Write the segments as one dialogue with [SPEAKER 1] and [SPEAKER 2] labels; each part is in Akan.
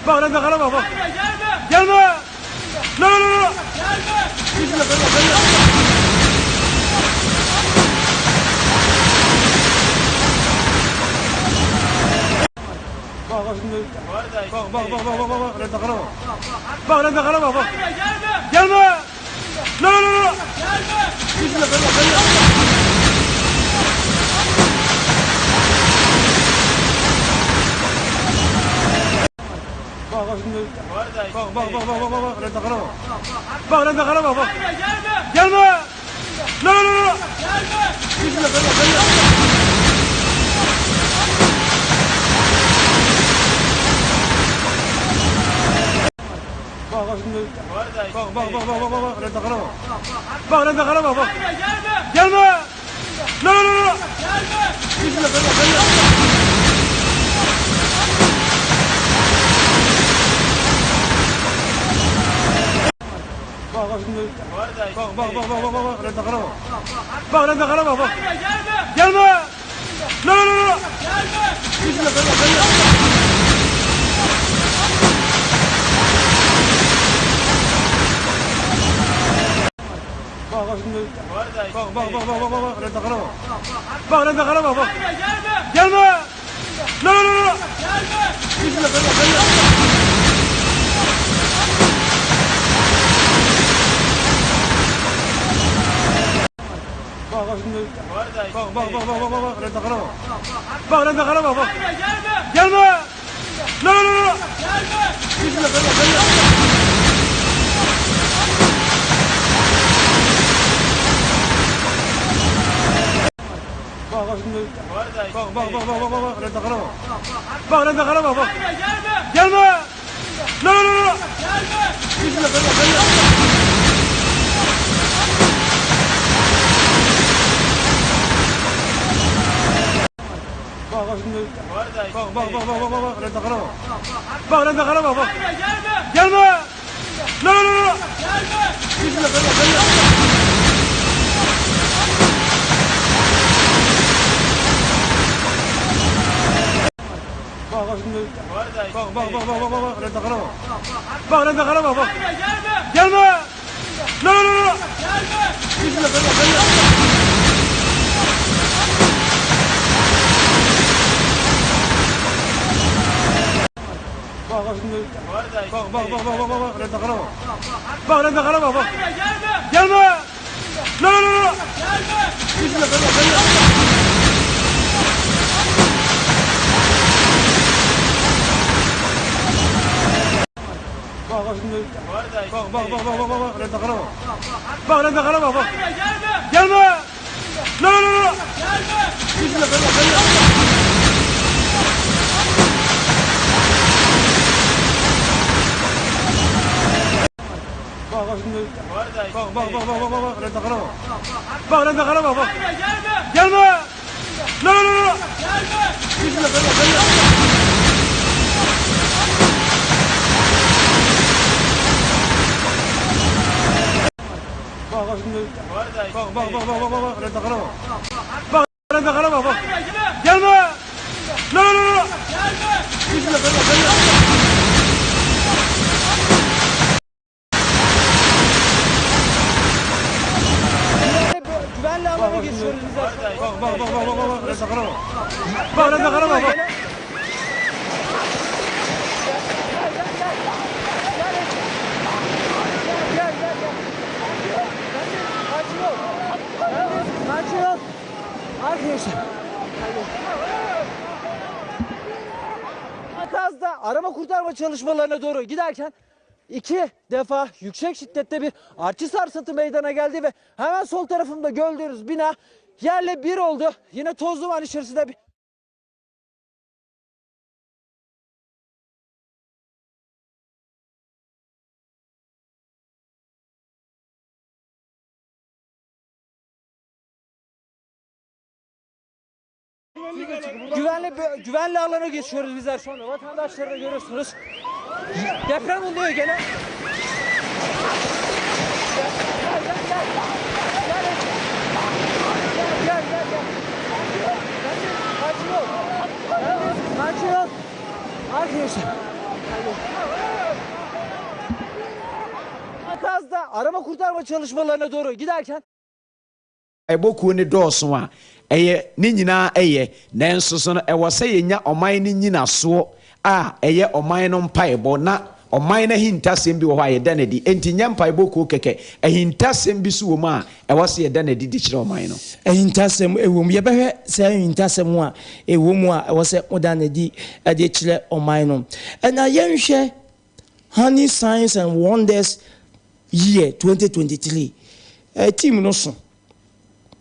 [SPEAKER 1] Bak lan karama bak. Gelme. La la la. Bak lan karama bak. Gelme. La la la. Bak lan karama bak. Gelme. La la la. Bak lan karama bak. Gelme. La la la. Bak lan karama bak. Gelme. La la la. Bak lan karama bak. Gelme. La la la. Bak lan karama bak. Gelme. La la la. Bak lan karama bak. Gelme. La la la. Bak lan karama bak. Gelme. La la la. Bak lan karama bak. Gelme. La la la. Bak lan karama bak. Gelme. La la la. Bak lan karama bak. Gelme. La la la. Bak lan karama bak. Gelme. La la la. Bak lan karama bak. Gelme. La la la.
[SPEAKER 2] Güvenli alana geçiyoruz biz aslında.
[SPEAKER 1] Bak lan karama bak.
[SPEAKER 2] Kaçıyor. Arkadaşlar. Makazda arama kurtarma çalışmalarına doğru giderken 2 defa yüksek şiddette bir artçı sarsıntı meydana geldi ve hemen sol tarafımda gördüğünüz bina yerle bir oldu. Yine toz duman içerisinde bir... Güvenli alana geçiyoruz bizler şu anda. Vatandaşları da görüyorsunuz. Deprem oluyor gene. Enkazda arama kurtarma çalışmalarına doğru giderken
[SPEAKER 3] Eboku ne dɔɔso a ɛyɛ ne nyinaa ɛyɛ nanso so no ɛwɔ sɛ yɛnya ɔman no nyinasoɔ a ɛyɛ ɔman no mpaebɔ na ɔman no ahintasɛm bi wɔ hɔ a yɛda no di enti nyɛ mpaebɔkuo kɛkɛ ahintasɛm bi so wɔ mu a ɛwɔ sɛ yɛda no di de kyerɛ ɔman no
[SPEAKER 4] ahintasɛm ɛwɔ mu yɛbɛhwɛ sɛ ahintasɛm a ɛwɔ mu a ɛwɔ sɛ moda no di de kyerɛ ɔman no ɛna yɛnhwɛ Honey Signs and Wonders year 2023 team no so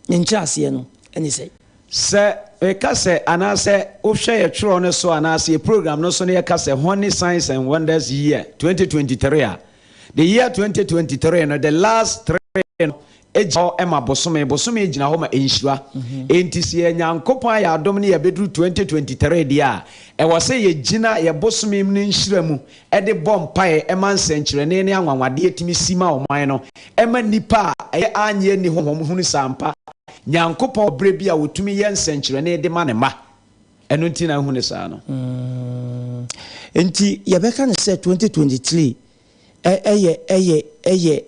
[SPEAKER 4] nkyase no ɛne sɛ
[SPEAKER 3] ɛka sɛ anaasɛ wohwɛ yɛ twerɛ no so anaasɛ yɛ program no so no yɛka sɛ Honey Signs and Wonders year 2023 a the year 2023 no the last 3 no ɛgya hɔ ɛma bosome gyina hɔ ma ɛnhyira enti sɛ yɛ Nyankopɔn ayɛ adom no yɛbɛduru 2023 deɛ a ɛwɔ sɛ yɛgyina yɛ bosome no nhyira mu ɛde bɔ mpaeɛ ɛma nsɛnkyerɛnne ne anwanwadeɛ tumi si ma ɔman no ɛma nnipa a ɛyɛ anyɛ ni honhom hunu sampa Nyankopɔn brɛ bi a wotumi yɛ nsɛnkyerɛnne de ma ne ma ɛno nti na hunu saa no
[SPEAKER 4] enti yɛbɛka ne sɛ 2023 ɛyɛ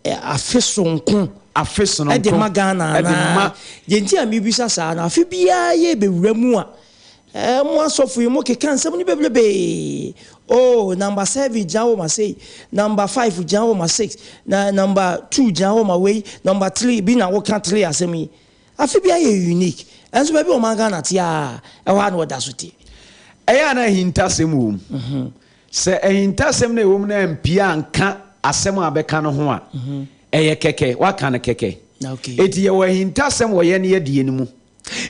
[SPEAKER 4] afesonko ɛde ma Ghana na yɛnti a mebisa saa na afe biara yɛ bɛwura mu a mo asɔfo yi mo keka nsɛm no bebrebe oh number 7 gya wo ma say number 5 gya wo ma 6 na number 2 gya wo ma wei number 3 bi na wo ka 3 asɛm yi afe biara yɛ unique ɛnso baabi o man Ghana te a ɛwɔ na wɔda so te
[SPEAKER 3] ɛyɛ na hintasɛm wɔ mu sɛ hintasɛm na ɛwɔ mu na mpia nka asɛm a bɛka no ho a ɛyɛ kɛkɛ waka no kɛkɛ eti yɛwɔ hintasɛm wɔ yɛ ne yɛdeɛ no mu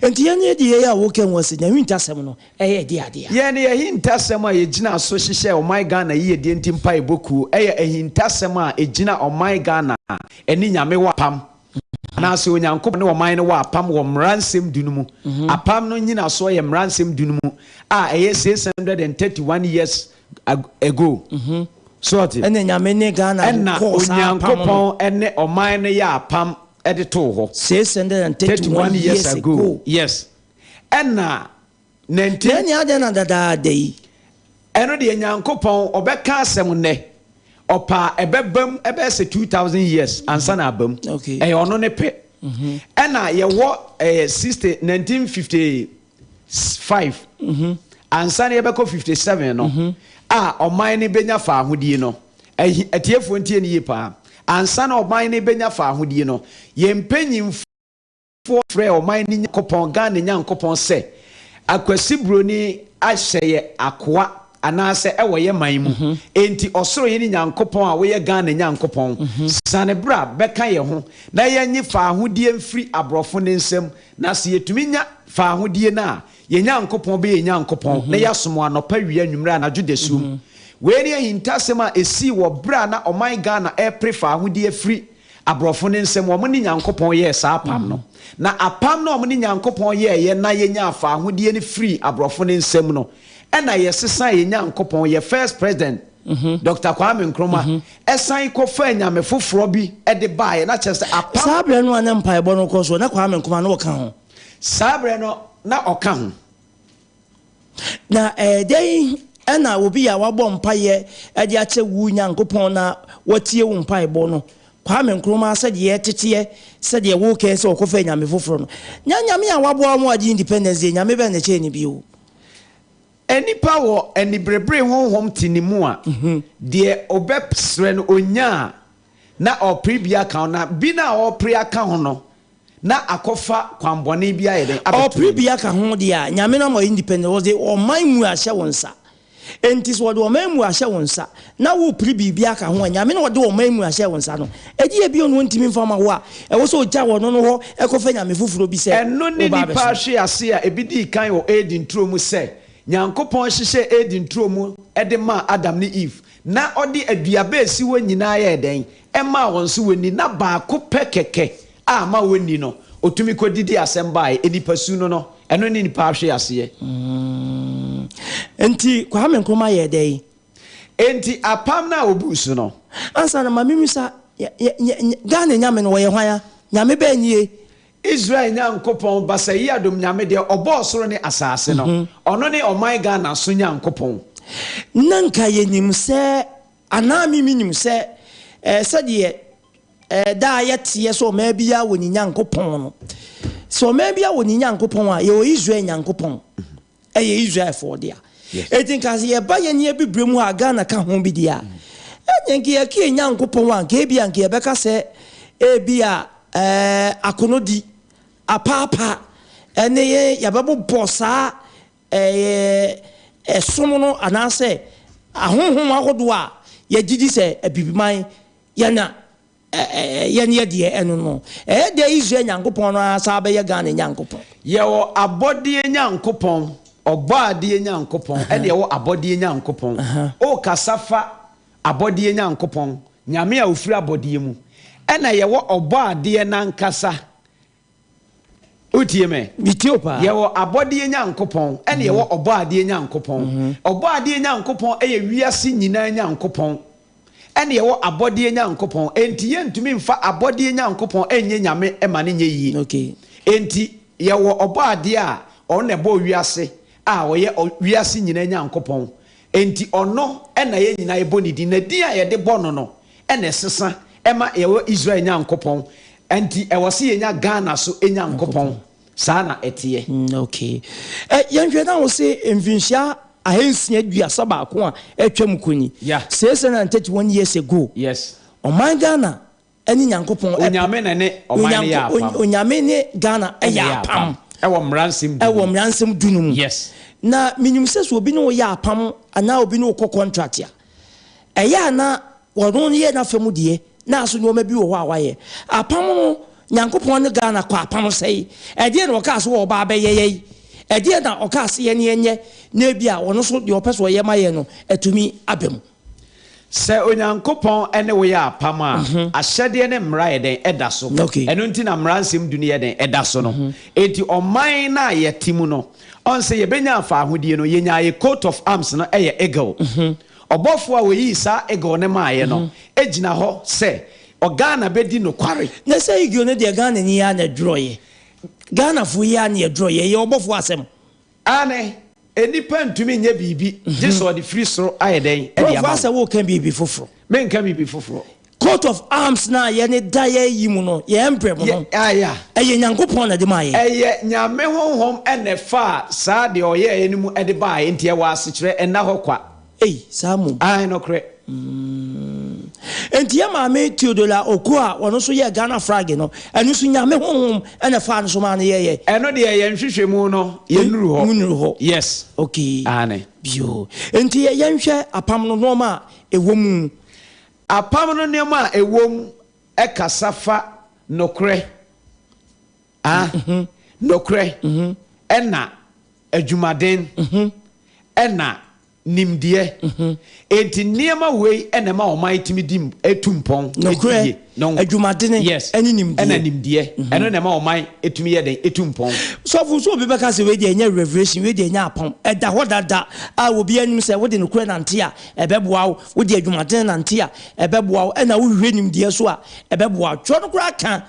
[SPEAKER 4] enti yɛ ne yɛdeɛ a woka wɔ sɛ nyame hintasɛm no ɛyɛ de adeɛ
[SPEAKER 3] yɛ ne yɛ hintasɛm a yɛgyina so hyehyɛ ɔman Ghana yi yɛdeɛ nti mpa eboku ɛyɛ hintasɛm a ɛgyina ɔman Ghana ɛne nyame wɔ apam anaasɛ Onyankopɔn ne ɔman no wɔ apam wɔ mmaransɛm du no mu apam no nyina so yɛ mmaransɛm du no mu a ɛyɛ 631 years ago so
[SPEAKER 4] ɛna nyame ne Ghana
[SPEAKER 3] ɛna Onyankopɔn ɛne ɔman no yɛ apam ɛde to hɔ
[SPEAKER 4] 631 years ago
[SPEAKER 3] yes ɛna nɛnti
[SPEAKER 4] adɛ na dadaada yi
[SPEAKER 3] ɛno deɛ Nyankopɔn ɔbɛka asɛm nnɛ ɔpa ɛbɛbam ɛbɛsɛ 2000 years ansa na abam ɛyɛ ɔno ne pɛ ɛna yɛwɔ 1955 ansa na yɛbɛkɔ 57 no a ɔman ne benya fa ahodie no atiefoɔ ntie ne yie paa ansa na ɔman ne benya fa ahodie no yɛmpanyimfoɔ frɛ ɔman ne Nyankopɔn Ghana Nyankopɔn sɛ akwasi broni ahyɛ yɛ akoa anaasɛ ɛwɔ yɛ man mu enti ɔsoro yɛ ne Nyankopɔn a wɔyɛ Ghana Nyankopɔn sane bra bɛka yɛ ho na yɛnye fa ahodie mfiri aborɔfo ne nsam na sɛ yɛtumi nya fa ahodie na yɛ Nyankopɔn bɛ yɛ Nyankopɔn na yɛasom anɔpa wie anwummerɛ anadwo dasum wei ne ahintasɛm a ɛsii wɔ bra na ɔman Ghana ɛpere fa ahodie firi aborɔfo ne nsam wɔn ne Nyankopɔn yɛ saa apam no na apam no wɔn ne Nyankopɔn yɛ na yɛnya afa ahodie ne firi aborɔfo ne nsam no ɛna yɛsesa yɛ Nyankopɔn yɛ first president Dr. Kwame Nkrumah ɛsan kɔfa nyame foforɔ bi ɛde baeɛ na kyerɛ sɛ apam
[SPEAKER 4] saa brɛ no ana mpaebɔ no kɔ so na Kwame Nkrumah no wɔka ho
[SPEAKER 3] saa brɛ no na ɔka ho
[SPEAKER 4] na ɛdɛn ɛna obi a wabɔ mpaeɛ ɛde akyɛ wu Nyankopɔn na wɔtie wo mpaebɔ no Kwame Nkrumah sɛdeɛ ɛteteɛ sɛdeɛ wokɛ sɛ ɔkɔfa nyame foforɔ no nyame a waboa mu agye independence nyame bɛ na kyɛ ne bio
[SPEAKER 3] enipa wɔ enibrebre honhom tini mu a deɛ obɛsrɛ no onya na ɔpre aka na bi na ɔpre aka ho no na akɔfa kwambɔne bi ayɛ den
[SPEAKER 4] ɔpre aka ho deɛ nyame na mo independent was the ɔman mu ahyɛ wɔn nsa enti so wɔde ɔman mu ahyɛ wɔn nsa na wo pre bi aka ho nyame na wɔde ɔman mu ahyɛ wɔn nsa no ɛdi ebi ono ntimi mfama ho a ɛwɔ so ogya wɔ no no hɔ ɛkɔfa nyame foforo bi sɛ
[SPEAKER 3] ɛno ne nipa hwe ase a ebi di kan wɔ Eden turo mu sɛ Nyankopɔn hyehyɛ Eden turo mu ɛde ma Adam ne Eve na ɔde aduaba esi wɔ nyinaa yɛ den ɛma wɔn so wɔ ni na baako pɛ kɛkɛ a ma wɔ ni no otumi kɔ didi asɛm bae enipa su no ɛno ne nipa hwe ase
[SPEAKER 4] enti Kwame Nkrumah yɛ den
[SPEAKER 3] enti apam na obusu no
[SPEAKER 4] ansa na mamimisa Ghana nyame no ye hwan ya nyame ba nie
[SPEAKER 3] Israel nyankopon basayi adom nyame de obo soro ne asase no ono ne oman Ghana so nyankopon
[SPEAKER 4] nanka yenim se anami minim se de da yete so ma bia woni nyankopon no so ma bia woni nyankopon a ye Israel nyankopon ye Israel for dia etinka se ye ba ye ne bibremu a Ghana ka ho bi dia enyenke ye ke nyankopon a ke bia nke ye beka se bia akonodi apapa ene ye yababo bossa somo no anase ahonhom ahodo a ye gidi se abibiman yana ye de eno no de Israel nyankopon no asa ba ye Ghana nyankopon
[SPEAKER 3] ye wo abode nyankopon obade nyankopon ene ye wo abode nyankopon o kasafa abode nyankopon nyame a ofiri abode mu ena ye wo obade nankasa Utieme
[SPEAKER 4] Ethiopia
[SPEAKER 3] ye wo abode nyankopon ene ye wo obade nyankopon obade nyankopon eye wiase nyina nyankopon ene ye wo abode nyankopon enti ye ntumi mfa abode nyankopon enye nyame ema ne nye yi
[SPEAKER 4] okay
[SPEAKER 3] enti ye wo obade a one bo wiase a wo ye wiase nyina nyankopon enti ono ena ye nyina ye boni di na di a ye de bono no ene sesa ema ye wo Israel nyankopon enti e wose ye nya Ghana so enyankopon sana etie
[SPEAKER 4] okay yanhwe na wo se mfinhia ahensia duasa ba ko a etwam kuni sese na 31 years ago
[SPEAKER 3] yes
[SPEAKER 4] oman Ghana eni nyankopon
[SPEAKER 3] onyame ne oman ya apam
[SPEAKER 4] onyame ne Ghana ya apam
[SPEAKER 3] e wo
[SPEAKER 4] mransem dunum
[SPEAKER 3] yes
[SPEAKER 4] na minim se so obi no ya apam ana obi no ko contract ya eya na wono ye na famu de na so no ma bi wo ho awaye apam no nyankopon ne Ghana kwa apam sei e de no ka so wo ba ba yeye e de na o ka se ye ne enye na bia wono so de opeso ye maye no atumi abem
[SPEAKER 3] se onyankopon ene wo ya apam a ahyede ne mra ye den eda so eno nti na mransem duni ye den eda so no enti oman na ye timu no on se ye benya afa ahodie no ye nya ye coat of arms no eye eagle obofo a we yi sa eagle ne maaye no ejina ho se o Ghana bedi no kware
[SPEAKER 4] na se eagle ne de Ghana ni ya na droye Ghana fu ya na droye ye obofo asem
[SPEAKER 3] ane enipa ntumi nye bibi jeso de free soro ayeden e dia ma
[SPEAKER 4] asa wo kan bibi foforo
[SPEAKER 3] men kan bibi foforo
[SPEAKER 4] coat of arms na ye ne da ye yi mu no ye emprem no
[SPEAKER 3] aya
[SPEAKER 4] eye nyankopon na de ma ye
[SPEAKER 3] eye nyame honhom ene fa sa de oye enimu e de ba enti e wa asechire ena ho kwa
[SPEAKER 4] samu
[SPEAKER 3] ai no kre
[SPEAKER 4] enti ya maame Teodola Okoa wono so ye Ghana flag no enu so nyame honhom ene fa no so ma ne ye
[SPEAKER 3] eno de ye nhwehwemu no ye nuru ho yes
[SPEAKER 4] okay
[SPEAKER 3] ane
[SPEAKER 4] bio enti ye nhwe apam no no ma ewomu
[SPEAKER 3] apam no ne ma ewom e kasafa nokre nokre ena adwumaden ena nimdie enti niema wei ena ma oman timi dim etumpon
[SPEAKER 4] nokre adwumaden
[SPEAKER 3] eni nimdie ena nimdie eno na ma oman etumi ye den etumpon
[SPEAKER 4] so be beka se we de nya revelation we de nya apam eda hodada a obi anim se we de nokre nante a ebeboa wo de adwumaden nante a ebeboa ena wo hwe nimdie so a ebeboa tro no kra kan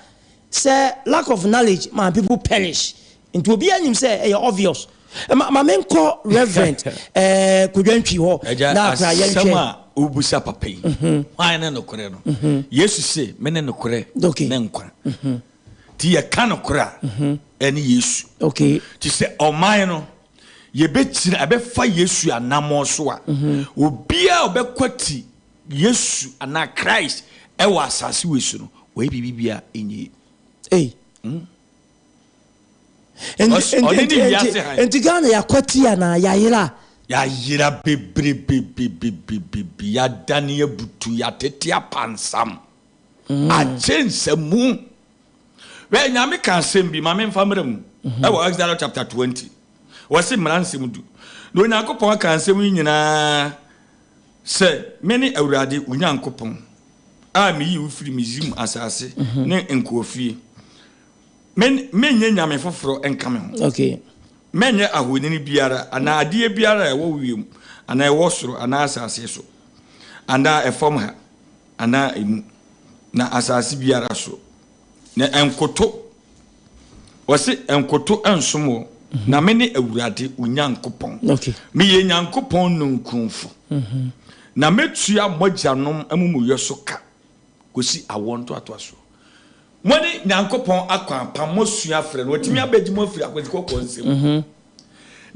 [SPEAKER 4] se lack of knowledge man people perish into obi anim se e obvious ma menko reverend kudwantwi ho na akra ye
[SPEAKER 1] sama ubusa papai why na nokore no yesu se mene nokore na nkwa ti ye ka nokora eni yesu
[SPEAKER 4] okay
[SPEAKER 1] ti se oman no ye betira abefa yesu anamo so a obia obekwati yesu ana Christ e wa asase wesu no we bibia enyi
[SPEAKER 4] enti Ghana ya kwati ya na ya yira
[SPEAKER 1] bebre ya danie butu ya tetia pansam agensemu we nyame kan sembi ma me mfa mrem e wo Exodus chapter 20 wose mransem du no nyankopon kan sem nyina se meni awurade unyankopon a mi yi ufiri mizim asase ne nkofie menye nyame foforo enkame ho
[SPEAKER 4] okay
[SPEAKER 1] menye ahonini biara ana adie biara e wo wiem ana e wo soro ana asase so anda a form ha ana emu na asase biara so na enkoto wose enkoto ensomo na me ne awurade onyankopon me ye nyankopon nunkunfo na metua mojanom amumuye so ka kosi awonto atoaso mo ne nyankopon akwan pamosua frɛ no otimi abegimo firi akwezi kokonsem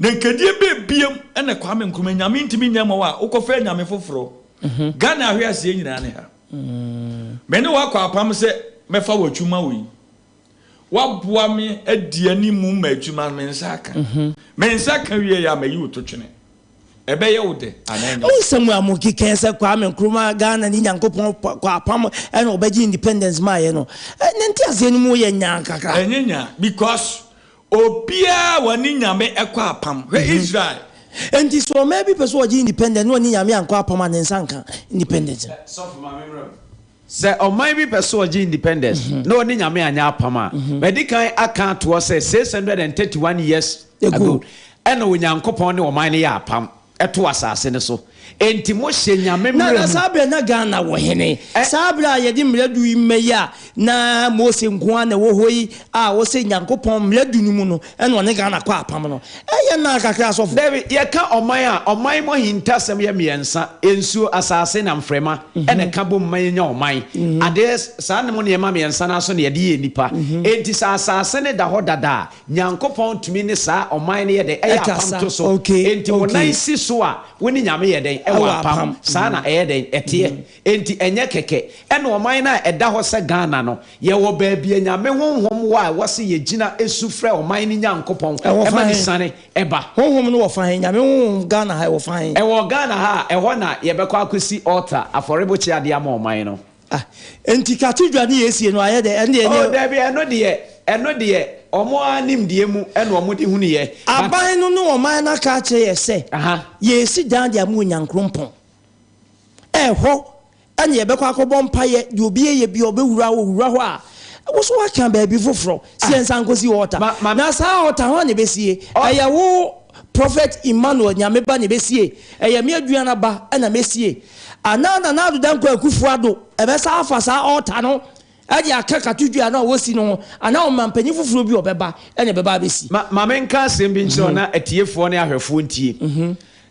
[SPEAKER 1] na nkadie bebiem ene kwame nkruma nyame ntimi nyama wa ukofa nyame foforo Ghana ahwe ase nyina ne ha me ne wakwa pam se mefa watwuma wi waboa me adiani mu matwuma me nsaka wie ya mayi utotwene ebe ye wode ananya
[SPEAKER 4] onsemu amuki kense kwame nkruma Ghana ni nyankopon kwa pam ene obaji independence ma ye no nenti ase ni mu ye nyankaka
[SPEAKER 1] enyenya because obia wani nyame ekwa apam Israel
[SPEAKER 3] And so maybe person independent no ni nyame anko apama ne nsanka independent. Say or maybe person independence no ni nyame anya apama. Medical account was 631 years ago. And onyankopon ne o man ne apam eto asase ne so. Enti mo hye nyame mre
[SPEAKER 4] na sabre na Ghana wo hene sabre ayedi mredu imeya na Mose nkoa na wo hoyi a wo se nyankopon mredu ni mu no ene one Ghana kwa apam no eye na kakra so
[SPEAKER 3] David ye ka oman mo hintasem ye miensa ensuo asase na mfrema ene ka bom man nya oman ade sa ne mo ne ma miensa na so ne ye de nipa enti sa asase ne da ho dada nyankopon tumi ne sa oman ne ye de eye apam to so enti wo nan si so a woni nyame ye de ewa pam sana eden etie enti enye keke ene oman na eda ho se Ghana no ye wo ba bia nyame honhom wa wose ye gina esufre oman ni nyankopon e ma sane eba
[SPEAKER 4] honhom no wo fa nyame honhom Ghana ha wo fa
[SPEAKER 3] e wo Ghana ha e ho na ye bekọ akosi altar aforebo chi ade ama oman no
[SPEAKER 4] enti cathedral ni yesie no aye de ene
[SPEAKER 3] oh da bia eno de omo anim die mu ene omo de hunu ye
[SPEAKER 4] aban no no oman na ka che ye se ye si dan dia mu nyankrompon ho ene ye bekọ akobọ mpa ye de obi ye bi obewura ho a wo so waka ba bi foforo si ensan kosi water na sa water ho ne besie eye wo prophet Emmanuel nyame ba ne besie eye me aduana ba na mesie anana na adudan ko akufu ado ebe sa afa sa water no aji akaka tudua na wosi no ana o mampani fufuro bi obeba ene beba besi
[SPEAKER 3] ma menka sembi nso na etiefo ne ahwefo ntie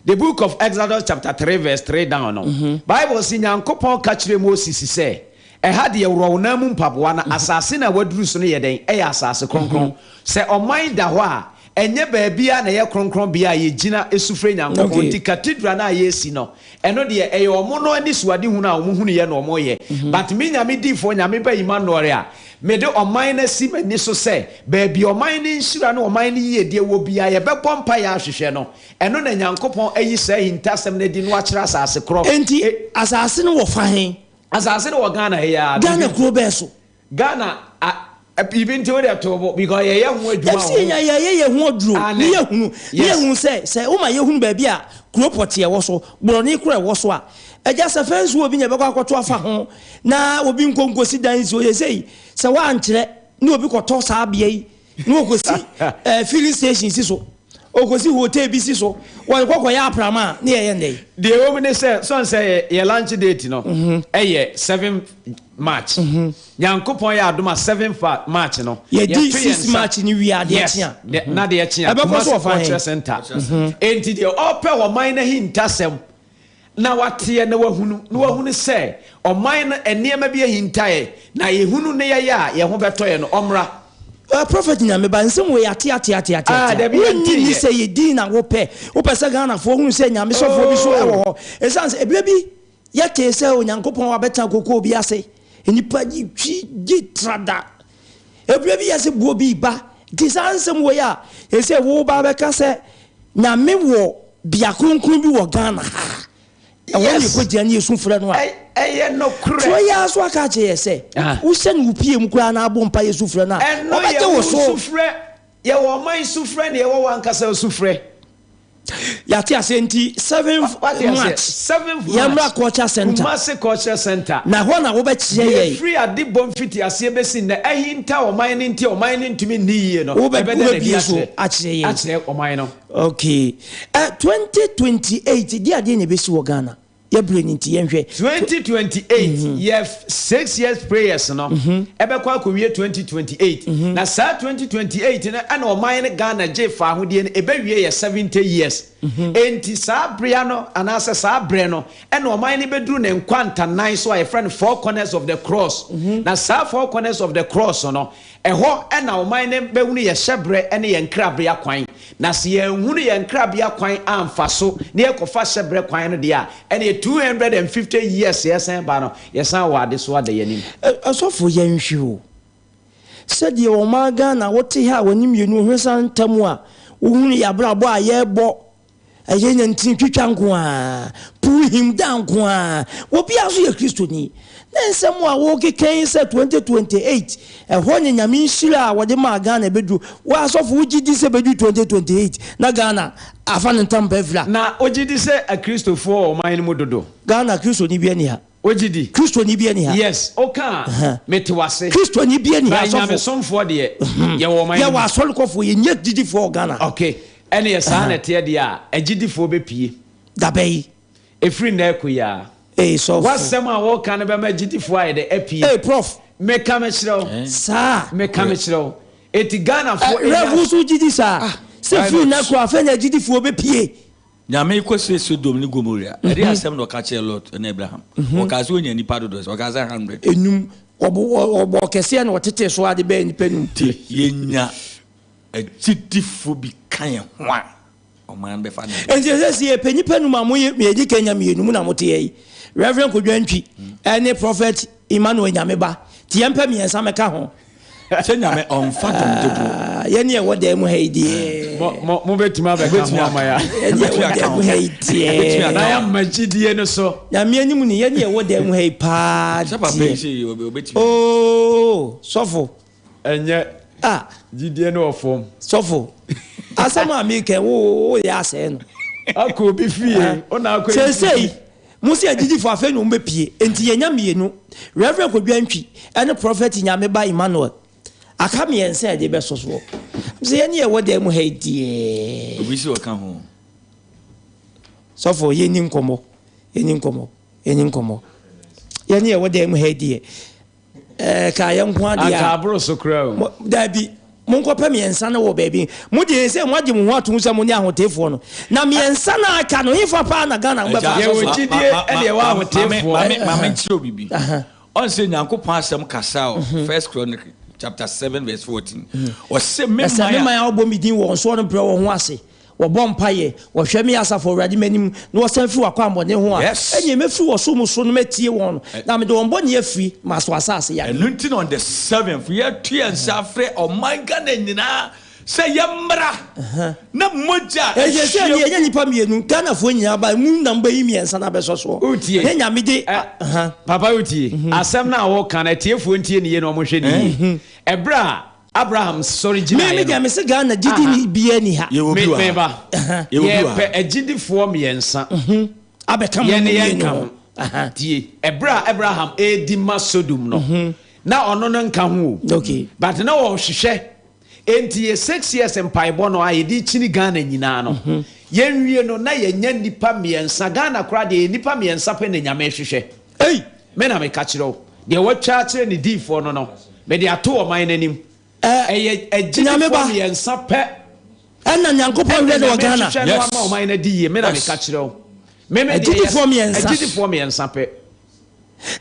[SPEAKER 3] the book of Exodus chapter 3 verse 3 down no Bible si nyankopon ka kire Moses se e ha de ewro na mu mpaboa na asase na waduru so no ye den e ya asase kronkron se oman da ho a enye baabia na ye kronkron bia ye gina esufre nyankopon ti cathedral na ye si no eno de e omo no ani suade hu na omo hunu ye no omo ye but me nyame difo nyame ba Emmanuel a me de oman na si mani so se baabi oman ni nhira na oman ni ye de wo bia ye bebọ mpa ya ahwehwe no eno na nyankopon ayi sai hintasem na di no akira asase kro
[SPEAKER 4] enti asase no wo fa hen
[SPEAKER 3] asase no wo Ghana ya
[SPEAKER 4] Ghana kro be so
[SPEAKER 3] Ghana even to the tobo because ye hu adwuma
[SPEAKER 4] o ye hu oduro ye hu se o ma ye hu ba bia kropot ye wo so boroni kro e wo so a eja se fence obi nya be kwa kwato afa ho na obi nkonkosi dan si o ye sei se wa ankyere ni obi kwato sa bia yi ni okosi filling station si so okosi hotel bi si so wo kwakọ ya aprama na ye ndey
[SPEAKER 3] the woman say son say ye lunch date no eye 7 March nyankopon ya adoma 7 March no
[SPEAKER 4] ye 6 March ni wi ade tia
[SPEAKER 3] na de tia cultural center enti de ope wo man na hintasem na wate na wahunu say o man na enema bi hintae na ye hunu ne ye ho betoye no omra
[SPEAKER 4] prophet nyame ba nsem we ate ni say ye din na wo pe se Ghana fo hunu say nyame sofo bi so e wo ho esanse ebia bi ye ke say onyankopon wa beta kokko bi ase enipa ji trada ebia bi ye se buo bi ba disansem we ya e say wo ba be ka say nyame wo bia kronkron bi wo Ghana when you put any sufre no
[SPEAKER 3] eye no kure
[SPEAKER 4] so ya so aka che ye say wo se no pie mu kura na abo mpa ye sufre na
[SPEAKER 3] o ba je wo sufre ye wo man sufre ne ye wo wankasa sufre
[SPEAKER 4] ya ti asenti 7th Yamra Culture Center
[SPEAKER 3] Kumasi Culture Center
[SPEAKER 4] na ho na wo be kye ye
[SPEAKER 3] free adi bonfiti asie besi na ehinta o man nti o man ntumi niye no
[SPEAKER 4] wo be bi so akye ye
[SPEAKER 3] o man no
[SPEAKER 4] okay 2028 dia de ne besi wo Ghana ye brain nti ye nhwe
[SPEAKER 3] 2028 ye 6 years prayers no ebe kwa ko wie 2028 na sa 2028 na ana o man ne Ghana je fa ahodie ne ebe wie ye 70 years enti sa brea no anase sa bre no ena o man ne beduru ne nkwanta nan so a friend four corners of the cross na sa four corners of the cross no eho ena o man ne behunu ye hyebre ene ye nkrabea kwan na se ye hunu ye nkrabea kwan amfa so ne ye kofa hyebre kwan no de a ene 250 years yesen ba no yesan wa de so ade yanim
[SPEAKER 4] asofo ye nhwe o se de o ma Ghana wote ha wanim yenu hwesan tamu a uhunu ya brabo a ye bo aye nyantin twitwa nko a pull him down ko a obi aso ye Kristo ni na nsemu a wo keken se 2028 ho nyame nhira a wode ma Ghana bedu wa asofo ugidi se bedu 2028 na Ghana afa ntam bevla
[SPEAKER 3] na ogidi se a Kristofo o man mu dodo
[SPEAKER 4] Ghana Kristo ni bia ni ha
[SPEAKER 3] ogidi
[SPEAKER 4] Kristo ni bia ni ha
[SPEAKER 3] yes oka metewase
[SPEAKER 4] Kristo ni bia ni ha
[SPEAKER 3] asofo nyame somfo de ye wo man
[SPEAKER 4] ye wa asolkofo ye nye didi for Ghana
[SPEAKER 3] okay ene ye sa na te de a agidifo bepie
[SPEAKER 4] dabei
[SPEAKER 3] efri na ekoya
[SPEAKER 4] so
[SPEAKER 3] wasem a wo kan be ma agidifo aye de apie
[SPEAKER 4] prof
[SPEAKER 3] me kamechiro
[SPEAKER 4] sa
[SPEAKER 3] me kamechiro eti Ghana fo
[SPEAKER 4] revusu gidi sa se fri na ko afa na agidifo bepie
[SPEAKER 1] nyame ko se Sodom ni Gomorrah eri asem no ka che Lot na Abraham o ka se onya nipa dodo o ka se 100
[SPEAKER 4] enum obo kese na otete so ade be nipa num
[SPEAKER 1] yenya agidifo bi kan ho a o man be fa na
[SPEAKER 4] enje se penipa num amoye me edi Kenya mienum na mote yi Reverend Kodwantwi any prophet Emmanuel Nyameba ti yempa mi ensa meka ho
[SPEAKER 1] se nyame on fatom dodo
[SPEAKER 4] ye ne e woda mu haidie
[SPEAKER 3] mo betima be ka ho amaya
[SPEAKER 4] ye ne e woda mu haidie
[SPEAKER 3] na ya magidie no so
[SPEAKER 4] nyame anim ni ye ne e woda mu hai pa
[SPEAKER 1] sapa pe se obetima
[SPEAKER 4] oh sofo
[SPEAKER 3] enye gidie no ofom
[SPEAKER 4] sofo asama mi ke wo ya ase no
[SPEAKER 3] akọ bi fie ona akọ
[SPEAKER 4] sei musi agidi fo afa no mbepie enti yenya mienu Reverend Kodwantwi ene prophet Nyameba Emmanuel aka mi ense de be soso se ye ne e woda mu haidie
[SPEAKER 1] obi si oka ho
[SPEAKER 4] sofo ye ni nkomo ye ne e woda mu haidie ka ye nko ade
[SPEAKER 3] aka abro so kra o
[SPEAKER 4] dabi monko pa miensa na wo baby mo de se mo age mo ho ato se mo ni ahotefo no na miensa na aka no hifa pa na Ghana ngba
[SPEAKER 3] ye wo gidie ene ye wa ahotefo
[SPEAKER 1] mama nchiro bibi on se nyankopon asem kasa o First Chronicle chapter 7 verse 14 o se memma
[SPEAKER 4] ya obo midin wo so no pre wo ho ase wo bom paye wo hwe me asafo urade manim no san fi wakwa ambone ho a enye mefi wo so mu so no matie won na me de won bone afi maso asase ya
[SPEAKER 1] enunti on the 7th ye tuansa frɛ o manga na nyina se yemra na moja
[SPEAKER 4] eje se ye nipa mienu Ghana fo nyina ba mu na mba yi miensa na beso so he nya me de
[SPEAKER 3] papa utie asem na wo kan atiefo ntie ne ye no mo hwe ni ebra Abraham sorry jina
[SPEAKER 4] me me se Ghana gidi ni bia ni ha
[SPEAKER 3] me ba ye pe agidifo miensa
[SPEAKER 4] abeka mo
[SPEAKER 3] ye no tie ebra Abraham edi masodum no na ono no nka ho
[SPEAKER 4] okay
[SPEAKER 3] but na wo hwehwe enti 6 years empaibo no ayedi chini Ghana nyina no yenwie no na yenya nipa miensa Ghana kra de nipa miensa pe na nyame hwehwe me na me ka kiro de watwa kire ni difo no me de ato o man nanim
[SPEAKER 4] Nyameba
[SPEAKER 3] miensa pe
[SPEAKER 4] na nyankopon we de Ghana
[SPEAKER 3] yes ma o man na di ye me na me ka kiro me de
[SPEAKER 4] agidifo
[SPEAKER 3] miensa pe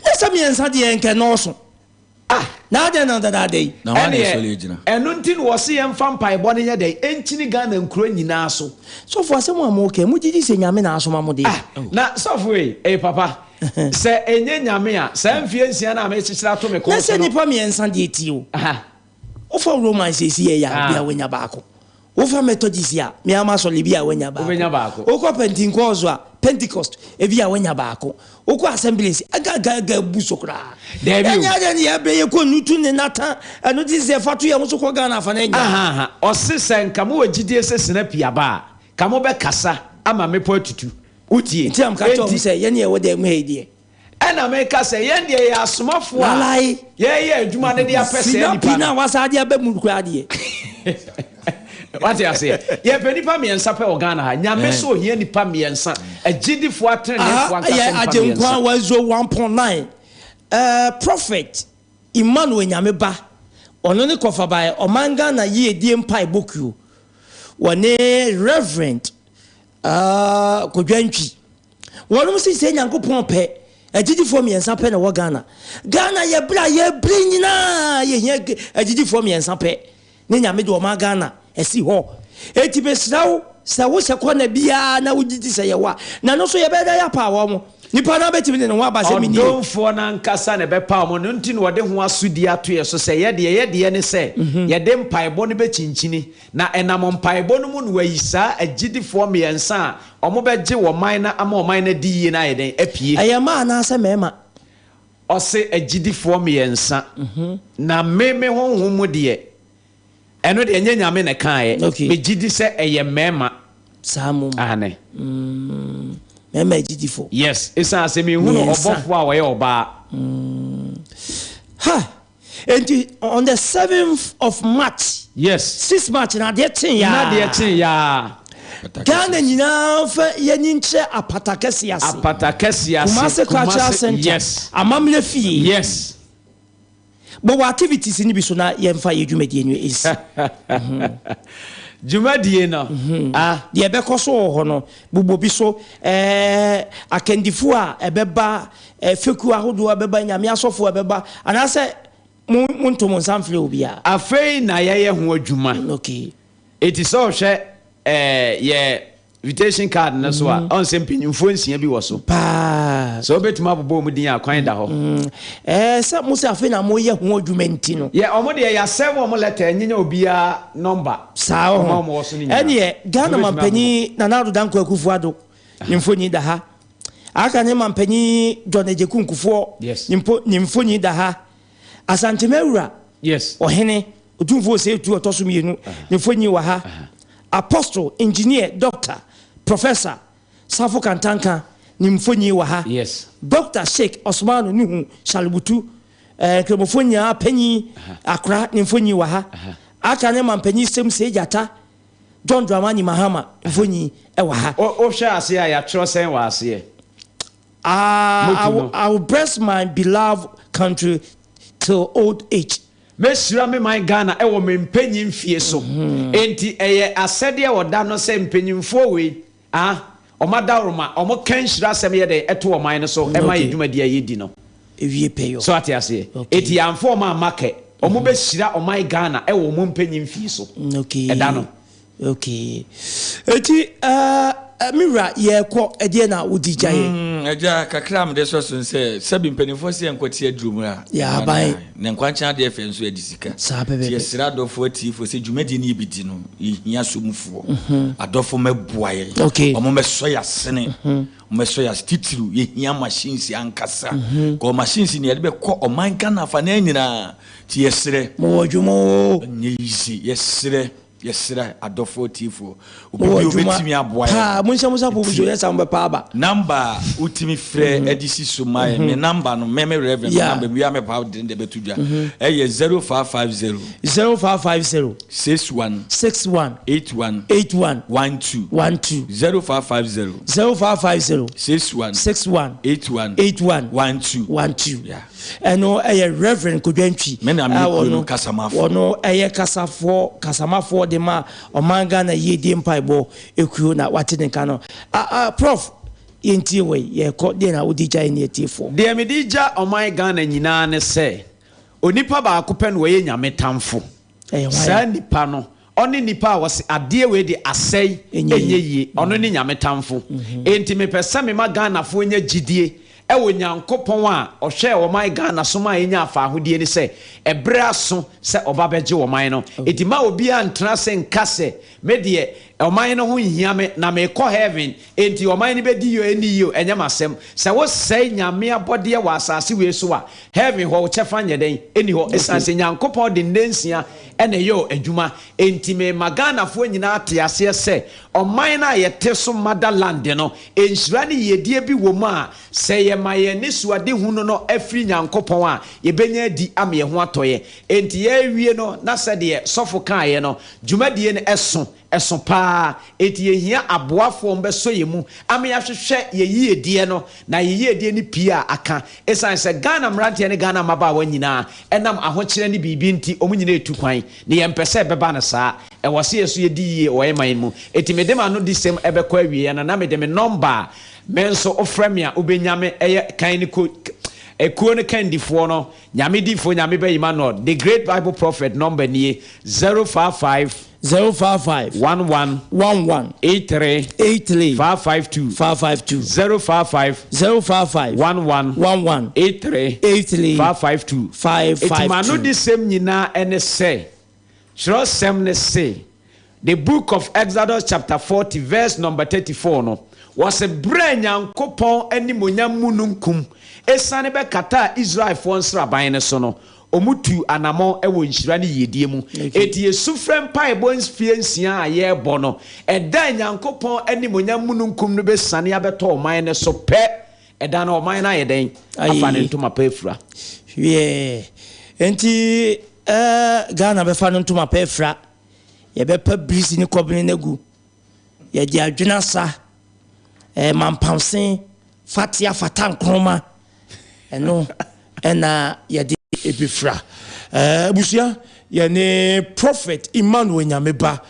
[SPEAKER 4] na se miensa de enke no so na de na dey
[SPEAKER 1] na wa na so le gina
[SPEAKER 3] enuntin wo se yem fa mpai bo ne nya dey enchini Ghana nkuro nyina so
[SPEAKER 4] sofo asem amoke mu gidi se nyame na aso ma mo dey
[SPEAKER 3] na sofo papa se enye nyame a se mfie nsia na me chichira to me ko
[SPEAKER 4] na se nipa miensa de ti o o fa romance esi ya bia wenya baako o fa methodist ya me ama so le bia wenya baako o ko Pentecost e bia wenya baako o ko assemblies aga busokra enya de ya be ko nutu ne nata eno di se fatu ya muso ko Ghana fa na nya
[SPEAKER 3] o se senka mo wagidie se sinapia ba ka mo be kasa ama me po atutu utie
[SPEAKER 4] ntiam ka to se ye ne e woda mu heidie
[SPEAKER 3] ena me ka se ye ndie ya asomafo a ye adwuma ne dia pese nipa
[SPEAKER 4] na wasa dia be mu kura de
[SPEAKER 3] What you say? Yeah, nipa miensa pe Ghana ha. Nyame so hia nipa miensa. Agidifo atrenefo anka
[SPEAKER 4] yeah, Ajenkwa was 1.9. Prophet Emmanuel Nyameba. Ono ne kofa by Omanga na ye die mpa iboku. One Reverend Kodwantwi. Wonu se Nyankopon pe. Agidifo miensa pe na wo Ghana. Ghana ye bra ye brinyina ye hia agidifo miensa pe. Ne Nyame de Omanga Ghana esi ho. Eti besrawo se wo se kona bia na wugiti se ye wa. Na no so ye be da ya pa wo mo. Nipa na betimi ne wa ba se mini.
[SPEAKER 3] Odonfo na nkasa ne be pa mo no nti no de ho asodi ato ye so se ye de ne se ye de mpaebo ne be chinchini na enam mpaebo no mu no wayisa agidifo miensa omo beje wo man na ama man na di yi na ye den apie
[SPEAKER 4] ayama na se mema
[SPEAKER 3] ose agidifo miensa na meme honhom mu de eno de enye nyame ne kan ye begidi se eye mema
[SPEAKER 4] samu
[SPEAKER 3] ane
[SPEAKER 4] mema agidifo
[SPEAKER 3] yes esa se me hu no obofo a wo ye oba
[SPEAKER 4] ha and on the 7th of March
[SPEAKER 3] yes
[SPEAKER 4] 6 March na de tin ya Ghana nyina fa yeninche apatakesi ase Kumase cultural center
[SPEAKER 3] yes
[SPEAKER 4] amamle fie
[SPEAKER 3] yes
[SPEAKER 4] but activities ni bi so na yemfa yedwumadi enu is
[SPEAKER 3] Jumadi no
[SPEAKER 4] de be koso ho no bubo bi so akandifo a ebeba feku ahodo abeba nyame asofo abeba anase muntu monsamfre obia
[SPEAKER 3] afei na yeye ho adwuma
[SPEAKER 4] okay
[SPEAKER 3] it is all share yeah invitation card na so a on se mpanyimfo nsia bi wo so
[SPEAKER 4] pa
[SPEAKER 3] so betuma bobo mu din akwan da ho
[SPEAKER 4] se musa afei na mo ye ho adwuma nti no
[SPEAKER 3] yeah omo de ya serve omo letter nyenya obia number
[SPEAKER 4] sa ho ene Ghana mampani na nado danko akufu ado nimfonyi da ha aka ne mampani John Ejeku nkufo nimfonyi da ha asantemewura
[SPEAKER 3] yes
[SPEAKER 4] ohene otumfo se etu otoso mienu nimfonyi wa ha apostle engineer doctor professor Safo Kantanka nimfonyi wa ha
[SPEAKER 3] yes
[SPEAKER 4] Dr. Sheikh Osman Nuhu Shalbutu kremofonya panyi akra nimfonyi wa ha aka ne mampanyi sem se jata John Dramani Mahama mfonyi e wa ha
[SPEAKER 3] o hwa ase ya tro sen wa ase
[SPEAKER 4] I will bless my beloved country till old age.
[SPEAKER 3] Mesura me my Ghana e wo mempanyin fie so enti eye asede e woda no se mpanyimfo we omadawroma omo kanhira sem ye de eto o man no so e ma yedwumadi ayedi no
[SPEAKER 4] ewie peyo
[SPEAKER 3] so atiase eti amfo ma make omo be hira o my Ghana e wo mempanyin fie so
[SPEAKER 4] okay
[SPEAKER 3] eda no
[SPEAKER 4] okay eti mira ye ko ede na wodi jaye
[SPEAKER 1] eja kakram de so se sabi mpanifo se enkwati adurumura
[SPEAKER 4] ya bai
[SPEAKER 1] ne nkwancha de efe nso edisika tie sira dofo atifo se dwumadi ni bidi no hia somfo adofo meboaye omo meso ya sene meso ya titiru ye hia machines ankasa ko machines ni ede be ko o man Ghana fa na nyina tie sire
[SPEAKER 4] mo wadwumo
[SPEAKER 1] nyisi yesire yesira adofo tifo obi obetimi aboa
[SPEAKER 4] ha munsa bubujo yesa mbe pa aba
[SPEAKER 1] number utimi frɛ edisi so my me number no me reverend number we am pa de betudwa eye 0550 61 81 12 0550 61 81 12 yeah
[SPEAKER 4] eno eye reverend Kodwantwi
[SPEAKER 1] me na me kasamafo
[SPEAKER 4] ono eye kasamafo de ma omanga na yedi mpaibo ekuo na watenka no prof yenti we ye ko de na odija ni etifo
[SPEAKER 3] de medija oman Ghana nyina ne se onipa ba akopɛ no ye nyame tamfo sa nipa no oni nipa wase ade we de asɛi enye ono ni nyame tamfo enti me pesa me ma Ghana fo nya gidie e wo Nyankopɔn a ɔhwɛ wo man Ghana so ma enya afa ahodie ni se ebra so se oba beje wo man no enti ma obi antena se nka se me de ɔman no ho nhia me na me kɔ heaven enti ɔman no bɛdi yo eni yo ɛnyɛ masɛm sɛ wo sɛe nyame abɔdeɛ wɔ asase wei so a heaven hɔ wo kyɛfa nyɛ den eni hɔ esanse nyankopɔn de ndensia ɛna yo adwuma enti me maganafoɔ nyinaa te aseɛ sɛ ɔman na yɛte so motherland no enhyira ne yedie bi wɔ mu a sɛ yɛ ma yɛ ne suade hu no afiri nyankopɔn a yɛbɛnya di ama yɛ ho atɔyɛ enti yɛ wie no na sɛ deɛ sɔfo kaayɛ no dwumadie no ɛso paa eti yehia aboafoɔ mbɛso yɛ mu ama yɛhwehwɛ yɛyiedie no na yɛyiedie ne pii a aka esan sɛ Ghana mrantie ne Ghana mabaawa nyinaa ɛnam ahokyerɛ ne biribi nti ɔmo nyina etu kwan ne yɛmpɛ sɛ ɛbɛba no saa ɛwɔ se yɛso yɛdi yie wɔ yɛman mu eti mede ma no di sɛm ɛbɛkɔ awie na mede me number me nso ofrɛ me a wobɛnyame ɛyɛ kan ne ko ekuo ne kandifoɔ no nyame difo nyame bɛyima no the great Bible prophet number nie 055
[SPEAKER 4] 055
[SPEAKER 3] 11 83 552 055 11 83 552 Eti manu di sem nyina ene se Shro sem ne se the book of Exodus chapter 40 verse number 34 no was a brand Nyankopɔn animonyam mununkum esane be kata Israel fo nsraban ne so no omutu anamo ewo nhyira ne yedie mu eti esufrem paebo nsfie nsia a ye bɔ no ɛda Nyankopɔn animonyam mununkum no be sane abeto ɔman ne so pɛ ɛda na ɔman na yɛden afa ne ntoma pa efra
[SPEAKER 4] yeah enti Ghana be fa ne ntoma pa efra ye be pa brisi ne kɔbene nagu ye di adwena sa mampamsen fatia fatan kroma eno ena ye di ebifra busia ye ne prophet Emmanuel Nyameba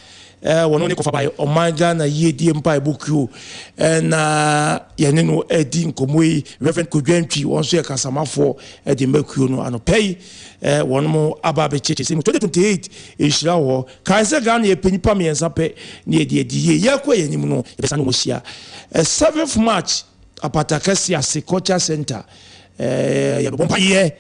[SPEAKER 4] wono ne kofa omanga na yedie mpa ebokuo na ye ne no edi nkomoi Reverend Kodwantwi wonso ye kasamafo edi mbakuo no anopei wono mo aba be cheche 2028 ehira ho kanse Ghana ye penipa miensa pe ne edi ye kwa ye nim no ebesa no mosia 7th March apatakasi ase culture center ye bompa ye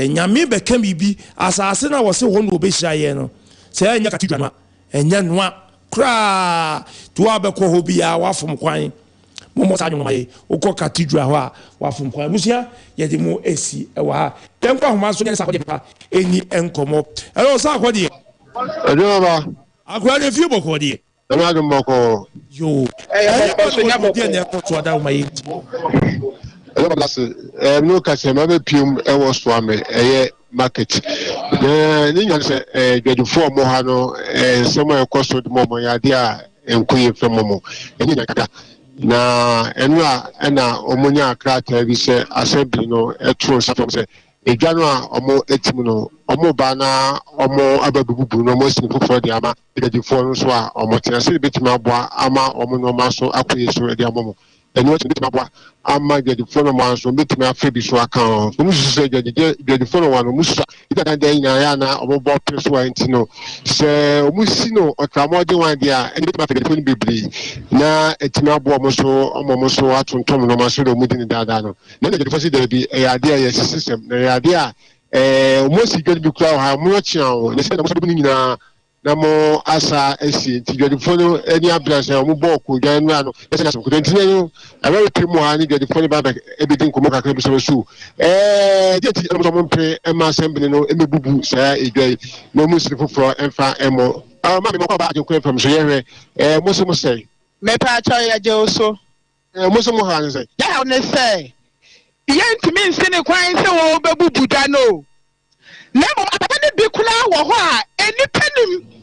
[SPEAKER 4] nyame be kan bibi asase na wo se wo no obehira ye no se anya katidwa enya noa kra to abekɔ ho bia wafom kwan mo sa nyoma ye ukɔ cathedral ho a wafom kwan musia ye de mo esi ɛwa ha tenkwa homa so ne sa kɔ de papa eni enkomo ɛlo sa kɔ de
[SPEAKER 5] ADUANABA
[SPEAKER 4] akwa de fi bɔkɔ de
[SPEAKER 5] ɛma dum bɔkɔ
[SPEAKER 4] yo so nya bɔkɔ de ko to ada homa ye
[SPEAKER 5] ɛlo blase no ka se ma be pium ɛwɔ so ame ɛyɛ market ni nyan se dwedufo mo ha no sema ekoso de mo ya de a enkoye fem mo eni na kaka na enu a na omonya akrata bi se assembly no etro safo se edwa no a omo etim no omo ba na omo ababubu no mo sin foforo de ama dwedufo no so a omo tena se betima aboa ama omo no ma so akoye so de ama mo enu o betima aboa ama dwedufo no ma so betima afa bi so aka o mu se dwedufo no wa no musa ida dan nya ya na omo bo preso anti no se omu si no otramo de wan dia eni betima afa dwedufo no bibli na etima aboa mo so omo so atontom no ma so do mu di ni dada no na dwedufo si da bi ya de ya system na ya de a omo si gbe bi kura ha mo chia o ne se na mo so bi nyina na mo asa esi nti dwedufo no eni abranse omo bo ko gyan no ano ese na so ko nti no awe primo ha ni dwedufo no ba e bi nkomo kakra bi so so je ti mo mpe e ma assembly no e mebubu sa edwai no mu siri foforo emfa emo ma me mo ko ba ajenko fam so ye mo so mo sei
[SPEAKER 6] me pa cho ya je oso
[SPEAKER 5] mo so mo ha ni sei
[SPEAKER 6] ya o ne sei ye ntimi nse ne kwan se wo bebubu da no na mo apapa ne bi kula wo ho a eni panim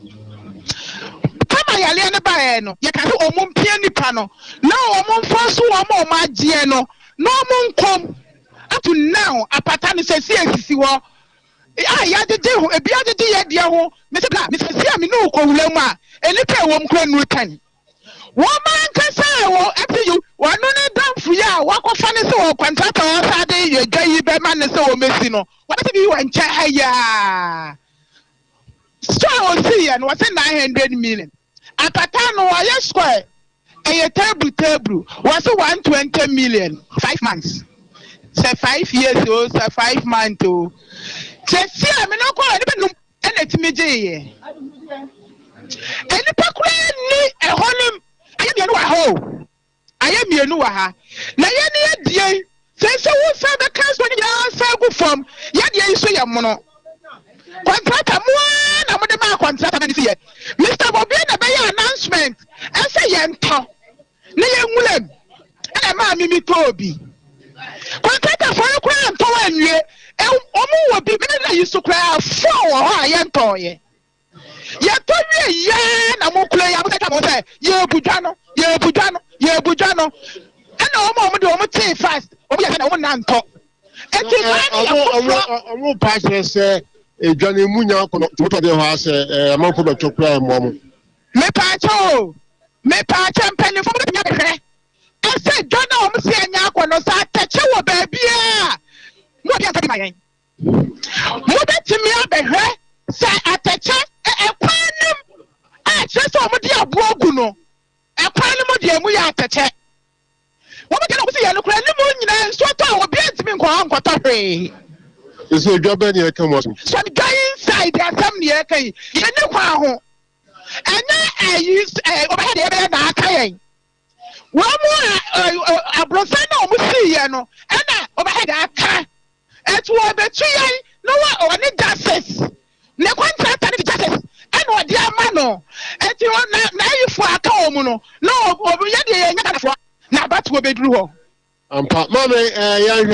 [SPEAKER 6] kama yale ne ba no ye ka se omumpia nipa no na omumfa so wo ma agye no no omunkom up to now apata ne se sisi wo ya jeje ho ebi ajeje ye de ho me se bla me se sia me no ko wula mu a eni pa wo mkra nu kan wo man kasa wo after you wo no ne damfu ya wo akɔfa ne se wo kwantata wo sa de ye dwayi be ma ne se wo mesi no wo be bi wo ncha aya so o see ya no wo se 900 million apata no wo ye square a table was 120 million 5 months say 5 years o say 5 months o say see me no ko ni be no e na timi je ye Any pakura ni a honum. I am ho. I am Yanuaha. Nayani dear. Says so will the cast when you are so from Yadia is a mono. Contract one, I'm the contract. Mr. Bobina by announcement. I say Yanto. Nayam Willem. And a man Mimi Toby. Contract for a crown to one year. Omo be men used to cry for Yantoye. Yantoye, yan, a more play. I was say, Ye Bujano, Ye Bujano, Ye Bujano. And no moment, almost say fast. Oh, yeah, I want Nanto. And
[SPEAKER 5] I'm passionate, say, Johnny Munya, to the house, a month of the cry, mom.
[SPEAKER 6] Me pacho penny for the I said, John, I'm saying, Yakono, touch your baby. What you my what to me up her? Say, I touch a quantum. I just saw my dear Boguno. A quantum of dear Muya touch. What can I say? Look at the moon and sort of beats me for Uncle.
[SPEAKER 5] Is a job in your come on.
[SPEAKER 6] Some guy inside there, some near Kay. You know, and I used overhead every one more a brosano musiano, and I overhead a car. At what the tree, no one or any justice. No one said justice. And what dear mano, at you now you for a comuno. No, over yet, now that's what they drew.
[SPEAKER 5] Mammy, young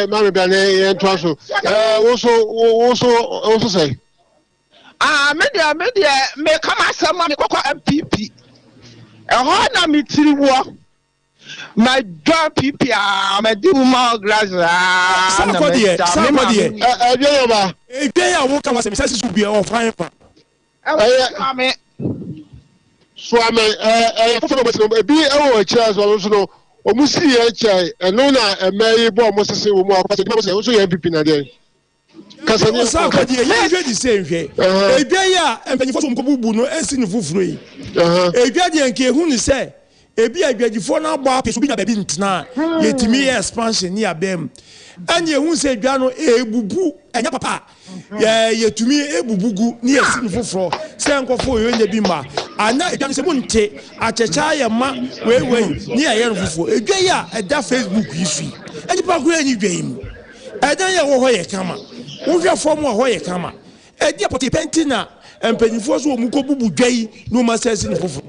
[SPEAKER 5] Mammy Bane, and Twasso. Also say.
[SPEAKER 6] Media, may come as some money, MPP. A honor me to my job, PP, my do more grass.
[SPEAKER 4] Somebody,
[SPEAKER 5] if
[SPEAKER 4] they are walking, I should be all fine.
[SPEAKER 5] Swami, be our chairs also. Omusi and Nona and Mary Bomb was the same more, but it was also MPP na day.
[SPEAKER 4] Kasani Sakadi, you the same way. A day, and when you from Kubu, no, as in the free. A guardian care who say, a be a good for now, Bob is be a bint now, yet to me expansion near them. And you won't say, Gano, a bubu, and your papa. Yeah, yet to me, a bubu near sinful for Sanko for you in the bima. And now it comes a munte at a chaya ma, way, near Yanfo, a gay at that Facebook issue. And you pack any game. I don't know where you come. Who's your form of where you come? A dear potty pentina and penny force will Mukobu gay, no more says in the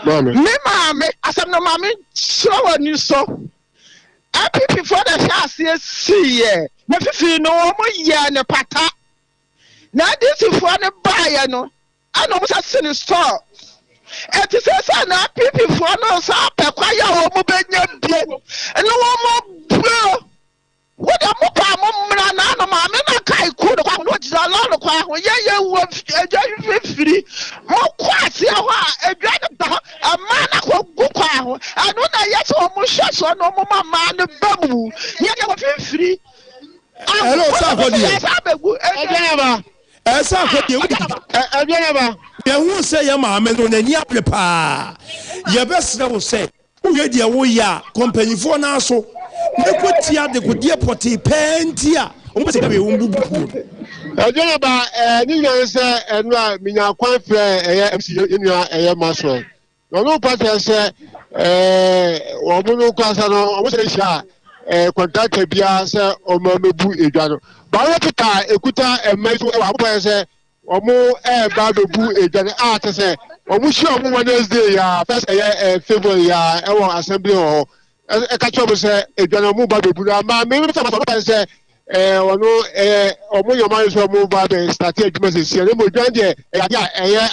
[SPEAKER 5] Mammy,
[SPEAKER 6] as I'm no mammy, so when you saw. I pick before the house, yes, see, yeah. But if you know, yeah, and a pata. Now, this is for the buyer, no. I know what's in the store. And to say, son, I pick before no sap, a quiet home, and no more. What a mopamana, mamma, I could have watched a lot of quiet. Yeah, was free. More quiet, a dragon, a man I go quiet. I don't know yet, almost shots on no man, the bamboo. Yet I was free.
[SPEAKER 4] Hello, Sakodi. You won't say your mamma on any apple. Your best will say, who read your way, company for now so. The good dear potty pentia. Almost a woman.
[SPEAKER 5] I don't know about and Mina quite fair, MC in your master. No party said, Woman Casano, I was a shot, contacted Biasa or Mamu Egano. Barata, Ekuta, and Mason, say, or more air Babu Egan art, say, or Musha Wednesday, first February, our assembly or. A catch up say a general move by the Buddha. Maybe some say, or your minds will move by the strategic message.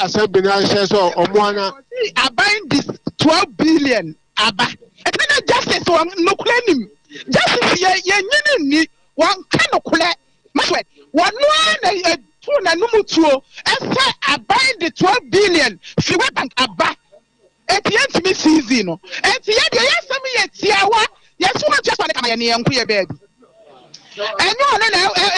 [SPEAKER 5] Assembly says or one.
[SPEAKER 6] I buying this 12 billion. Abba. And then justice one no claim. Justice, yeah, one kind of collect. One two and no two. And say, I buying the 12 billion. She went back Abba. Etienne me season no etienne de yasem ye tiawa yeso wa just want to come here nko ye baby enyo na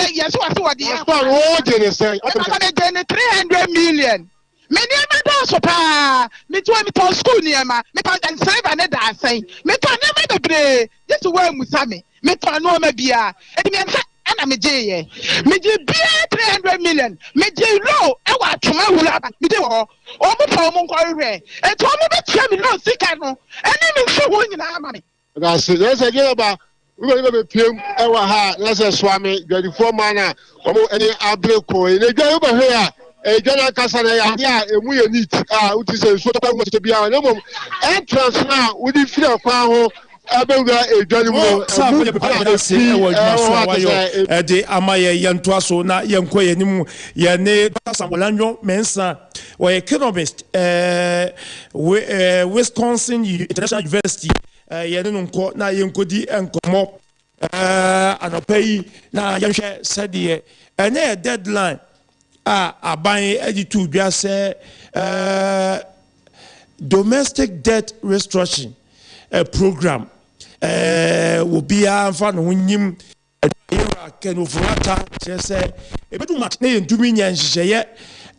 [SPEAKER 6] yeso wa so wade yeso
[SPEAKER 5] o de ne say
[SPEAKER 6] o de 300 million me ne ma do so pa me to school ne ma me pa and save na da asan me to na ma bebre just wa musa me to no ma bia eti me nsa na me je 300 million me je low e wa tuma wura ba me de wo o mo pa o mo nko hwe e to mo be tia me no sika no ene me hwe ho nyina ama me
[SPEAKER 5] That's it. Let's get about. We're going to be PM. Let's say Swami. 24 mana. Any abreko. They go over here. A general Casana. Yeah, we need. Which is a sort of to be our number. Entrance now. We did feel a
[SPEAKER 4] de amaye yantoaso na yenko yenimu yene Samuelanyo Mensa or economist Wisconsin International University yenunko na yenkodi enkomo anopai na yenhwe sede ene deadline aban editu bia se domestic debt restructuring program will be a fan who can overata say a bit much name to me and she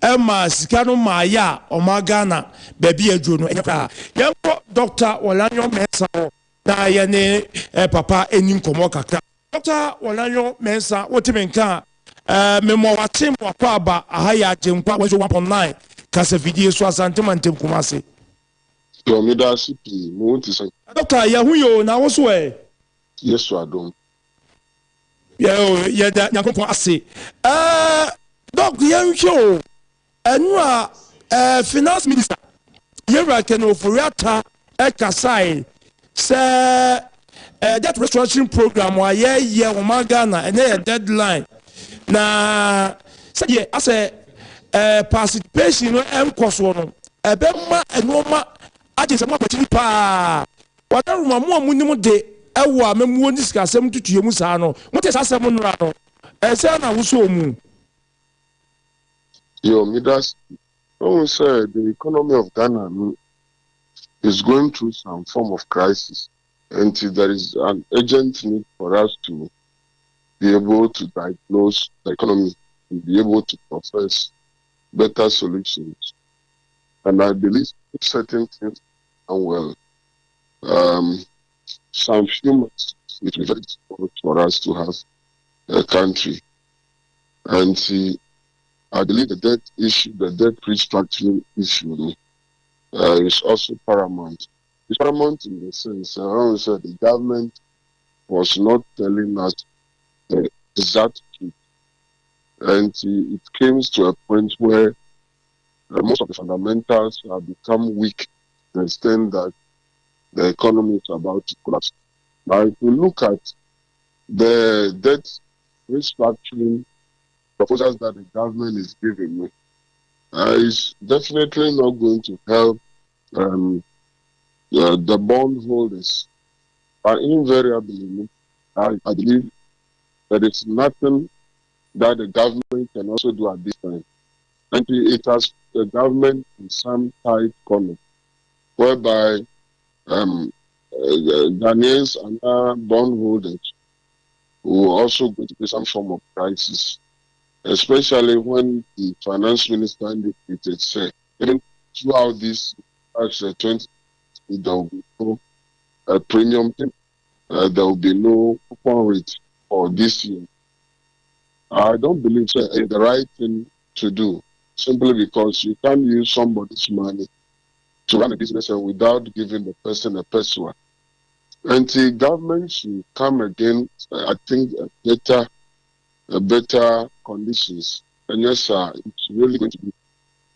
[SPEAKER 4] Emma Sicano Maya or Magana baby a journal young Dr. Olanyo Mensa na yane papa enim komoka Dr. Olanyo Mensa what you mean ka memoir team wakaba a higher jimpa was 1.9 kasa video so asanteman kumase Doctor, Yahuyo, now was way.
[SPEAKER 5] Yes, I don't.
[SPEAKER 4] Yeah, that Yakupo Ase. Doctor Yahuyo, and you are finance minister. You can offer Ekasai, say that restoration program, why, yeah, Omagana, and a deadline. Now, say, yeah, I say, participation and cost one. A bema and Noma. Aje se mo kwatiri pa wada ruma mo amunimo de ewa memu oni sika asem tutuye mu sa no mote sa asem nra no se na wuso mu
[SPEAKER 5] yo midas say the economy of Ghana is going through some form of crisis, and there is an urgent need for us to be able to diagnose the economy and be able to profess better solutions. And I believe certain things are well. Some few months it will be very difficult for us to have a country. And I believe the debt issue, the debt restructuring issue is also paramount. It's paramount in the sense that the government was not telling us the exact truth. And it came to a point where most of the fundamentals have become weak to the extent that the economy is about to collapse. Now, if you look at the debt restructuring proposals that the government is giving me, is definitely not going to help the bondholders. But invariably, I believe that it's nothing that the government can also do at this time. And it has the government in some tight corner, whereby Ghanaians and other bondholders will also go to some form of crisis, especially when the finance minister indicated, say, even throughout this 20, there will be no premium thing, there will be no coupon rate for this year. I don't believe it's the right thing to do, simply because you can't use somebody's money to run a business without giving the person a PASUA. And the government should come again, I think, better conditions. And yes, it's really going to be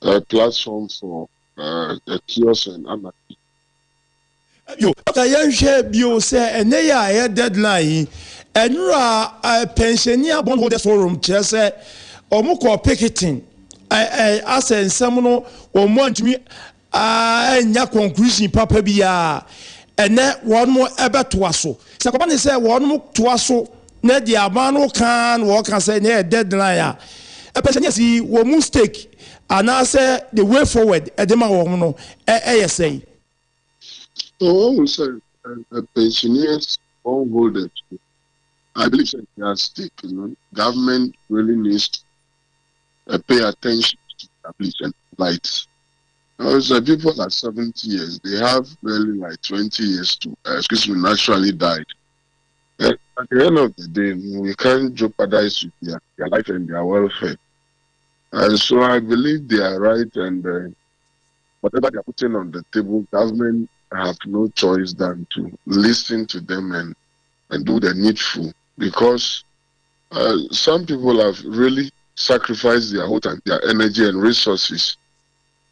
[SPEAKER 5] a platform for chaos and anarchy.
[SPEAKER 4] Yo, share bio say and they are deadline and you are a pensioner bondholders forum chair say or more picketing. I said someone or want me nya conclusion papa bia and that one more ever to us so Sakopani say one more to us so na the amano can work and say near deadline a person see one mistake and I say the way forward edema woman say
[SPEAKER 5] so pensioners bondholders, I believe that they are stick, government really needs to pay attention to establishment rights. So people at 70 years, they have really like 20 years to, naturally died. at the end of the day, we can't jeopardize their life and their welfare. And so I believe they are right, and whatever they are putting on the table, government have no choice than to listen to them and do the needful, because some people have really sacrificed their whole time, their energy and resources,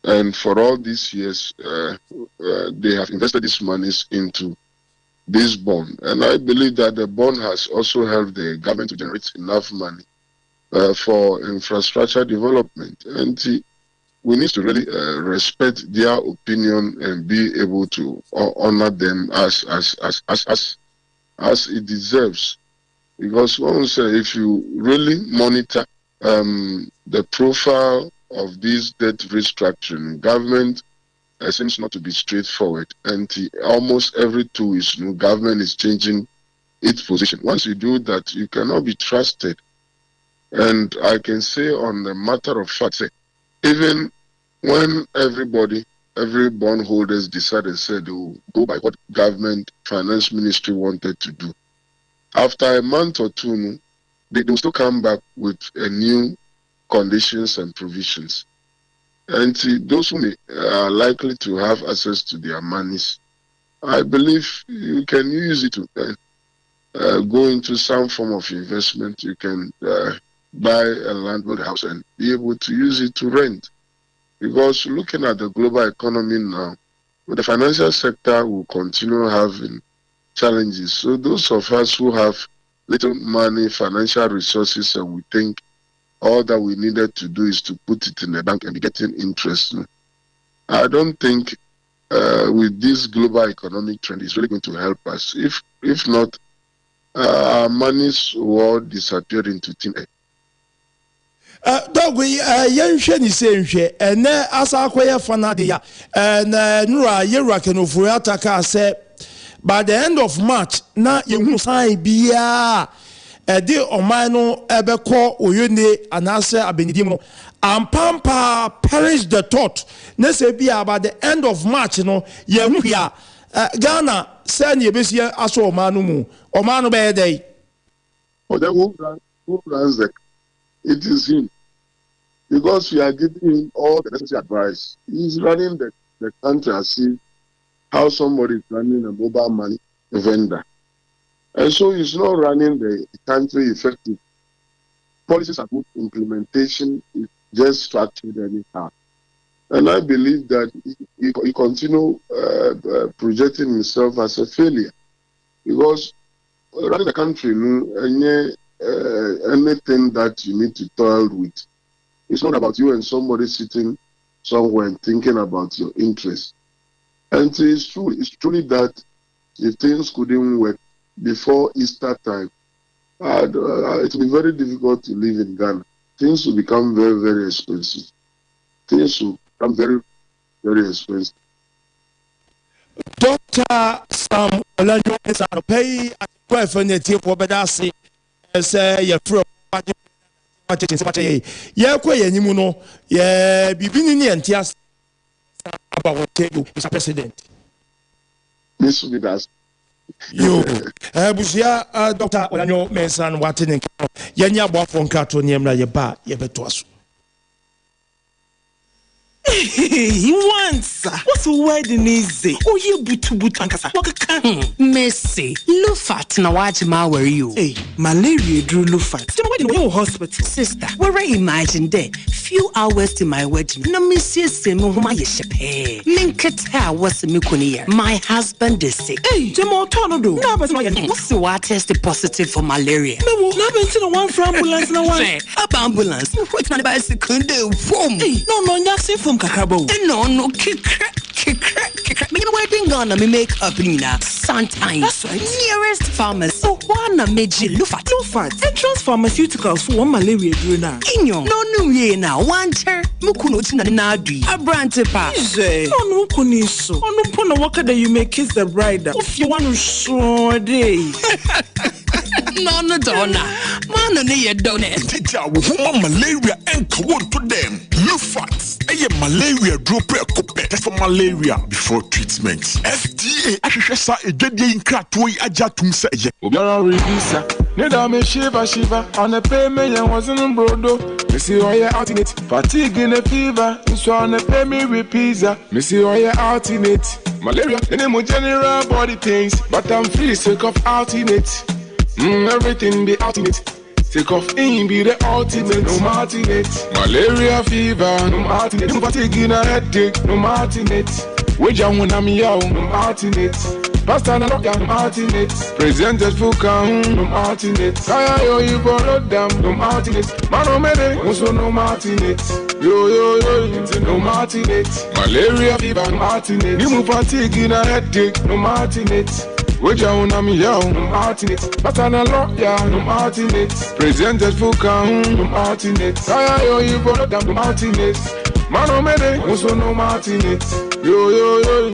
[SPEAKER 5] and for all these years, they have invested these monies into this bond. And I believe that the bond has also helped the government to generate enough money for infrastructure development. And we need to really respect their opinion and be able to honor them as it deserves. Because one say, if you really monitor the profile of this debt restructuring, government seems not to be straightforward, and almost every 2 weeks, government is changing its position. Once you do that, you cannot be trusted. And I can say, on the matter of fact, even when every bondholders decided, said they will go by what government finance ministry wanted to do, after a month or two, they will still come back with a new conditions and provisions. And those who are likely to have access to their monies, I believe you can use it to go into some form of investment. You can buy a land, build a house, and be able to use it to rent. Because looking at the global economy now, the financial sector will continue having challenges. So those of us who have little money, financial resources, and we think all that we needed to do is to put it in the bank and be getting interest, I don't think with this global economic trend is really going to help us. If not, our monies will disappear into thin air.
[SPEAKER 4] Dog, young Shenny say, and as I acquire Fanadia, and Nura Yerakan of Fuataka said, by the end of March, now you sign be a deal on mino ebeko oyune anase abenidimo and pampa perish the thought nese bia by the end of March no yehuya Ghana send ye besi aso omanu be day.
[SPEAKER 5] Oh, the who runs it is him, because we are giving him all the necessary advice. He's running the country as if how somebody is running a mobile money vendor. And so he's not running the country effectively. Policies are good, implementation is just structured anyhow. And I believe that he continue projecting himself as a failure. Because running the country, anything that you need to toil with, it's not about you and somebody sitting somewhere and thinking about your interests. And it's truly that if things couldn't work before Easter time, it will be very difficult to live in Ghana. Things will become very, very expensive. Things will become very, very expensive.
[SPEAKER 4] Dr. Sam Olanyo is a pay at 12 and the for Bedasi, say your pro. Yeah, quay any mono, yeah, be beginning and tears about what you, Mr. President.
[SPEAKER 5] This will be that.
[SPEAKER 4] You, Busia, Dr. Olanyo Mensan, Watting, Yanya Bafon Cato, Niemla, Yaba, Yabetoasu.
[SPEAKER 7] He wants. What's the wedding easy? Oh, you butu ankasa.
[SPEAKER 8] Messi, Lufat na wajima were you?
[SPEAKER 7] Hey, malaria drew Lufat. The wedding in hospital.
[SPEAKER 8] Sister, where I imagine there, few hours to my wedding. No Monsieur Semo whom I shepe. Minketa was Mikunia. My husband is sick.
[SPEAKER 7] Hey, Jemo Tornado. No, but
[SPEAKER 8] what's the water tested positive for malaria?
[SPEAKER 7] No, no, one for ambulance no one.
[SPEAKER 8] Up ambulance. What's not about second day?
[SPEAKER 7] No, nothing from Kakabo.
[SPEAKER 8] No, kick. Me wedding gonna me make up Nina. Sometimes.
[SPEAKER 7] That's right.
[SPEAKER 8] Nearest pharmacy. So wanna meji Lufat.
[SPEAKER 7] Entrance pharmaceuticals for one malaria during now.
[SPEAKER 8] Inyo. No ye now. One chair. Mukuno tina nadi. A brand pa.
[SPEAKER 7] No kuniso. No pona waka that you may kiss the bride. If you want to show day.
[SPEAKER 8] No, donna. Man, no, you don't.
[SPEAKER 9] Teacher, with malaria and cold to them. Lufat. malaria drop better for malaria before treatment. FDA ahwehwesa edwadie nkrato yi ajatum se ye.
[SPEAKER 10] Obiara revisa. Neda me shiva on a pay me yan wasn't brodo. Me see all your alternate fatigue in a fever. So on a pay me with pizza. Me see all your alternate malaria. Any more general body pains, but I'm free sick of alternate. Everything be alternate. Sick of in be the ultimate, no alternate. Malaria fever, no alternate. No fatigue in a headache, no alternate. Wager when I'm young, no alternate. Pastor na lockdown, no alternate. Presented full count, no alternate. Kaya yo you borrow them, no alternate. Mano mene, also no alternate. Yo, no alternate. Malaria fever, no alternate. You move fatigue in a headache, no alternate. Wager when I'm young, no alternate. Pastor na lockdown, no alternate. Presented full count, no alternate. Kaya yo you borrow them, no alternate. Mano mene, also no alternate. Yo.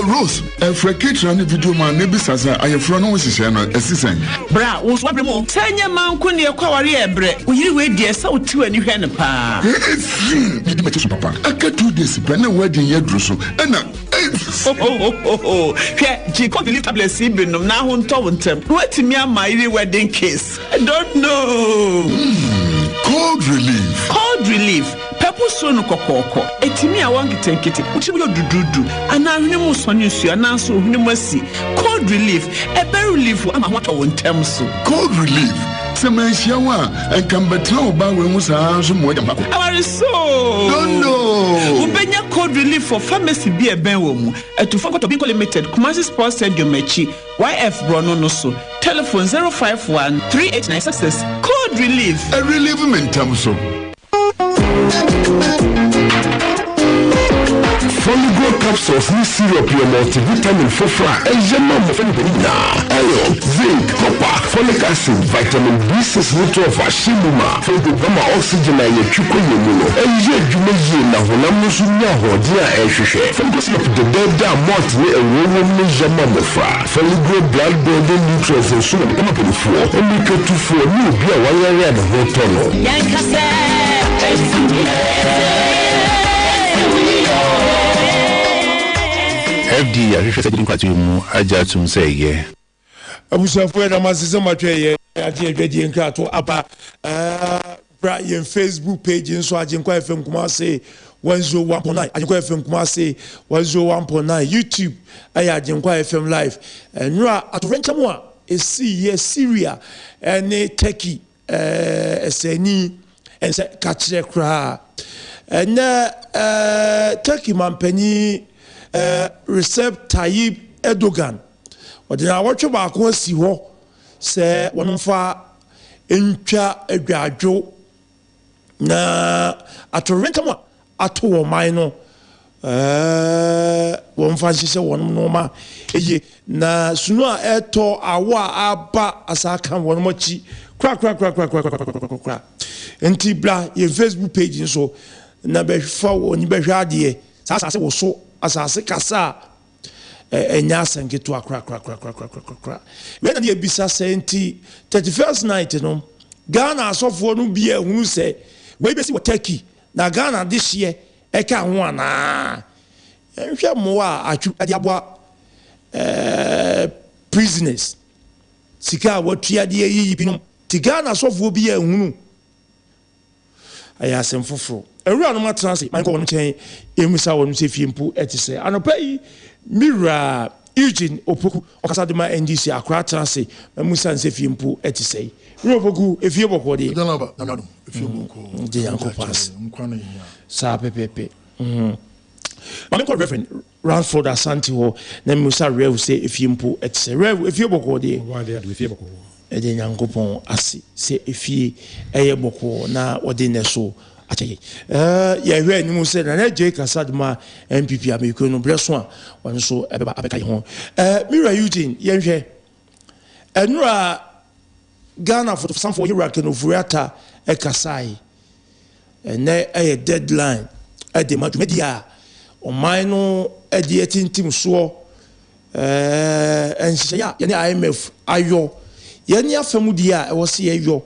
[SPEAKER 9] Rose, Frekit ran video man, maybe Sasa, I have run on with his assistant.
[SPEAKER 7] Bra, was what more. Tanya man couldn't your quarry bread. Will you wait there so two and you had a pa?
[SPEAKER 9] Papa, I can't do this, but no wedding yet, Russo. And
[SPEAKER 7] She can't believe a blessing, but now on Towenton. What to me, my wedding case? I don't know.
[SPEAKER 9] Cold relief.
[SPEAKER 7] Cold relief. Pepper sono kokoko. Etimi I want to take it. Which will do. And now you must on you, and now so you must see. Cold relief. A very relief. I'm a what I want to so.
[SPEAKER 9] Cold relief. Semensiawa and come back now by when was some way.
[SPEAKER 7] Our so.
[SPEAKER 9] No.
[SPEAKER 7] Ubenya cold relief for pharmacy be a benwomu. To forget to be limited. Kumasi Sports Stadium Mechi. YF Brono no so. Telephone 051 389 success. Cold relief.
[SPEAKER 9] A relievement so. Foligo capsules ni syrup your multivitamin for fra and yellow mofenina iron, zinc, copper, folic acid, vitamin B6 nutrient shimuma for the gamma oxygen and your chukwuno and you na honam so nya hodi a ehwehwe from the slip the dead malt ni ewo ni jama mofra foligo blood building nutrients and so na kama pelifo only to for new bia wayare na hotono yankase
[SPEAKER 11] FD ahwehwɛ sɛ kwatu mu agya tum sɛ yɛ
[SPEAKER 12] abusafo na masese matwe yɛ agye adwadie nkrato apa bra yɛn Facebook page nso agyenkwa FM Kumase 101.9 agyenkwa FM Kumase 101.9 YouTube ayɛ agyenkwa FM live nura atorencha mu a esi yɛ Syria ne Turkey eseni ense kachire kra na Turkey mampani Recep Tayyip Erdogan odina watwe baako asi ho se wonfa entwa adwadwo na atorentam ato wo man no wonfa hyehyɛ wonom no ma eye na sunu a eto awo a aba asaka wonom achi kra enti bla ye Facebook page nso na behfa woni behwa ade sasa se wo so asase kasa enya senketo akra when na ebisa senti 31st night no Ghana asofo no bia ehunu se we besi wo Turkey na Ghana this year eka ho ana ehwe mo a atu ade aboa prisoners sika watua de yi binom ti Ghana asofo bia ehunu aya semfoforo ewura no matranse man ko won chen emusa won se fiempu etise anopa yi mira Eugene Opoku okasa de ma NDC akra transe emusa se fiempu etise Opoku efie boko de
[SPEAKER 13] Aduanaba nanado efie boko
[SPEAKER 12] de yanko pass
[SPEAKER 13] nkwana yi
[SPEAKER 12] sa pepepe man ko reverend Ransford Asante ho na emusa rev se efiempu etise rev efie boko de
[SPEAKER 13] wa de efie boko
[SPEAKER 12] de nyankopon asi se efie eye boko na ode ne so achaye ya hwe ni mu se na je kasadma MPP ameko no breso a won so ebeba abeka yi ho Mira Eugene ye hwe enura Ghana for some for Iraq no Furiata ekasai ene a deadline e de media o man no e de tintim so enhye ya ye IMF ayo ye ni afamudi a e wo se ye yo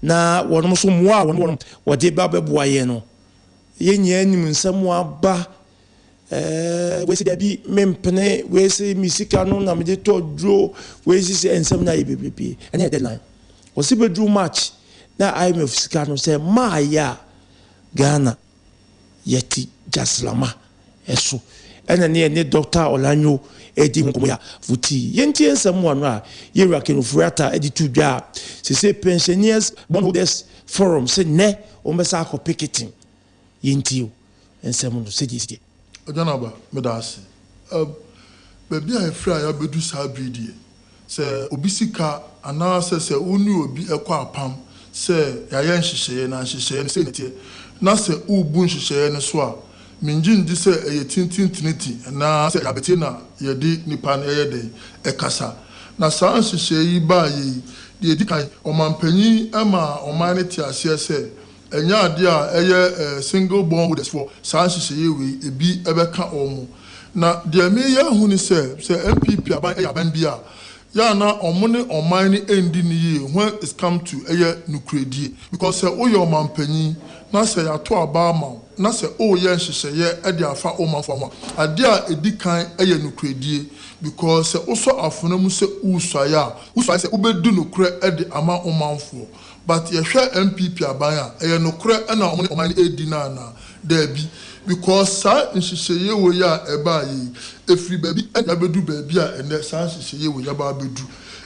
[SPEAKER 12] na wonom so moa wonom wode ba beboa ye no yɛnyɛ anim nsɛm aba wesi dabi mempene wesi misika no na mede tɔ duro wesi sɛ nsɛm na yɛ bebrebe ɛne deadline wɔsi bɛduru march na IMF sika no sɛ maaya Ghana yɛti jaslama ɛso ɛna ne Dr. Olanyo edi nkomoya futi yɛntie nsɛm wano a yɛwura kenofurata edi tu dwa sɛ pensioners bondholders forum sɛ ne ombɛsa akɔ picketing yɛntie nsɛm no sɛ gye
[SPEAKER 14] Aduanaba medase baby a efra ya bedu saa bidie sɛ obi sika anaasɛ sɛ onu obi ekɔ apam sɛ yɛayɛ nhyehyɛ na nhyehyɛ no sɛ netie na sɛ ubu nhyehyɛ no so a minjin di sɛ ɛyɛ tintintiniti na sɛ yabete na yɛde nipa no ɛyɛ den ɛkasa na saa nhyehyɛ yi ba yi de edi kan ɔmanpanyin ama ɔman ne te aseɛ sɛ ɛnyɛ ade a ɛyɛ single born holders for saa nhyehyɛ wei ebi ɛbɛka ɔmo na deɛ meyɛ ahu ne sɛ MPP aban ɛyɛ aban bi a ya na ɔmo ne ɔman ne endi ne yie when it come to ɛyɛ nukuredie because sɛ woyɛ ɔmanpanyin na sɛ yɛato aba ama wo na sɛ woyɛ nhyehyɛeɛ ɛde afa ɔmanfo ho ade a edi kan ɛyɛ nukuredie because sɛ wosɔ afona mu sɛ wosuaeɛ a wosuaeɛ sɛ wobɛdu nukurɛ ɛde ama ɔmanfo but yɛhwɛ MPP aban a ɛyɛ nukurɛ ɛna ɔmo ne ɔman ne edi na na daabi because saa nhyehyɛeɛ wɔ yi a ɛbaa yi efiri baabi ɛna bɛdu baabi a ɛnɛ saa nhyehyɛeɛ wɔ yi aba bɛdu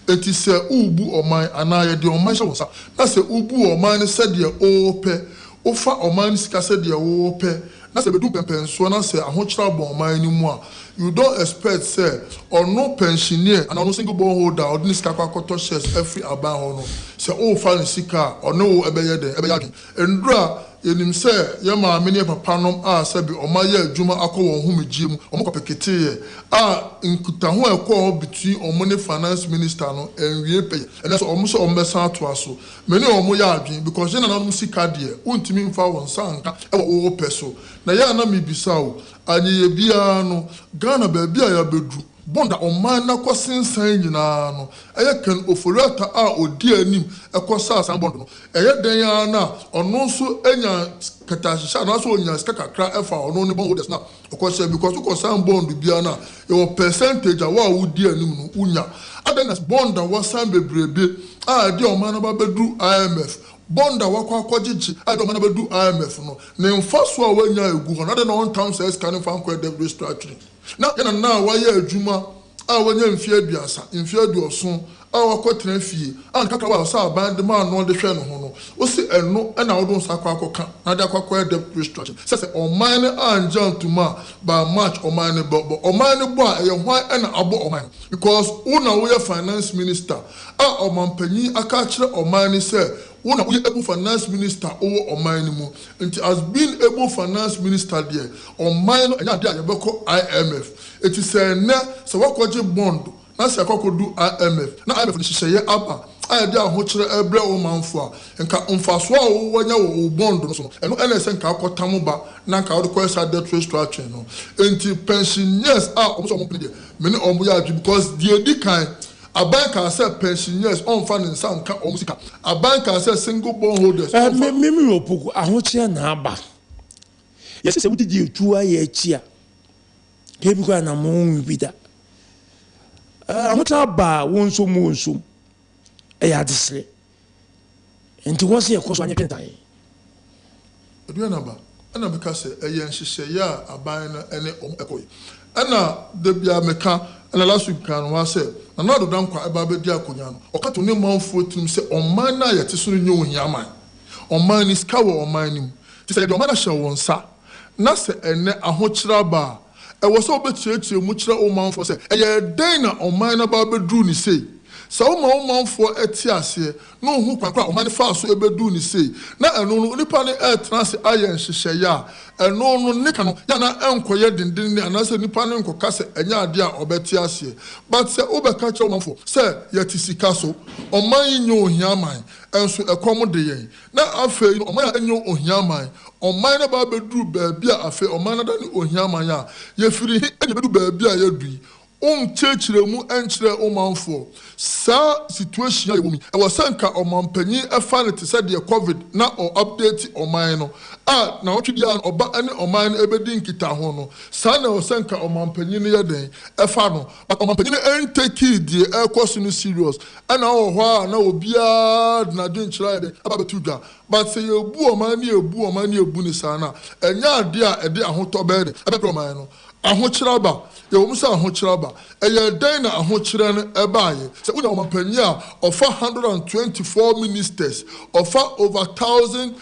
[SPEAKER 14] eti sɛ ubu ɔman anaa yɛde ɔman hyɛ wɔn nsa na sɛ ubu ɔman ne sɛdeɛ ɔɔpɛ ofa ɔman ne sika sɛdeɛ ɔɔpɛ na sɛ bɛdu pɛmpɛnsoɔ na sɛ ahokyerɛ abɔ ɔman ne mu a you don't expect sɛ ɔno pensioner anaa ɔno single born holder ɔde ne sika kɔ akɔtɔ shares ɛfiri aban hɔ no sɛ ɔɔfa ne sika a ɔne wo ɛbɛyɛ dɛ ɛbɛyɛ adwene ndura yɛnim sɛ yɛ maame ne papa nom a sɛbi ɔma yɛ adwuma akɔ wɔn homegye mu ɔmo kɔpɛketeeɛ a nkutaho a ɛkɔ hɔ between ɔmo ne finance minister no ɛnwie pɛyɛ ɛnɛ sɛ ɔmo bɛsan atoa so mene ɔmo yɛ adwene because yɛn nananom sika deɛ wontumi mfa wɔn nsa nka ɛwɔ wɔwɔ pɛ so na yɛn anam ibisa o anyeyɛ biara no Ghana baabi a yɛabɛdu bonda ɔman na kɔ sensan nyinaa no ɛyɛ kan oforiata a odi anim ɛkɔ saa bond no ɛyɛ den ya na ɔno nso enya katahyehyɛ na so onya sika kakra ɛfa ɔno ne bond na ɔkɔ because ɔkɔ san bond bia na ɛwɔ percentage a wa odi anim no unya adenas bonda wasan bebrebe a de ɔman na ba bedu IMF bonda wakɔ akɔgyegye a de ɔman na bedu IMF no ne mfaso a wanya egu hɔ na de na on terms as scanning fan kɔ debt restructuring na yana na wayɛ adwuma a wanya mfie aduasa mfie aduoso a wakɔtena fie a nkaka wa sa aban de ma no de hwɛ no ho no o si ɛno ɛna wo don sa akɔka na de akɔkɔ debt restructuring sɛ ɔman ne anja ntuma ba march ɔman ne bɔ ɔman ne bɔ a ɛyɛ hwan ɛna abɔ ɔman because una wo yɛ finance minister a ɔmanpanyin aka kyerɛ ɔman ne sɛ una wo yɛ able finance minister owo ɔman ne mu nti as being able finance minister there ɔman no ɛnya de a yɛbɛkɔ IMF eti sɛ nɛ sɛ wakɔgye bond na sɛ akɔkɔdu IMF na IMF ne hyehyɛeɛ aba a yɛde ahokyerɛ ɛbrɛ ɔmanfo a nka mfasoɔ a wɔnya wɔ bond no so no ɛno ɛna ɛsɛ nka akɔtam ba na nka wɔde kɔɛ sa debt restructuring no enti pensioners a ɔmo sɛ ɔmo pene deɛ mene ɔmo yɛ adwi because deɛ di kan aban ka sɛ pensioners ɔmfa ne nsa nka ɔmo sika aban ka sɛ single born holders
[SPEAKER 12] mimi opoku ahokyerɛ na aba yɛsɛ sɛ wodi di etu ayɛ akyi a kebi kɔ na mo bi da ahokyerɛ aba wonsom ɛyɛ adesere nti wɔn sɛ yɛkɔ so anyɛ pɛntaeɛ
[SPEAKER 14] Aduanaba ɛna meka sɛ ɛyɛ nhyehyɛeɛ a aban no ɛne ɔmo ɛkɔyɛ ɛna debia meka ɛna last week kan wa sɛ na do dankwa ɛba bɛdi akonya no ɔka to ne manfo tirim sɛ ɔman na yɛte so no nyɛ ohia man ɔman ni sika wɔ ɔman nim ti sɛ yɛde ɔman ahyɛ wɔn nsa na sɛ ɛnɛ ahokyerɛ ba ɛwɔ sɛ ɔbɛkyerɛkyerɛ mu kyerɛ ɔmanfo sɛ ɛyɛ dɛn na ɔman na ba bɛduru ne sei sɛ ɔmanfoɔ ɛte aseɛ na ɔho kwankwa ɔman fa so ɛbɛduru ne sei na ɛno no nipa ne ɛtena se ayɛ nhyehyɛeɛ a ɛno no ne ka no yana ɛnkɔyɛ denden ne anaasɛ nipa ne nkɔka sɛ ɛnyɛ ade a ɔbɛte aseɛ but sɛ wobɛka kyerɛ ɔmanfoɔ sɛ yɛte sika so ɔman yi nyɛ ohia man ɛnso ɛkɔm de yɛn na afei no ɔman a ɛnyɛ ohia man ɔman na ba bɛduru baabi a afei ɔman na da ne ohia man a yɛfiri ɛnyɛ bɛduru baabi a yɛdu yi churchire mu enchire omanfo sa situation yemi e wasanka omanpanyi efa ne te said the covid na o update oman no na otwidi an oba ane oman ebedi nkita ho no sa na wasanka omanpanyi ne yeden efa no but omanpanyi ne entake die ekoso no serious ana o ho na obia na dwenchira de ababetuga but say ebu oman ne ebu ni sa na enya ade a ede ahoto be de abebe oman no ahochiraba ye wo musa ahochiraba eye den na ahochire no ebaye se una omampanya of 124 ministers of over 1,000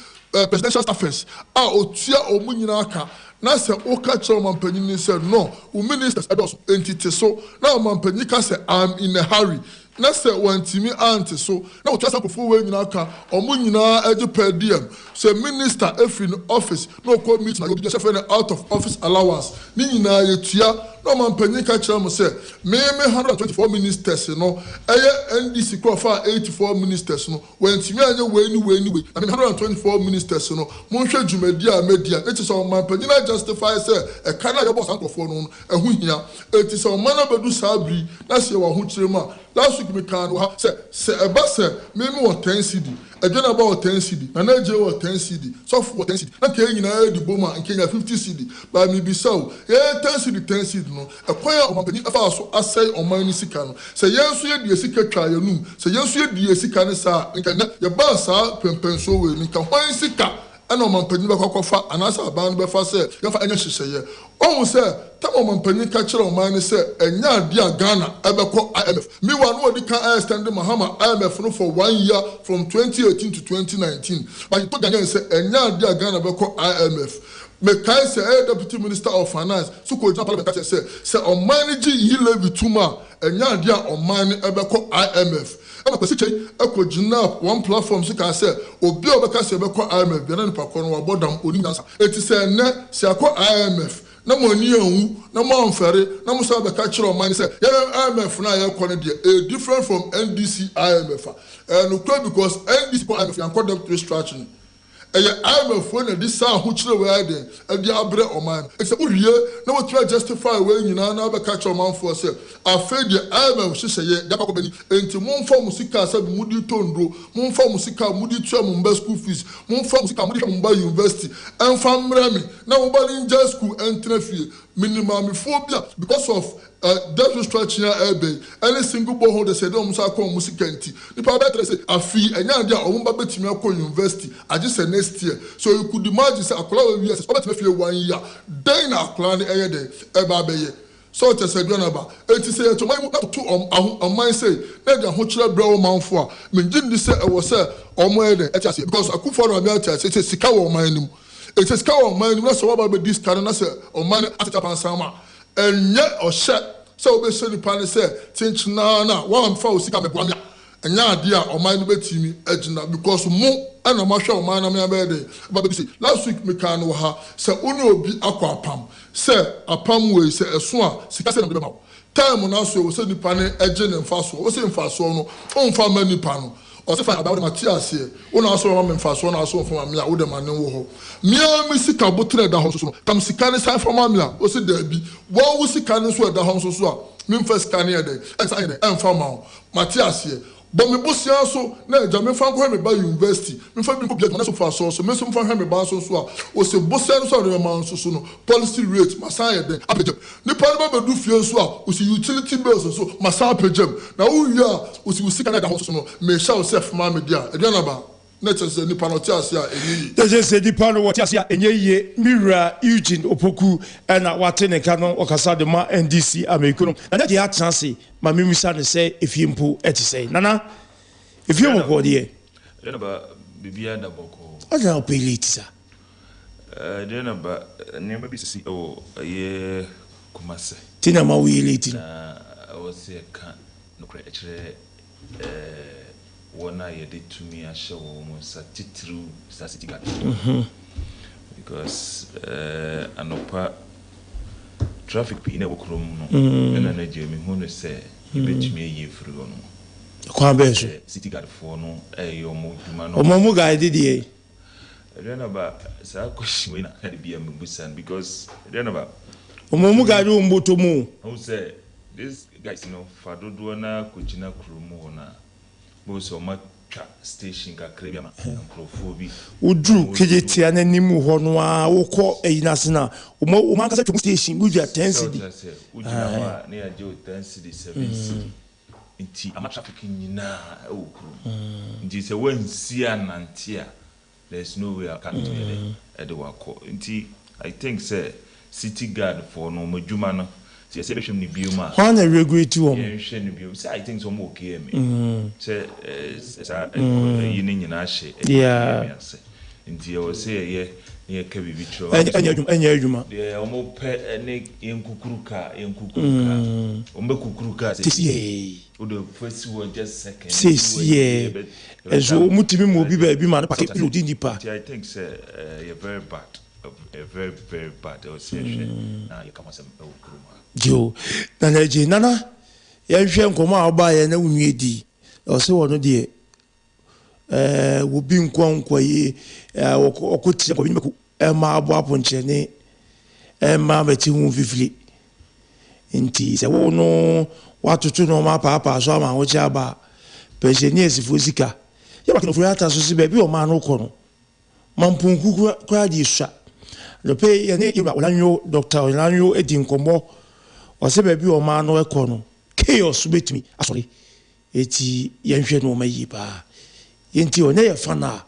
[SPEAKER 14] presidential staffers otua omunyina aka na se oka chiro omampanya ni se no o ministers edos entity so na omampanya ka se I'm in a hurry na se wantimi ante so na otua sakofo we nyina aka omunyina age per diem se minister efin office no call meet na obi just out of office allowance ni nyina yetua no mampany ka kira mo se me 124 ministers no eye NDC ko fa 84 ministers no wantimi anye we ni na 124 ministers no monhwe dwumadi a media it is on mampany na justify say e kana ye boss ankofo no ehu hia it is on mana bedu sabri na se wa ho kire ma last week me kan ha se eba se me 10 cedi agena ba 10 cedi na je 10 cedi so for 10 cedi na ke nyina edi boma nkenya 50 cedi ba mi bisaw 10 cedi no ekoya omampani afa so asai oman ni sika no se yenso ye die sika twa yanum se yenso ye die sika ne sa nkenya ye ba sa pempenso we nka hwan sika ana omampani ba kwakofa anasa aban be fa se ye fa enya hyehyeye ohun se ta omampani ka kire oman ni se enya ade a Ghana ebeko IMF me wa no odi kan extend Mahama IMF no for 1 year from 2018 to 2019 but to Ghana se enya ade a Ghana beko IMF me kai se deputy minister of finance so ko japa parliament se on manage yi levy tuma enya ade a on man ebeko IMF ema kwesi chei ekogina one platform so ka se obi obeka se ebeko IMF bi na nipa ko no wabodam oni nyansa eti se ne se akọ IMF na mo ni ehu na mo amfere na mo sa beka kire o man se IMF na ye kọ ne de different from NDC IMF and because NDC IMF yan call them restructuring IMF when this sound who chile where then and the abre oman except we na what try justify we nyina na be catch oman for say afed the IMF she say da ba ko bani enti mon fa musika say mudi tondro mon fa musika mudi tua mo mba school fees mon fa musika mudi mo mba university en fa mra me na mo ba ninja school entra fie minimum phobia because of that restructuring ebe any single board say dem so akọ musika enti nipa better say afi enya dia o mba betimi akọ university age say next year so you could imagine say akola we years obetimi fie 1 year then akola ne eye de eba abeye so te say ADUANABA enti say to my to on my say na dia ho kire bra o manfo a me ngin say e wo say omo eye de etiase because akufo no abia tia say sika wo man nim it is sika wo man nim na so wa ba dis kan na say o man atata pansama enye ohye so be so nipa ne say tinchina na wa mfa osika meboamia enya ade a oman no betimi agina because mu ana ma hwe oman na me abede ba be say last week me kan no ha say onu obi akwa apam say apam we say eso a sika say no be ba time na so we say nipa ne age ne mfa so we say mfa so no on fa ma nipa no o se fa about Matias here una so ma mfa so na so fa ma me a wo de ma ne wo ho mia mi sika botre da ho so no kam sika ne sai fa ma me a o se da bi wo sika ne so da ho so a me mfa sika ne de sai ne mfa ma Matias here but me bosia so na ja me fa ko me ba university me fa bi ko biat na so fa so me so fa me ba so a o se bosia so re ma so no policy rate masaya de apejam ni pa ba do fie so a o se utility bills so masaya apejam na wo wi a o se usika na da so no me sha o self ma me dia ADUANABA na chese ni pa no tiasia enyi
[SPEAKER 12] de je se di pa no tiasia enyi Mira Eugene Opoku na wate ne ka no okasa de ma NDC amekuno na de ya chance ma mimisa ne say efimpo eti say nana efimpo ko de
[SPEAKER 1] ADUANABA bibia da boko
[SPEAKER 12] ana opelitisa
[SPEAKER 1] ADUANABA nema bi sisi o ye kumase
[SPEAKER 12] tina ma wi eliti
[SPEAKER 1] na o se ka no kre echire wona ye de to me a show mo satitru city gat because anopa traffic pe na bokrom no na je me hu no se ibetumi ye furu no
[SPEAKER 12] kwa be so
[SPEAKER 1] city gat for no yo mo duma no
[SPEAKER 12] omo guide die
[SPEAKER 1] ADUANABA sa ko shiwe na de bia me busan because ADUANABA
[SPEAKER 12] omo guide o mboto mu
[SPEAKER 1] who say
[SPEAKER 11] These guys, Fadoduana, Kuchina Krumona, most of my station Kakriama, Crofobia.
[SPEAKER 12] Udru, KJT, and any Muhonwa, or call a Nasina, Umaka station, would you attend?
[SPEAKER 11] Ujama near Joe Density 7. Inti, I'm trafficking na it is a one Sian and Tia. There's no way I can't do it at the work. Inti, I think, sir, city guard for no Majumano. I said, "Show me Bioma."
[SPEAKER 12] How I regret to
[SPEAKER 11] him. I think some okay me. Say, you need an ashe.
[SPEAKER 12] Yeah.
[SPEAKER 11] Until I was say, yeah, Kevin Vitro.
[SPEAKER 12] And you,
[SPEAKER 11] yeah, almost pet and in Kukuruka, Kukuruka. The first one just second.
[SPEAKER 12] Says, yeah. And so, Mutibi will be baby man, I
[SPEAKER 11] think, sir, you're very bad. A very, very bad association. Now you come as a
[SPEAKER 12] Joe, Nana, Yam Koma by an Unidi, or so one of the would be quay or could see Emma Baponchene, Emma Betin Vivli. In tea, I won't know what to know my papa, so I'm a watchaba. Pensioners Fusika. You can afford us baby or man Ocono. Mampunku cried you shot. The pay and Dr. Orlando Edin Combo. Was a baby or man or econo. Chaos with me. Sorry. Eti Yanshan no Mayipa. Yenti on a fana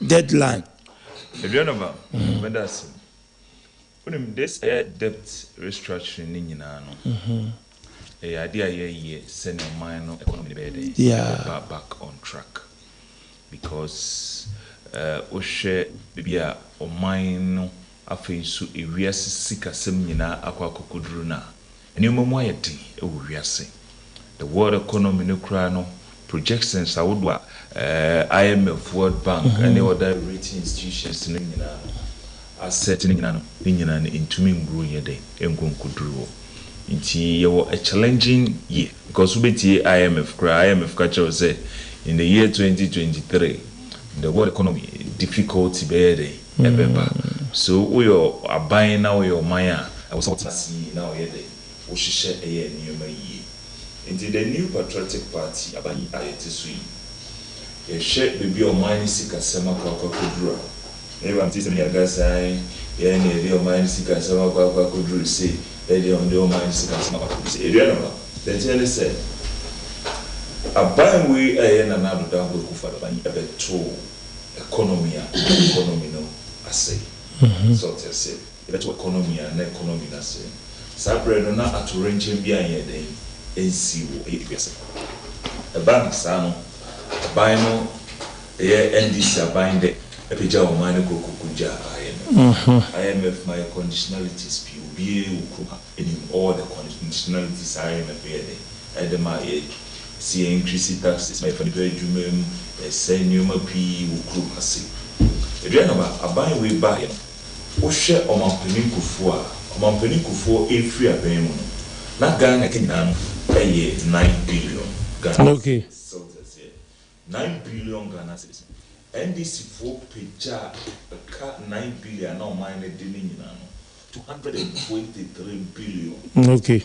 [SPEAKER 12] deadline.
[SPEAKER 11] If you know, when that's when this debt restructuring in a idea send a minor economy back on track because Oshe Bibia or mine. Afei so ewiase sikasem nyina akwakokoduru na enema mo ayeti ewiase the world economy no kra no projections awodwa IMF World Bank and other rating institutions no nyina asset no nyina no intumi nguru yede enkonkoduru nti yewo a challenging year because we betie IMF ka cho say in the year 2023 the world economy difficulty be so we are buying now your maya. I was not see now here we share a new year. Into the new patriotic party about ITSU. A share baby or mine sika sema kwa kudura. Never until me agasai, yeah, near the mine sika sema kwa kudura say, lady on the mine sika sema kwa kudura. The tell said, a buying way I another down with Kufa by a bit too economy no. I say, so to say, that's what economy and economy na say. Sabre no na aturenche bia yede NC wo ebia. A bank sano, buy no NDC buying the epija o mine go kukuja IMF my conditionalities PUBA ukuma in all the conditionalities IMF yede. Edema see increase taxes my for the bedroom say new p ukuma say. A buy we buy o share o mampeni kufuo every abemu na Ghana kinano 9 billion Ghana.
[SPEAKER 12] Okay.
[SPEAKER 11] So that's it. 9 billion Ghana cedis. NDC for peja ka 9 billion now mine deni nyinano 223 billion.
[SPEAKER 12] Okay.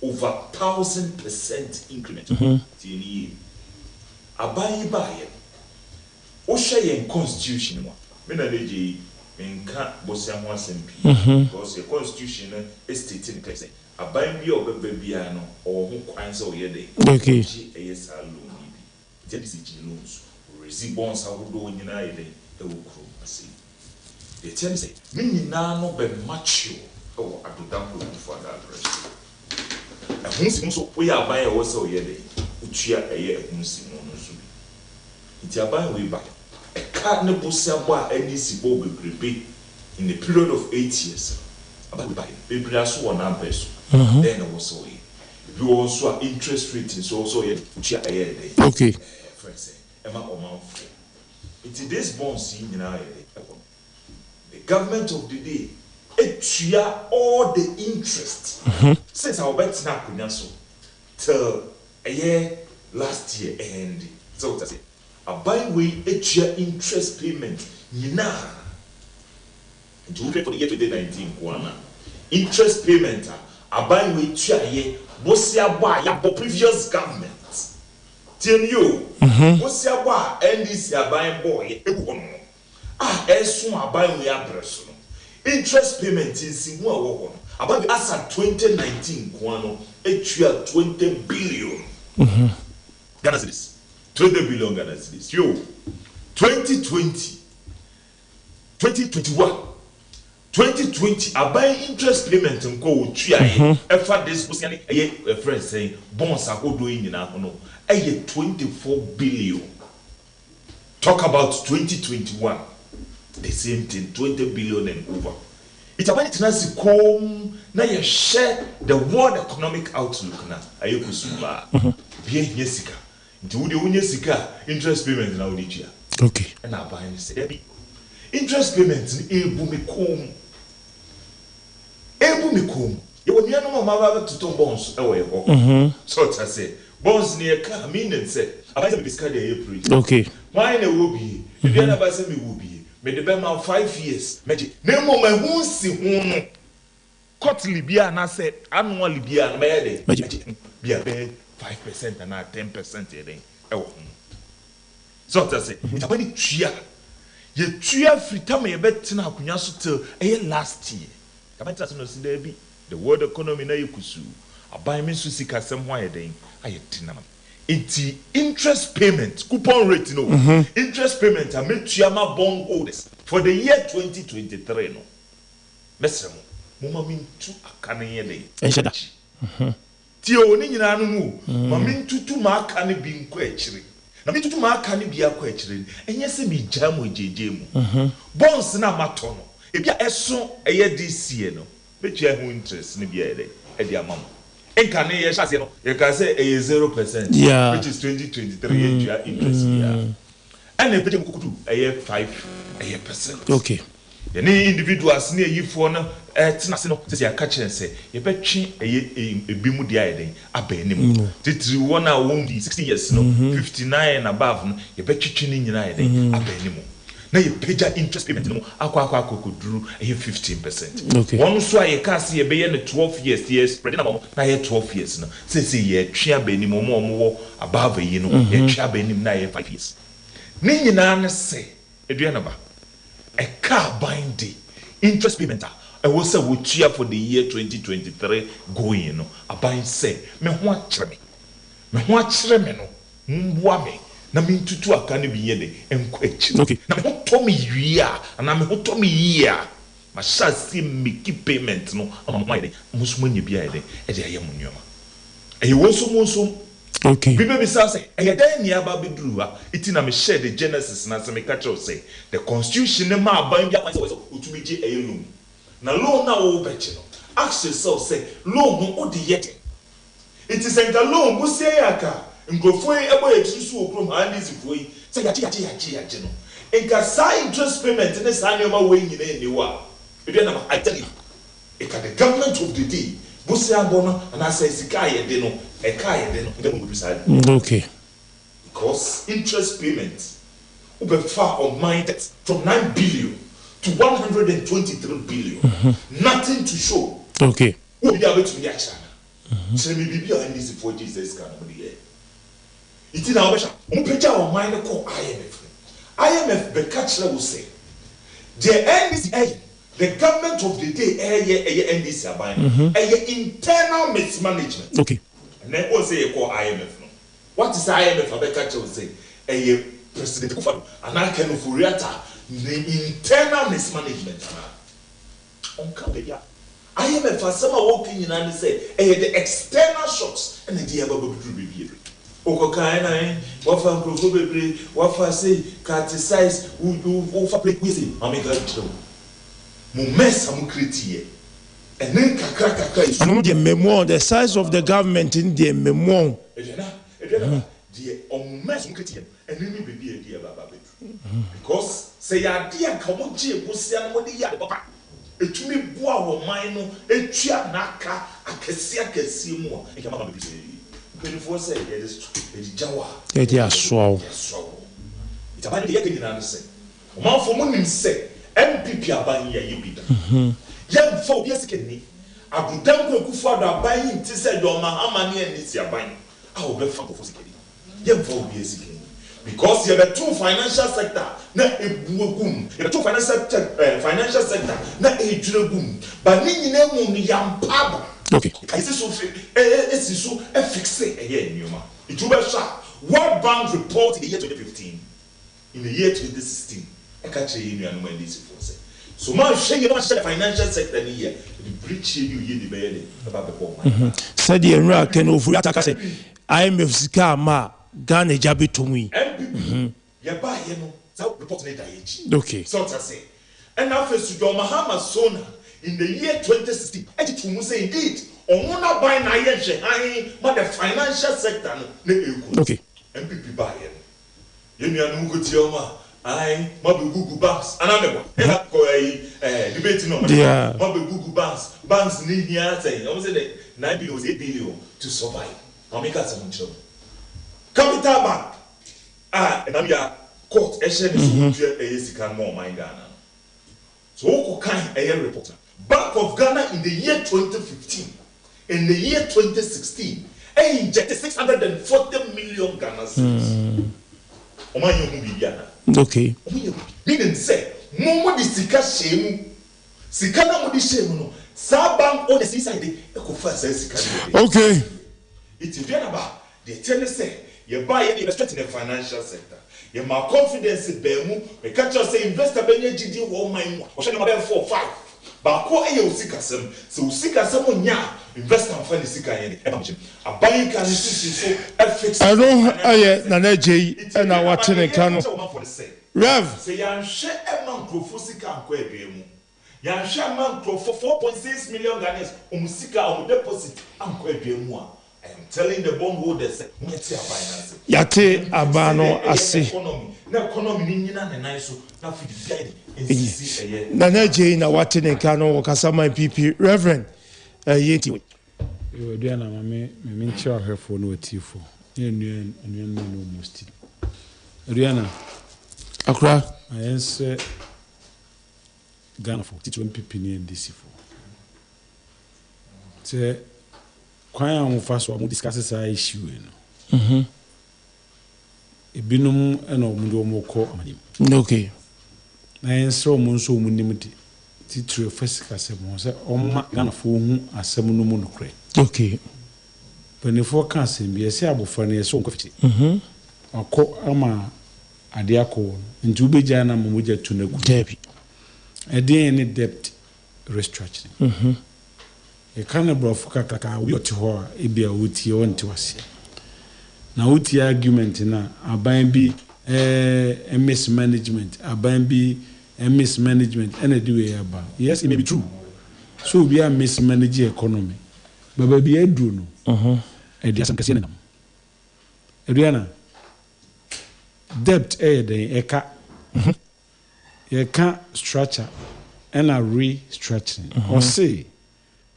[SPEAKER 11] Over 1,000% increment. Tini buy o share in constitution one. Me na leji menka bosia ho asem because the constitution is stating clearly aban bi o beba bia no o ho kwan se o ye dey.
[SPEAKER 12] Okay.
[SPEAKER 11] Yes alone bi. There is loans. Receive bonds ahodo nyina ye dey e wo kro ase. The term say me nyina no be macho o adodan ko for that address. Ehunsi so o ya aban e wo se o ye dey. Utua eye ehunsi no so bi. Iti aban we back. A card no possible any sibo be in the period of 8 years. About the baby also one peso. Then also you also interest rate is also a
[SPEAKER 12] okay.
[SPEAKER 11] Friends, Emma Oman. It's this bond scene in our the government of the day. It all the interest since our bet snap so till a year last year and so that's it. A buy way interest payment nina and you pay for the year 2019 interest payment aban we tuaye bosia boa ya bo previous government tien yo bosia boa NDC aban boy ewo no esun aban we abreso no interest payment is mu awo ho no aban we asa 2019 kwa no etua 20 billion Ghana cedis 20 billion Ghana cedis yo 2020 2020 aban interest payment nko otua efa this busiani eye friend saying bonds akodo nyina ho no eye 24 billion. Talk about 2021 the same thing 20 billion and over. It's about it nasi kom na ye share the world economic outlook na aye kusuba bien yesika nti wo de wonye sika interest payment na wo de tua
[SPEAKER 12] okay
[SPEAKER 11] na aban say interest payment ni ebu me kom you will never know about to turn bonds away. So I say, bonds near car meaning say, I might discard the April.
[SPEAKER 12] Okay.
[SPEAKER 11] Mine will be, if you never say me will be, made the Bema 5 years. Magic. No more my won't see one. Cut Libya and I said, annual Libya and Made. Magic. Be a bed 5% and not 10% a day. So I say, it's a very chia. Ye chia free time a bet in our Kunyasu till last year. The world economy na yukusu aban me so sika sem ho ayeden ayetina enti interest payment coupon rate no interest payment ametua ma bond holders for the year 2023 no mesem mo ma mintu akane yede
[SPEAKER 12] enshada
[SPEAKER 11] ti oni nyina no mu ma mintutu ma akane bi nko akire na mintutu ma akane bi akọ akire enye se mi jam ejeje mu bonds na mato no ebia eso eye this year no betua ho interest ni bia ede amam enka ne ye shase no ye ka say 0%, which is 2023 interest year and e bejem kukudu 5%.
[SPEAKER 12] Okay.
[SPEAKER 11] Any individuals ne yifo no tina se no se ya ka kire se ye betwe ebimu dia eden abanim titiri one a won 60 years no 59 and above no ye betwetwe ni nyina eden abanim na ye payja interest payment no akwa duru 15%.
[SPEAKER 12] Okay.
[SPEAKER 11] One so aye ka se ye be ye 12 years spread na ye 12 years no say ye twa abanim mo above yi no ye twa abanim na ye 5 years ni nyina ne se ADUANABA a car binding interest payment I will say we cheer for the year 2023 going no a bind say me ho akere me no mboa me na me ntutu aka ne biye de enko achi
[SPEAKER 12] okay
[SPEAKER 11] na me ho to me yia na me ho to me yia ma sha see make payment no ama mo ide musuma nya bia ide e de ayam nyoma e wo so
[SPEAKER 12] okay
[SPEAKER 11] bibe bi say e dan ni aba beduru ha iti na me share the genesis na say me catch you say the constitution ne ma ban bia kwase otumi je ayelum na loan na wo beche no ask yourself say loan no odi yete it is a loan go say aka nkrofo ebo yetusu okrom andisifo yi say yachi no enka sa interest payment ne sa nyoma we nyina eniwa ADUANABA I tell you the government of the day busia bono and say sika ye de no e ka ye de no dem go decide
[SPEAKER 12] okay
[SPEAKER 11] because interest payments will be far on mind from 9 billion to 123 billion nothing to show
[SPEAKER 12] okay
[SPEAKER 11] who be able to be action say me bibi and this for Jesus can be here it is now on page our mind call IMF be catch will say the NDC the government of the day NDC internal mismanagement
[SPEAKER 12] okay
[SPEAKER 11] and then what say you call IMF no what is IMF abeka will say President Kufuor and I can Furiata the internal mismanagement on Kabeya IMF for some walking in and say the external shocks and the idea about behavior Okokaina wafa nkrofo bebre wafa say criticize who for play with him ameka tro mo mess am create and then kakra is
[SPEAKER 12] no the memo the size of the government in the memo
[SPEAKER 11] the mess am create and then me be idea baba betu because say ya dia ka mo je bosia no de ya papa etumi boa wo man no etua naka akesi mu e kama be before say it is Jawa.
[SPEAKER 12] It is so.
[SPEAKER 11] It's about the Yakin say. Man for money say MPP aban ya yibida. Yam for yes kidney. agudanko ekufu ado aban yi nti se do ma amane ani si aban a obefa ko fosikedi ye mfa obi esikedi because you have two financial sector na ebuogum you have two financial sector na ejurogum but ni nyina mu ni yampaba
[SPEAKER 12] okay
[SPEAKER 11] isi so esi so fixe eye nyuma it will be sharp World Bank report in the year 2015 in the year 2016 e ka che yi nuanu man this for say so man shey you don't share the financial sector ni here the breach you the be about the
[SPEAKER 12] said the enra ken ofuri ataka say IMF sika ma Ghana jabi tomui
[SPEAKER 11] ya ba ye no za report na da yechi
[SPEAKER 12] okay
[SPEAKER 11] so to say and now first to Mahama Sona in the year 2016 eti tumu say indeed omo na buy na ye hwe han ma the financial sector no na eku
[SPEAKER 12] okay
[SPEAKER 11] MPP ba ye nuanu go ti oma ai ma be Google banks anamebo ela ko debate no ma be Google banks ni here say omo say the 9 billion was 8 billion to survive how make us some job Capital Bank and ya court ehye so sika more mind Ghana so who can a reporter Bank of Ghana in the year 2015 in the year 2016 injected 640 million Ghana cedis omanyo hu bibiana
[SPEAKER 12] okay
[SPEAKER 11] meaning say mo di sika shemu sika na mo di shemu no sa bank on the side e ko fa sa sika
[SPEAKER 12] okay
[SPEAKER 11] it's ADUANABA they tell us say you buy any investment in the financial sector. You my confidence in Bemu, we catch us say investor benye GD wo man or shall number 4 5. But ko e usika sem, so usika sem nya investor fan sika yen e a buying can so fix.
[SPEAKER 12] I don't na J and na watene kan. Rev
[SPEAKER 11] say yan share e man crofo sika anko edwemu. Yan share man crofo 4.6 million Ghanaians sika deposit anko edwemu a. I am telling the bondholders,
[SPEAKER 12] Yate Abano Ase.
[SPEAKER 11] Economy ni na nice na fit guide.
[SPEAKER 12] Na J na watene kano wakasama MPP Reverend Yeti.
[SPEAKER 15] ADUANA me nchi ahwefo no atifo. Enu no most. ADUANA
[SPEAKER 12] Akra
[SPEAKER 15] ayense Ghana for titu MPP ni NDC for. Te kwan am faso am discuss say issue no ebinum ena omude omoko amanim
[SPEAKER 12] okay
[SPEAKER 15] na enso omunso omunimdi titire fasika semo say omma Ghana fo hu asem no mu nokre
[SPEAKER 12] okay
[SPEAKER 15] penefo ka asem bi ese abofra na ese onkofiti akọ ama ade akọ nti ubegya na momoja tunagu
[SPEAKER 12] debi
[SPEAKER 15] eden ni debt restructuring e kana brofu kaka we oti ho e bia wuti e wonti wase na wuti argument na aban bi mismanagement aban bi mismanagement and the way aba yes it may be true so we are mismanaging economy baba bi edu no e dia san kase nam ADUANA debt den eka eka structure and a restructuring or say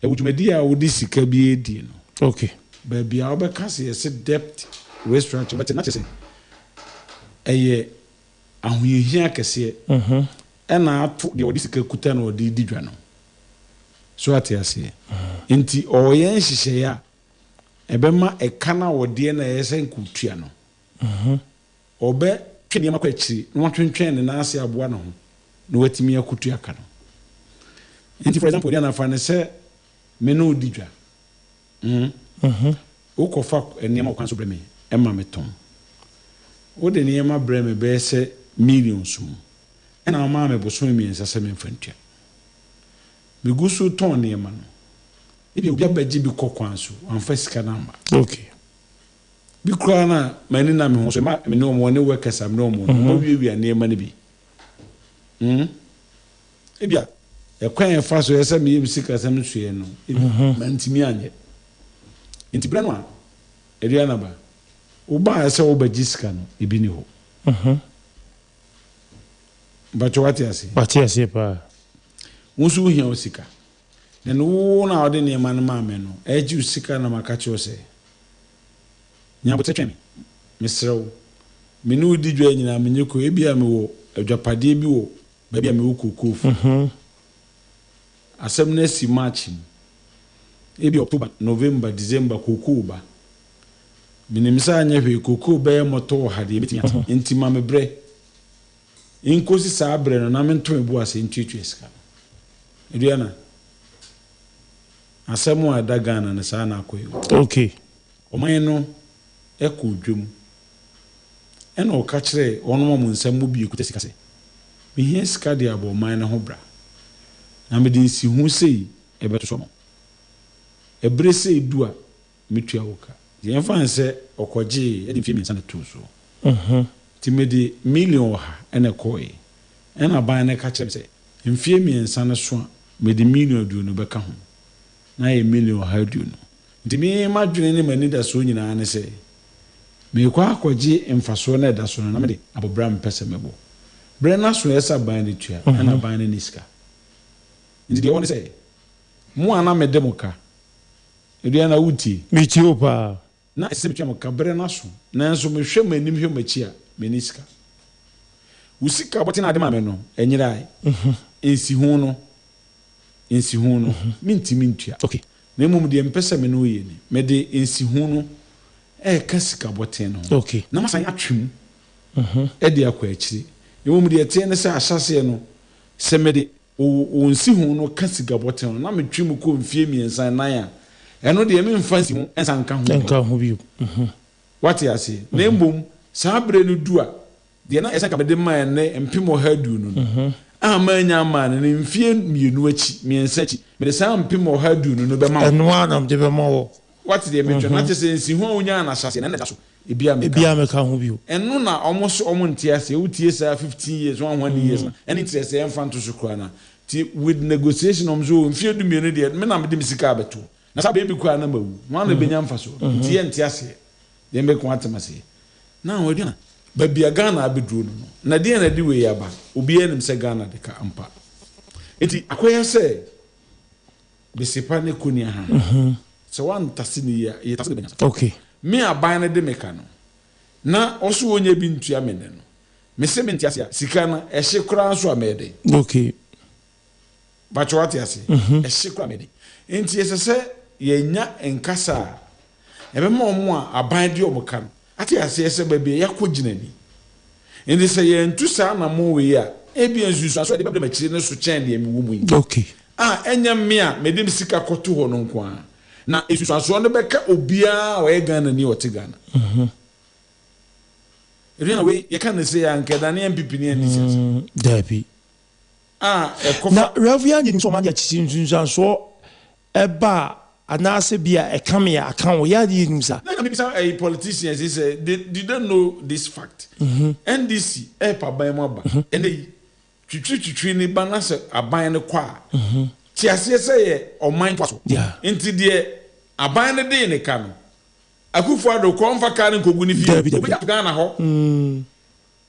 [SPEAKER 15] e wujumedi a wodi sika bi edi no
[SPEAKER 12] okay
[SPEAKER 15] baby a obeka say yes debt restructure but not say eye ahoyehia kese na ato de wodi sika kuta na wodi didwa no so atiase enti oyen hihye ya ebema eka na wodi na yesen kutua no obe twene makwa akiri no twentwen na ase aboa no ho no watimi akutua ka no enti for example ADUANA fa ne se me no didwa ukofa enema kwanso breme ema meton wo de niema breme be se millions mu ena ma me boso mi ensase me mfantua me gusu ton niema no ebi obi abaji bi kokwanso amfa sika namba
[SPEAKER 12] okay
[SPEAKER 15] bi kura na mani na me ho so ma me no mo ne workers am no mo wiewia niema ne bi ebi a ekwan e fa so yesa me yem sika sam suye no mantimi anye enti brano a ADUANABA uba ese obaji sika no ebi ni ho bacho wati ase
[SPEAKER 12] pa
[SPEAKER 15] musu hia osika then wo na ode ne man ma me no eji usika na makachi ose nya botetwe misrew me no di dwa nyina menyeko ebi a me wo adwapade bi wo ba bia me wo kokofu asem na si match ebi October November December koko ba minim sa anya hwe koko ba moto ha de betimi ati enti ma mebre inkosi sa abre no na mento ebu ase ntwetwe ska eduana asemu adagana na sa na akoyo
[SPEAKER 12] okay
[SPEAKER 15] oman no eko dwom ena o ka kire onom mo nsam mo bi ekuta sika se me hia sika de abo man na ho bra na me din si hu sei ebeto so mo ebre sei du a metua woka yen fan se okoje e di fie na tu so ti me di million ha ena koe ena ban na ka kire se mfie miensa na so me di million du no beka ho na ye million ha du no nti me madwene ne mani da so nyina ne se me kwa akoje mfaso na da so no na me di abobra mpese mebo bre na so esa ban ne tua ena ban ne niska nti de won se mu ana me demoka edu na wuti
[SPEAKER 12] me ti opa
[SPEAKER 15] na ese tua moka bre na so na nso me hwe manim hwe machi a me niska usika bote na de ma me no enyirai ensi hu no minti mintua
[SPEAKER 12] okay
[SPEAKER 15] na mum de mpese me no ye ni me de ensi hu no kasika bote no
[SPEAKER 12] okay
[SPEAKER 15] na masa ya twem de akwa akiri mum de ete ne se ahyase no se me de o nsi hu no kasika bote no na me twem ko mfie miensan nan a eno de me mfa nsi hu ensan ka
[SPEAKER 12] hu bi
[SPEAKER 15] what ya say na mbom sa bre no du a de na esa ka be de man ne mpimo ha du no amanya man ne mfie mienu achi miensa achi me de sa mpimo ha du no be ma
[SPEAKER 12] eno anam de be ma wo
[SPEAKER 15] what the mention na tese nsi hu onya na hyase na na so ebia
[SPEAKER 12] me ka hu bi
[SPEAKER 15] eno na omo ntiase utie sa 15 years 1 years na eni tese emfa nto so kra na ti with negotiation omzo mfie du mienu de me na me de misika abeto na sa baby kwa na mawu wan na benya mfa so tie ntiase de me ko atemase na wodi na babia Ghana abedru no na de na di we yaba obi enim se Ghana de ka ampa enti akoya se bisipa ne kunia ha so one tasini ya ye tasini benya
[SPEAKER 12] okay
[SPEAKER 15] me aban ne de meka no na oso wonya bi ntua me ne no me se mentiase ya sika na ehye kura nso amede
[SPEAKER 12] okay
[SPEAKER 15] bacho atiase ehye kura amede enti esese ye nya enkasa ebe ma omo a aban de omoka no atiase ese baby yakogina ni enti se ye ntu sa na mo we ya ebi ensusu aso de bebe machire ne so chen de mi wo mu yi
[SPEAKER 12] okay
[SPEAKER 15] enya me a me de sika koto ho no nko a na esusuaso no beka obia o Ghana ni ote Ghana Rena we ye kan say ya nke da na MPP ni ani
[SPEAKER 12] dabi na Ravia ni so manya chisinsunso eba anase bia e kam ya akan wo ya di nimsa
[SPEAKER 15] na me bisa a politicians is they don't know this fact NDC pa ban mo ba ene twitwi ni bana se aban ne kwa ti ase se ye oman kwaso enti de aban ne de ne ka no akufo ado ko mfa ka ne kogu ni fi obi Ghana ho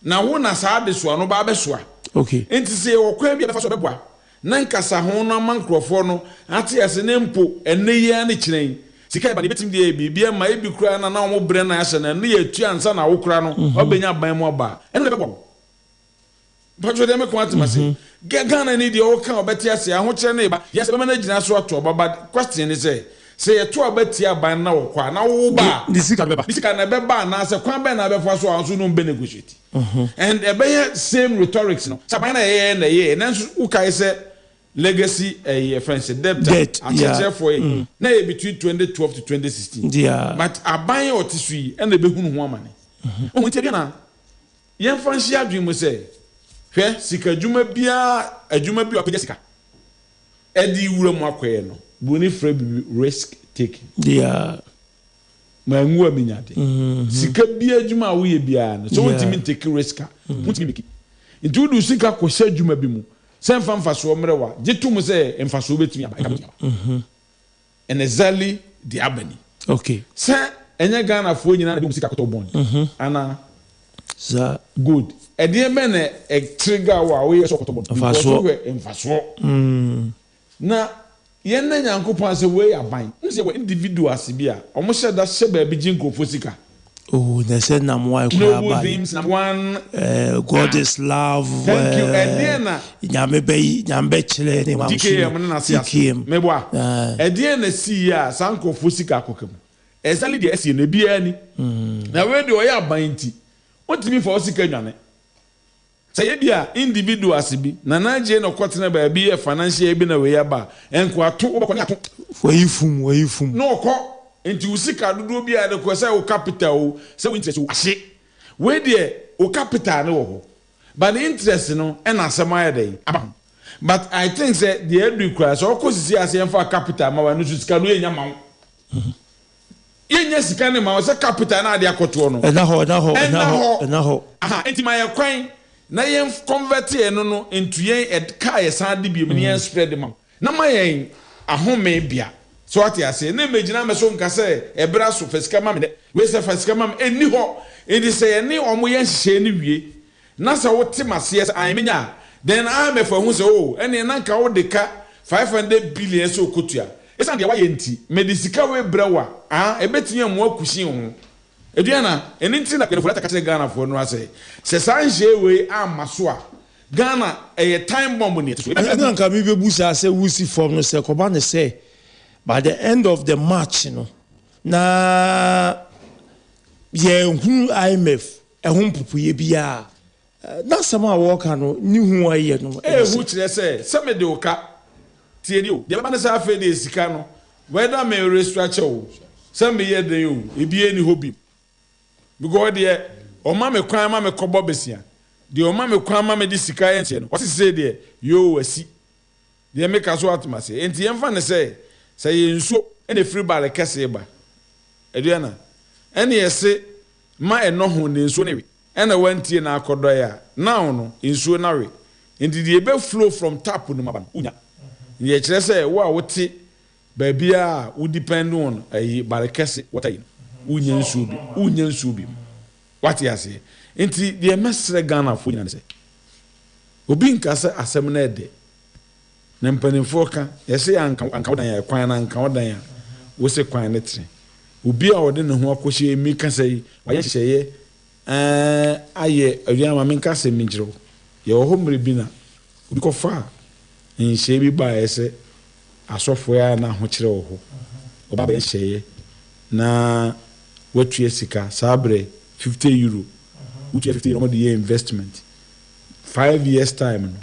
[SPEAKER 15] na wo na sa de so no ba be so
[SPEAKER 12] okay
[SPEAKER 15] enti se wo kwa bia fa so be boa na nkasa ho na mankrofo no ate ase ne mpo ene ye ne kiren sika ba de betim de bibia ma ebi kura na wo bre na ya na ne ya tu ansa na wo kura no obenya ban mo ba ene be bo but we dem ko atimase Ghana ni de o kan obeti ase aho kire ne ba yes be managina so ato baba question is say ye to obeti aban na wo kwa na wo ba
[SPEAKER 12] disika
[SPEAKER 15] na be ba na se kwan be na be fo so anso no be negotiate and e be same rhetorics no saban na ye na nso ukai se legacy friends debt for na ye between 2012 to 2016 but aban o tisui e na be hunu ho amane o mo tie na ye fanshi adwin mo say hwe sika adwuma bia opagya sika edi wura mu akoye no boni fra bi risk taking ma ngu aminyade sika bia adwuma wo ye bia no so won't take risk won't make it do sika ko sha adwuma bi mu se mfa so mrewa gitum se mfa so betimi aba and exactly the abani
[SPEAKER 12] okay
[SPEAKER 15] se enya Ghana fo nyina na be sika koto bond ana
[SPEAKER 12] za
[SPEAKER 15] good edie me na trigger wa we so kotobo mfaso na ye na nyankopon se we aban nse we individuals bia omo sheda she ba bi jinkofo sika
[SPEAKER 12] Oh, they said number
[SPEAKER 15] Noble Dreams, number one.
[SPEAKER 12] God is love.
[SPEAKER 15] Thank you. Ediana.
[SPEAKER 12] Nyambe chile ni wa
[SPEAKER 15] DKM. Meboa. Ediana si ya sanko fusika kokem. Exactly the esi ne bia ni. Na we de oya banti. Otimi for osika nwane. Say bia individuals bi na naje no kwotena ba bi financial bi na we ya ba enko ato wo bakoni ato.
[SPEAKER 12] Wo yifum.
[SPEAKER 15] No ko enti usika dodo bi a de ko say o capital say interest wo ahye we de o capital no wo but the interest no e na asema ya dey but I think say the edu kura so ko sisi ase en for capital ma wa no sika no enya ma yenya sika ne ma say capital na de akoto no
[SPEAKER 12] na ho
[SPEAKER 15] aha enti ma ye kwan na yen convert ye no into yen car ye san de bi me yen spread ma na ma yen ahome bia so what you say na megina me so nka say ebra so fasika ma me de we say fasika ma me eni ho edi say eni omo yen hye ni wie na say wote mase I menya then I me for hu say oh eni na nka wo de ka 500 billion so kotua esa de wa ye nti medisika we brawa ebetinye mo akushi ho eduana eni nti na kwenefo lata ka Ghana for no say se sanje we amaso a Ghana time bomb ni to
[SPEAKER 12] na nka mi bebusa say wusi form no say koba ne say by the end of the March, you know, na IMF, pupu ye biya. Na sama waka no, ni hu aye no.
[SPEAKER 15] Who chile say, some de oka, tienio. The man say afe de sika no. Whether me restructure, some ye de you, e bi any hobby. Because there, o ma me kwan ma me kobo besia. The o ma me kwan ma me di sika yen no. What is say there? Yo wasi. The make aso atma say. Enti yemfa ne say say nso ene free ball kese ba eduana ene yese ma eno ho ne nso ne we ene wantie na akodo ya now no nso na we enti the be flow from tap no maba unya ye kire say wo a wote ba bia wo depend on ayi ball kese what ayi unya nso bi what you say enti the mesre Ghana fo nya say obi nka say asem na ede na mpanimfo ka yese anka wodan ya kwan na anka wodan ya wo se kwan ne tre obi a wode ne ho akohye mi ka sai waye hyeye aye aduama men ka se minjiro ye wo homre bi na obi ko fa nhye bi ba yese asofo ya na ho kire wo ho oba ba hyeye na watu sika sabre 50 euro uti 50 euro de investment 5 years time no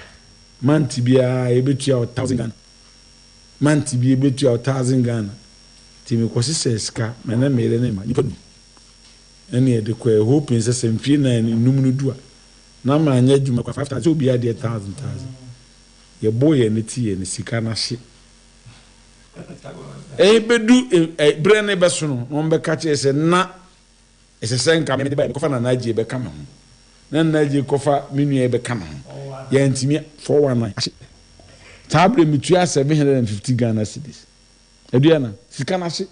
[SPEAKER 15] manti bia ebetua 1000 Ghana manti bia ebetua 1000 Ghana timi kwose seska mena mere na ma nipa eni e de kwa hoping se semfie na num no dua na ma anya djuma kwa 5000 obi ade 1000 ye boye ne tie ne sika na hye bedu bre ne beso no on be ka che se na ese senka me de ba ko fa na naje be kama ho na naje ko fa menua be kama ho ya ntimi 419 tabre mitua 750 Ghana cedis eduana sika na hye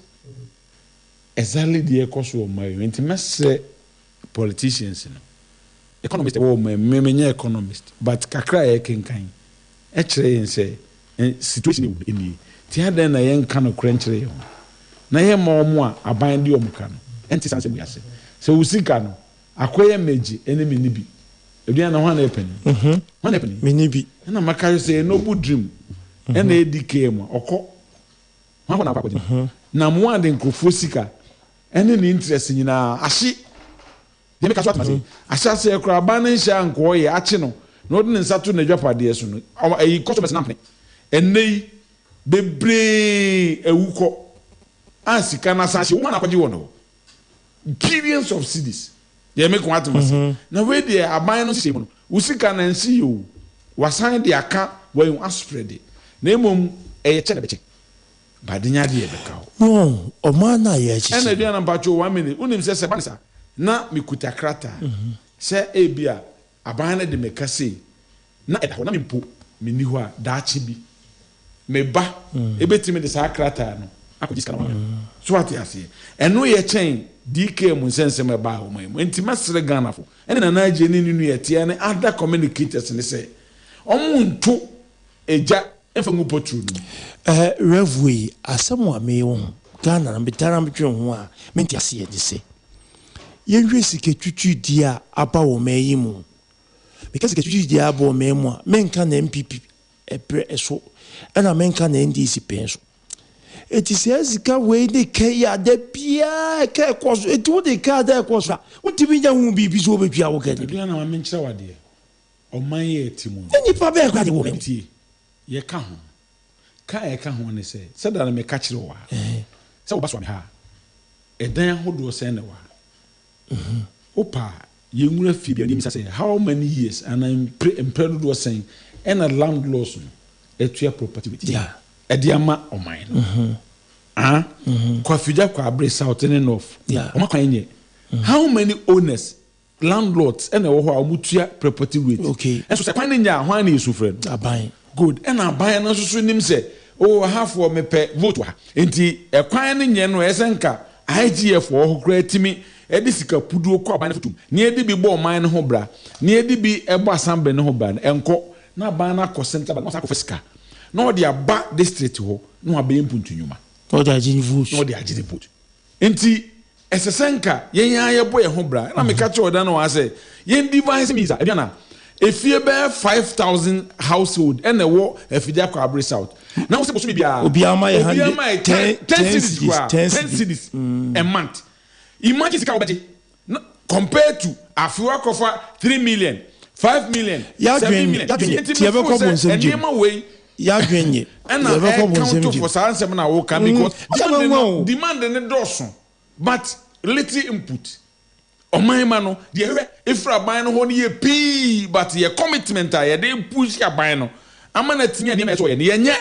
[SPEAKER 15] exactly the cost of my intimacy politicians no economist wo me economist but kakra e kenkan e kire yen say situation ni ti hadan na yen kan no krenchire yo na yen mo a aban di omuka no enti sanse bu yase se usika no akoye meji enemy ni bi eduana ho na epeni ho na epeni
[SPEAKER 12] me ni bi
[SPEAKER 15] na makayo say no good dream na edikam okọ ho na akwaje na mo ade nkrofo sika ene ni interest nyina ahye de me ka so atmase ahye se ekra ban nsha nko ye ache no na odi nsato na dwapade so no ayi customers na mpene enei bebre ewuko asika na sache wo na akwaje wo no billions of cedis de me ko atmase na we de aban no se mo no usika na nsi yo wasan de aka wo yu aspread na emom eye che na beche badenya de ebeka
[SPEAKER 12] no o mana ye chi
[SPEAKER 15] ena dia na mpacho 1 minute unim se banisa na mikuta krata se ebia aban na de mekase na edaho na mpo meni ho a daachi bi meba ebetimi de sa krata no akogisa na so ati ase eno ye chen DK mu sense meba ho mai enti masere Ghana fo ena na aje ni nu ye tie ne other communicators ne se omuntu eja enfangu potru
[SPEAKER 12] Revwe asamo ame wo Ghana na betara mbetwe ho a menti ase ye dise yenhwe sike twitwi dia aba wo mayi mu because sike twitwi dia aba wo mayi mu a menka na MPP ebre eso ana menka na NDC penso eti se sika we de kaya de bia ka koso eti wo de ka da koso uti bi nya hu bi so betwa wo gani
[SPEAKER 15] bia na ma menkyere wade oman ye timu
[SPEAKER 12] ni pa be kwa de wo
[SPEAKER 15] enti ye ka ho ka ye ka ho ne se da na me ka kire wa se wo ba so me ha edan hodo se ne wa opa ye nwura fi bia ni say how many years and I'm impressed do saying and a landlords etua property with yeah ediama oman kwa fija kwa abre south and north yeah oma kwa nye how many owners landlords and wo ho amutua property rate
[SPEAKER 12] okay
[SPEAKER 15] and so se kwan nya ho an yesu friend
[SPEAKER 12] aban
[SPEAKER 15] good and aban na so so nim say oh half for me pe vote wa enti e kwan ne nye no esenka IGF wo kra timi edi sika puduo kwa aban fotum ne edi bi bo man ne ho bra ne edi bi ebo assembly ne ho bra enko na aban na ko center ba na ko fisika na odi aba district ho na aban mpuntu nyuma
[SPEAKER 12] odi agini vote
[SPEAKER 15] na odi agini vote enti esesenka yen ya bo ye ho bra na me ka che oda na wa say yen device visa e na efie be 5000 household and wo efidia kwa abre south na wo se boso bia
[SPEAKER 12] obi ama ye
[SPEAKER 15] 10 cities a month imagine sika obeti compared to afiwa kofa 3 million 5 million 7 million
[SPEAKER 12] tie be ko bon sem
[SPEAKER 15] ji
[SPEAKER 12] ya dwenye
[SPEAKER 15] and
[SPEAKER 12] tie be ko bon sem ji
[SPEAKER 15] for sansem na wo can because demand ne doso but little input oman ma no de efra ban no ho ne ye pii but ye commitment a ye de push ya ban no ama na tinya de na so ye ne yenye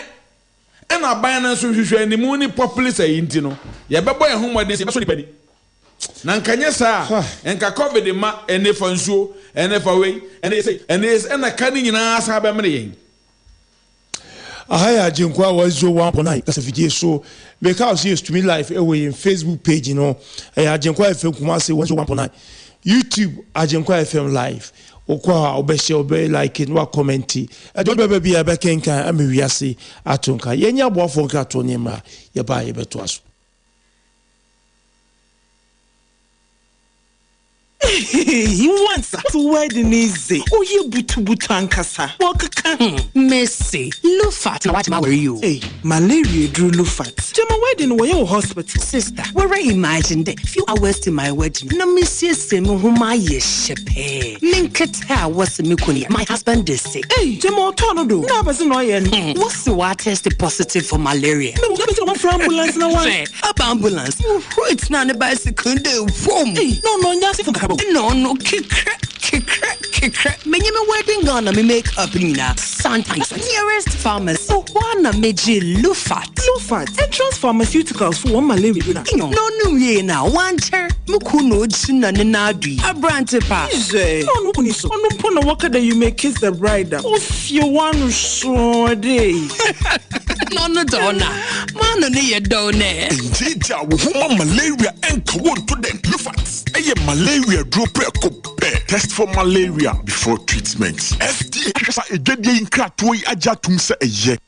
[SPEAKER 15] and aban na so hwehwe ni mu ni populace ayinti no ye bebo ye homode se be so ni pani na nkanye sa enka covid ma enefa nsuo enefa wei ene say ene ka ni nyina sa ba mre yen
[SPEAKER 12] ahaya jinkwa wazo 1.9 kasa video so because used to me live away in Facebook page you know ajinkwa FM kuma say 1.9 YouTube ajinkwa FM live okwa obehye obe like no comment e do bebe bia be kenkan amewiase atonka yenya boafo nka to nyema ye ba ye beto aso
[SPEAKER 8] He wants to wedding easy. Oh, you butu ankasa. Wakaka. Mercy. Lufat. Now what am I wearing you? Hey, malaria drew Lufat. Jama wedding were your hospital. Sister, where I imagined a few hours to my wedding. No, Monsieur Semu, whom I shepe. Linketa was Mikuni. My husband is sick. Hey, Jama Tonodo. No, but no, what's the water tested positive for malaria? No, let me tell you ambulance now. Up ambulance. It's not a bicycle. No, nothing from no, kick. Menyeme wedding gonna me make up nina. Sometimes nearest pharmacy. So wanna meji Lufat. Entrance pharmaceuticals for one malaria. No ye now. One chair. Mukuno china nenadi. A brand pa. No puniso. No puna waka that you make kiss the bride. If you want to show day. No dona. Man ne ye dona.
[SPEAKER 9] Jija wo malaria and go to them Lufat. Eye malaria drop test for malaria before treatment. FDA kasa ejede nkrato yi ajatum se eye.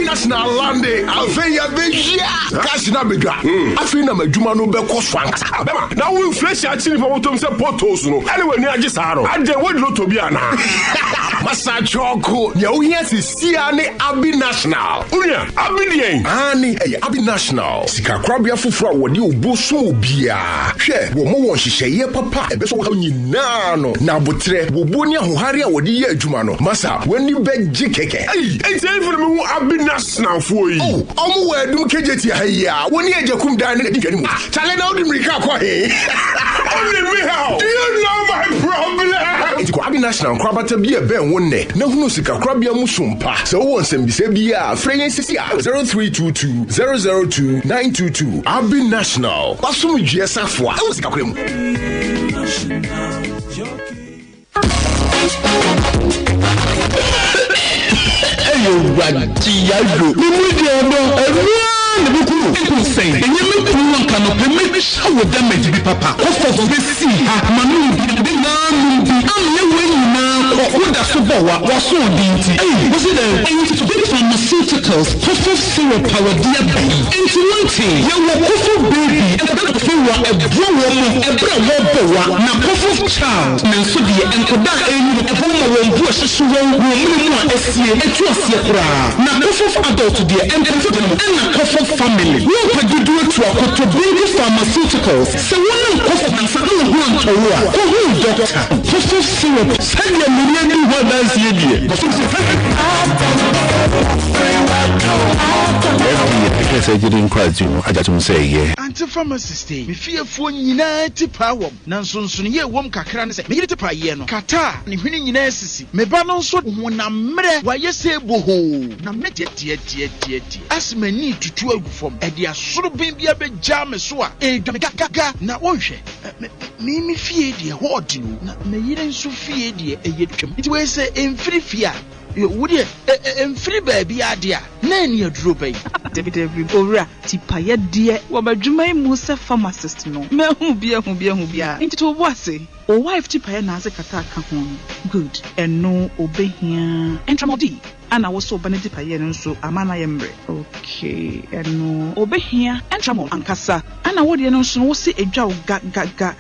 [SPEAKER 9] National Lande, Alfeya Beja, Casina Bega, Afina Majuma no Beco Swanks. Now we flesh at Chili for Tom Potos, anyway near Gisaro, and then what to be an Massa Choco, yes, is Siane Abi National. Unia, Abi Ani, Abi National. Sika Crabia Fufra, what you busu bia. Share, Womo, she say, Papa, a beso nano. Now, but Wobunia, who hurry out the year Jumano. Massa, when you beg Jikeke, it's even Abi National for you. Oh, I'm where do Kejeti here. When you come down and get him. Tell out the Rika. Only me how. Do you know my problem? It's Abi National Crabata be a bear one day. No, Sika Crabia Musumpa. So once and be Sabia, Francis 0322 002 922. Abi National. Basumi GSF. I was Kakum. Yago. We need your the Buku say, and you make one cannot permit show with damage be papa. Of see, Manu, the Nam, I'm you now, or would that super was so dainty. Was it a
[SPEAKER 16] Pharmaceuticals, Kofo Syrup Power Diaby. Into one thing, you will Kofo Baby, and a bro woman, a bro woman, na Kofo Child, Nansubi, and Koda, and a woman who was so woman, SCA, and Tuasia, na Kofo adult dear, and a Kofo family. No, but you do it to a Koto Baby Pharmaceuticals. So one Kofo and Sanu who want to work, who doctor, Kofo Syrup, send your million one dance year.
[SPEAKER 9] Because I didn't quite do, I just say, yeah.
[SPEAKER 17] Anti-pharmacist, me fear for United Power. Nanson, ye wom kakran say, me to payeno. Kata, ni winning in SC. Me banon so when I'm mre, why you say boho. Na met yet. As me need to 12 from Edia should be a jam soa. Gaga, na wonshe. Me fear dear, what do you? Me yin so fear dear, a yet. It was say in free fear. Would you free baby idea? None your drooping.
[SPEAKER 6] David Ora, Tipaya dear, Wabajuma Musa pharmacist no. Me hubia. Into what say? O wife Tipaya Naza Kataka home. Good. And no obey here. Entramodi. And I was so banity payen so amana yembre. Okay. And no obey here. Entramo ankasa. And I would know say a jow ga.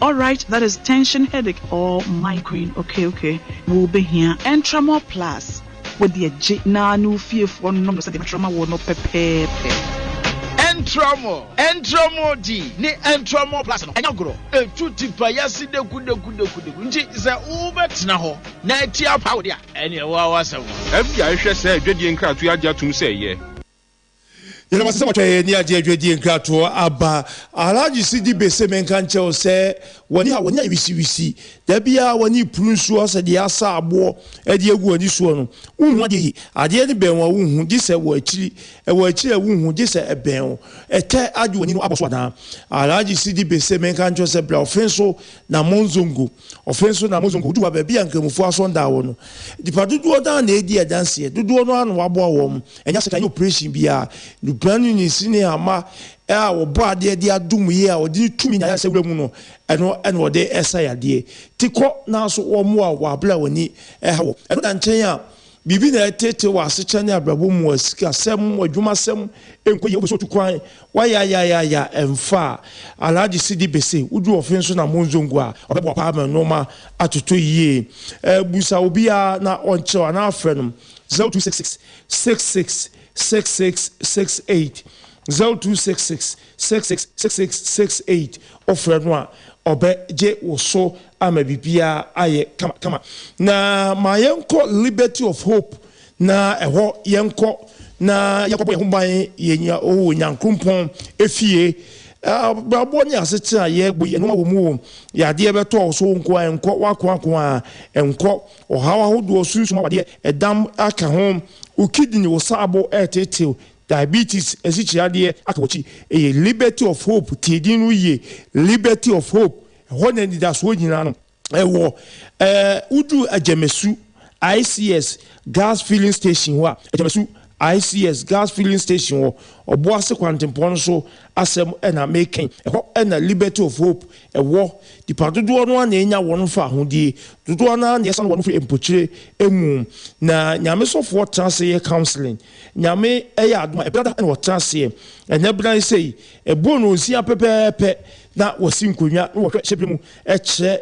[SPEAKER 6] Alright, that is tension, headache, or migraine. Okay. We'll be here. Entramo plus. With the na no fear for no say the trauma will not pepe.
[SPEAKER 17] Entramo D, ne entramo plus no. Anyagro. E tuti payasi de kude. Nti is a ubet na ho. Na etia power dia. Ene wa wasa.
[SPEAKER 18] Every I share say dwedi nkra to agya tum say ye.
[SPEAKER 12] You know, some of the near J.D. and Crato, Abba, Alaji City Bessemen can tell, say, when you see, there be a when you prunus was at the Asa war, at the Agu and this one. What did he? At the end of Ben, who this a word chili, a word chili, who this a bell, a tear Aduanimo Abaswana. Alaji City Bessemen can just a blow offenso, na Monzungu, offenso, na Monzungu, do a baby and come for us on down. The Padu down the idea dance here, do one wabwa, and just a kind of pressing beer. Brand new senior ama our body dear doom here or did 2 minutes no and what they essay dear. Tiko now so or more wabla when he and then Chenya Bibi na tete was such an abrabum was casem or jumasem and could so to cry. Why ya and far a large city bese would do offense na Monzongua or Papa Noma at 2 years. Busa Ubia na on cho and our friend 0266 6668 0266 6668 offer no obe je wo ama bibia aye kama na ma yenko liberty of hope na eho yenko na yakobo yehumban yenya o nyankrumpon efie brabo ni asete aye gbo ye no wo mu ya de beto so nko enko wakwa enko ohawa hodo sunsun wade edam aka hom ukidini wo sabo etetel diabetes esichiade akawochi a liberty of hope tidinu ye liberty of hope hone ni daso nyina no ewo udu ajemesu ICS gas filling station wa ajemesu ICS gas filling station wo oboase kwantempon so asem na making eho na liberty of hope ewo dipadodo no na enya won fa hodie dodo na na yesan won fa empochire emu na nyame sofo transe counseling nyame eya adoma ebrada na transe enya bran sei ebo no nsia pepepe na wasi nkonya na wohwe hyepe mu ekye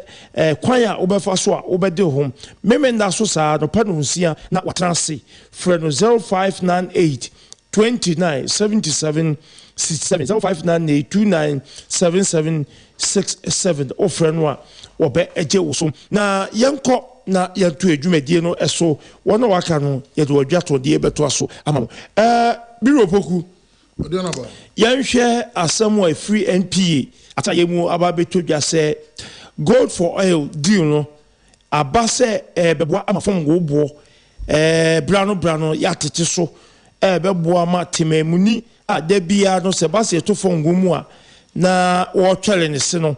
[SPEAKER 12] kwan a obefa so a obede hom memenda so saa no pa no nsia na watranse frɛ no 0598 29 77 67 0598 29 77 67 offer no a obe eje woso na yenko na yantu adwumadie no eso wona waka no yede wadwato de beto aso ama biro poku
[SPEAKER 14] ADUANABA
[SPEAKER 12] yanhwe asamo a free NPA atayemu ababeto dwa se gold for oil deal no abase bebo amafom go bo brano yatete so bebo ama tememuni adabia no se base to fongo mu a na wo twele ne se no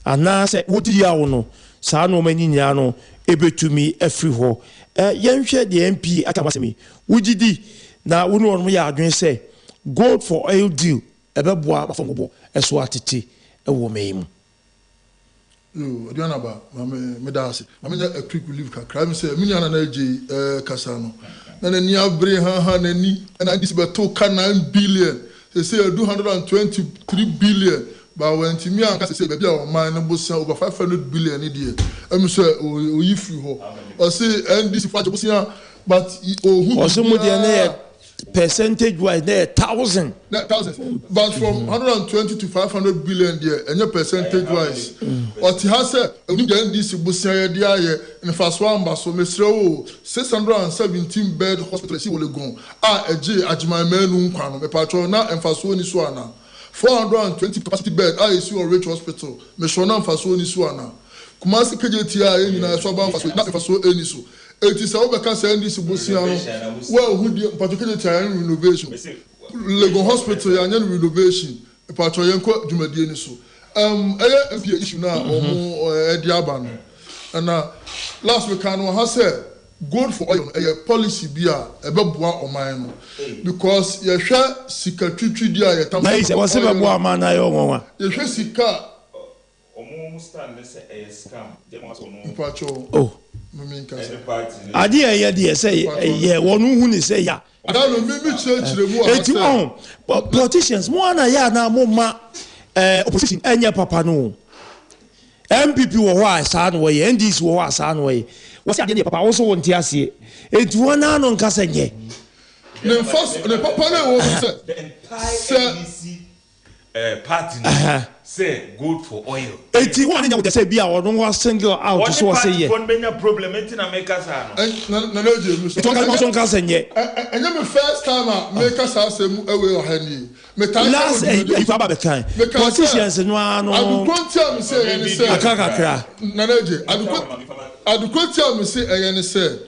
[SPEAKER 12] ana se wodi yawo no saa no mani nya no ebetumi afri ho yanhwe de MP atamasemi wugidi na wonu no ya adwen se gold for oil deal ebebo amafom go bo eso atete ewo meimu
[SPEAKER 14] Yo, Aduanaba, me dance. I mean a quick relief crime say million and Casano. And then near Bray Han and I this about 9 billion. They say 223 billion. But when Timmy and Cassie say baby our mine over 500 billion a year. I'm say if you or say and this but who somebody
[SPEAKER 12] percentage wise there 1,000.
[SPEAKER 14] But from 120 to 500 billion there, and your percentage wise. What he has said, we get this Busia there in the first one, but so Mr. 617 bed hospital, she will go. A J, Ajima Menum, a patron now, and Fasoni Swana. 420 capacity bed, ISU or Rich Hospital, Meshona Fasoni Swana. Kumasi KJTI in a Soban Faso, not Faso Enisu. It is our cancer this Busiano. Well, who did particularly renovation? Lego Hospital and renovation. A patroyanko Jumadianisu. MP issue now or Diaban. And last week, I has said, good for oil, a policy beer, a babua or mine. Because your share secretary dear,
[SPEAKER 12] was a boa man.
[SPEAKER 14] You should see car.
[SPEAKER 11] Almost a scam.
[SPEAKER 12] Oh. Adia say one who say ya.
[SPEAKER 14] I don't know, maybe church
[SPEAKER 12] but politicians, one ya na moma opposition enya papa no. MPP wo wa san way, NDC wo wa san way. What's the papa also want to see? It one no nka senye.
[SPEAKER 14] The first the papa no
[SPEAKER 11] say party say good for oil.
[SPEAKER 12] 81 in the say be our no single out so say yeah.
[SPEAKER 11] One problem in America sa no.
[SPEAKER 14] It
[SPEAKER 12] also nka senye.
[SPEAKER 14] And the first time I make us say away or handy.
[SPEAKER 12] Last if aba bekan. Politicians no
[SPEAKER 14] I will continue say any say.
[SPEAKER 12] Akakakra.
[SPEAKER 14] Nanaje, I do continue say any say.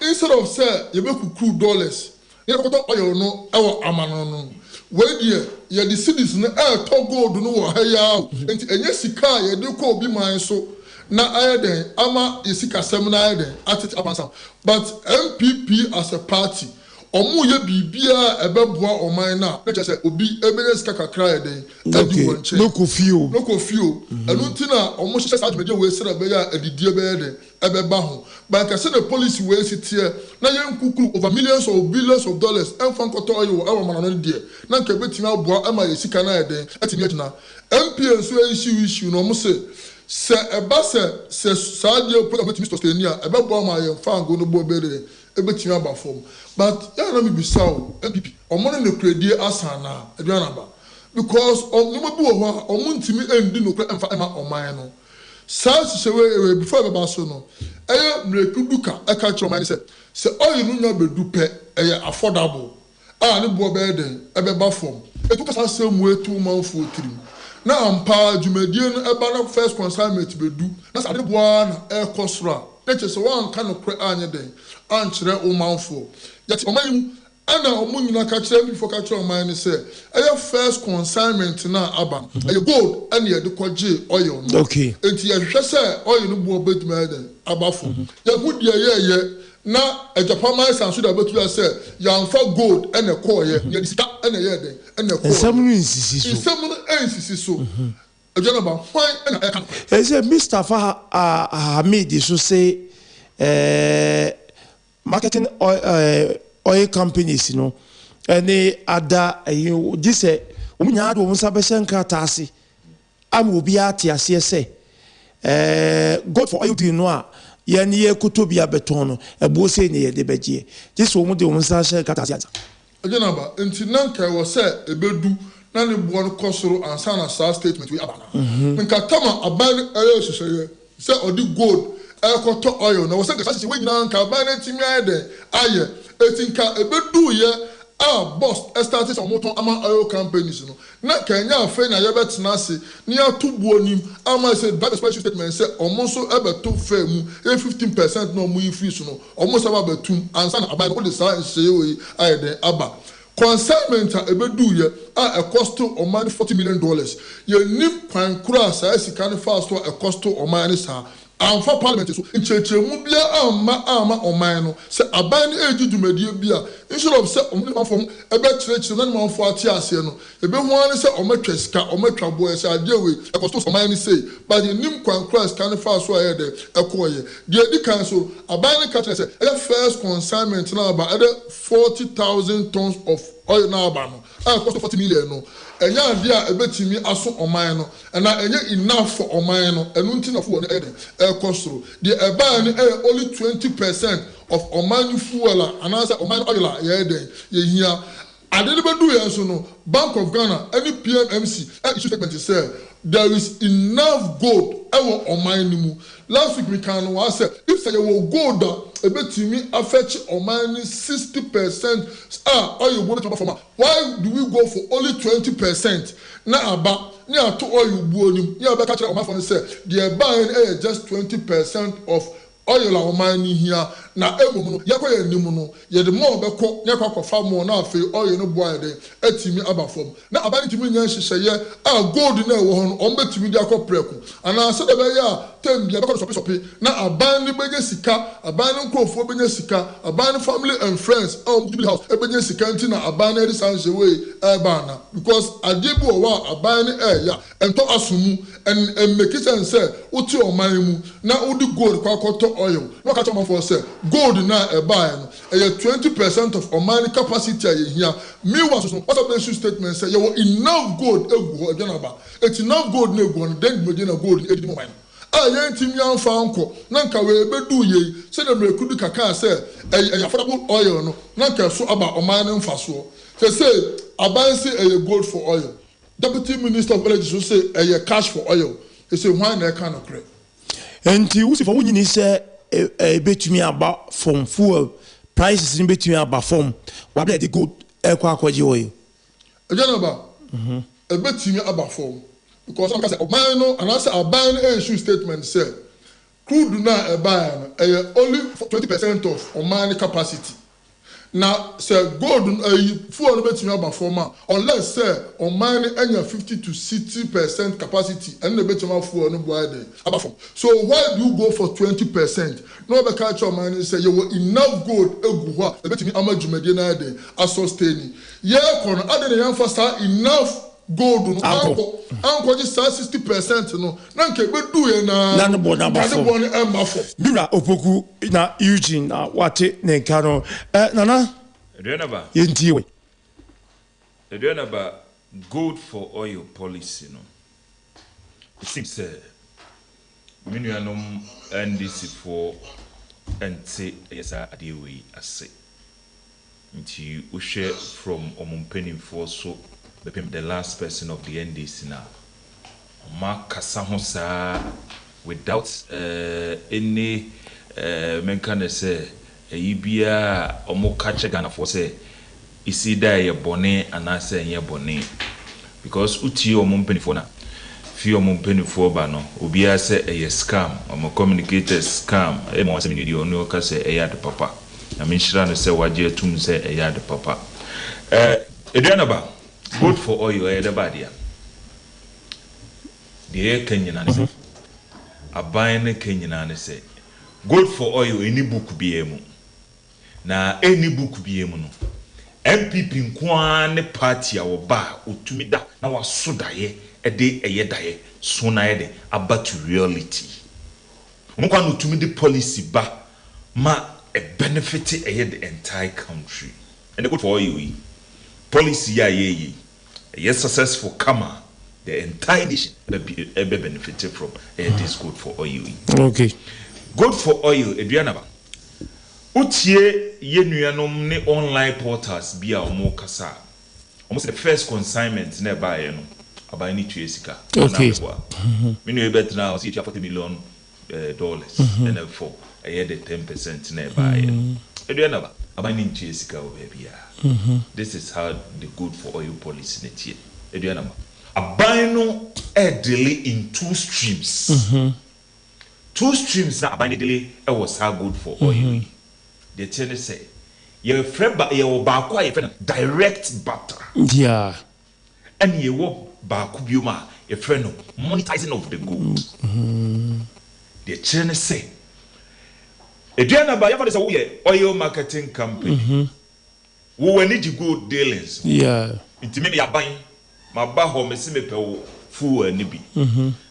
[SPEAKER 14] Instead of say you make $2, you go oil no e amano no. Where dear, the cities na gold no haya enti enye sika ye de ko obi man so na ayeden ama isika seminar ayeden atit abansa but MPP as a party omu ye bibia ebeboa oman na na say obi ebere sika kakra ayeden adi wonche
[SPEAKER 12] no kofio
[SPEAKER 14] enu ntina omu hye sa dwede we sera be ya adidie be ayeden ebeba ho but ka say the policy we sitie na ye nkukuru over millions or billions of dollars enfan koto oyo e wo manano die na nka betimi aboa ama ye sika na ayeden atimi agina MP so issue no mo se eba se saadie put betimi stostenia ebeboa ma ye fan go no bo bere ebetimi aba form but ya na me bisaw MPP omo no kredie asana Aduanaba because omo bi wo ho omo ntimi endi no kra emfa ema oman no South Sewe before the Basono, Mrekuduka, a catch of myself. Say, oh, you know, be affordable. Ah, the boy bed, a buffer. It took us the same way 2 months for 3. Now, I'm powered, you may deal a first consignment to be do. That's a one air costra. That's just one kind of prayer on your day. Answer all month for. Yet, and now, Munina catch them before catch your mind say, a first consignment now, Abba. A gold and the Kwaji oil.
[SPEAKER 12] Okay.
[SPEAKER 14] And you say, oil no more bit murder, Abba for. Ya good year, now a Japanese and should have bet you say, young for gold and a core, you start and a year, and a core.
[SPEAKER 12] Someone is
[SPEAKER 14] so. A gentleman, why and I can.
[SPEAKER 12] As a Mr. Hamid, you should say, marketing oil companies, you know, and they other you this we had one sabeshan kratasi. Am will be at CSA. God for oil do you know? Yanye kutubia betono, a bose near the beji. This woman the woman sasha katasians.
[SPEAKER 14] Aduanaba, until Nanka was said a bedu, none of one cosro and sana sa statement we abana. When Katama abandoned oil say or the gold. Koto oil na wose kasa we nyina nka ba na timi ade aye etinka ebedu ye boss started some motor ama oil companies no na kanya afa na ye betena ase ni atubuo nim ama say that special statement say omonso ebeto fa mu 15% no mu ifis no omonso aba betum ansa na aba ko de sa say we aye den aba consignment ebedu ye a cost o man $40 million ye nim kwan kura sa sika ne fast a cost o man sa and for parliament so nchechemu bia ama oman no say aban na eji dwumadie bia instead of say omman from ebe chirechire na man for ati ase no ebe hu an say omatwa sika omatwa boy say ade we ekosto oman ni say but the nim kwankra sika ne fa so aye de ekoye de edi kan so aban ne ka say first consignment na ba 40,000 tons of oil na aba no cost 40 million no enya ade a ebetimi aso oman no na enye enough for oman no enu ntina for no cost the eba ni only 20% of oman fuel and answer oman oil ye den ye hia ade ne bedu ye so no Bank of Ghana any PMMC issue statement say there is enough gold ewo oman ni mu. Last week we can was say if say you gold ebetimi affect oman 60% oil go to farmer. Why do we go for only 20%? Na aba ni ato oil buo nim ya be ka kire oman for say the buying just 20% of oil a oman ni here na emu no yakoye nim no ye de mo be ko yakwa farm na afi oil no boy de atimi aba fam na aba ni timi nya hyehyeye gold na ewo ho no on betimi de akwapreku ana se de be ya tem bia be ko sopi na aban ni benya sika aban ni nkofo benya sika aban ni family and friends jubilee house e benya sika nti na aban na resanse we bana because adebu wa aban ni ya ento asumu and make sense say uti oman mu na udi gold kwa koto oil no ka chama for say gold na buy no 20% of Oman capacity here. Me was what a mention statement say you enough gold egu AGYENIM. It's enough gold na egu then Medina gold edi mo man. Yen tim yan fa anko na nka we bedu ye say dem rekudu kaka say affordable oil no na nka so aba Oman mfaso. Say aban say gold for oil. Deputy Minister of Energy say cash for oil. He say why na kind of credit.
[SPEAKER 12] Enti usi for wuni say betumi aba from fuel prices in betumi aba from what the good ekwa akwaji oil
[SPEAKER 14] AGYENIM betumi aba from because am ka say oban no and answer aban issue statement say crude na buy no only 20% of Oman capacity now say gold fuel no betumi aba from unless say Oman enya 50 to 60% capacity and the betumi fuel no boy there aba from so why do you go for 20%? No be catch Oman say you enough gold egu ho the betumi amajumade na there as sustain ye kono ade na yamfa enough gold no anko just 60% no na nke bedu ye na
[SPEAKER 12] no bo na ba fo bira opoku na Eugene na wate ne nka no nana
[SPEAKER 11] ADUANABA
[SPEAKER 12] yentiwe
[SPEAKER 11] ADUANABA gold for oil policy no it seems minuanom NDC for ente yesa adewe ase nti we share from omumpenimfo so the last person of the NDC now Mark Kasahosa without any menkane say ibia omo kache Ghana for say isi da ye bone anase ye bone because uti omumpenifo na fi omumpenifo ba no obia say e scam omo communicators scam e mo say ni onu ka say e yad papa na menshira no say waje tum say e yad papa ADUANABA good for oil the bad ya the Kenyan say aban Kenyan say good for oil any book biemu na any book biemu no MPP nkwa ne party a wo ba otumi da na waso daye ede eye daye so na ede about to reality nkwa no otumi the policy ba ma a benefit the entire country and the good for oil policy ya ye yes successful kama the entire nation be benefited from this good for oil.
[SPEAKER 12] Okay,
[SPEAKER 11] good for oil ADUANABA utie ye nuanom ne online portals bia omo kasa almost the first consignment na buy no abai ni tue sika
[SPEAKER 12] okay
[SPEAKER 11] me no bet now see $40 million and for the 10% na buy ADUANABA abai ni tue sika o bia. This is how the good for oil policy netie ADUANABA abai no delay in two streams. Two streams na abai delay was how good for oil. The tell say your friend ba your ba kwa your direct butter.
[SPEAKER 12] Yeah.
[SPEAKER 11] And you wo ba ku bioma your friend monetizing of the gold. the chene say ADUANABA yafa say we oil marketing company we were need good dealings intimi ya ban ma ba ho me se me pe wo fuwa ni bi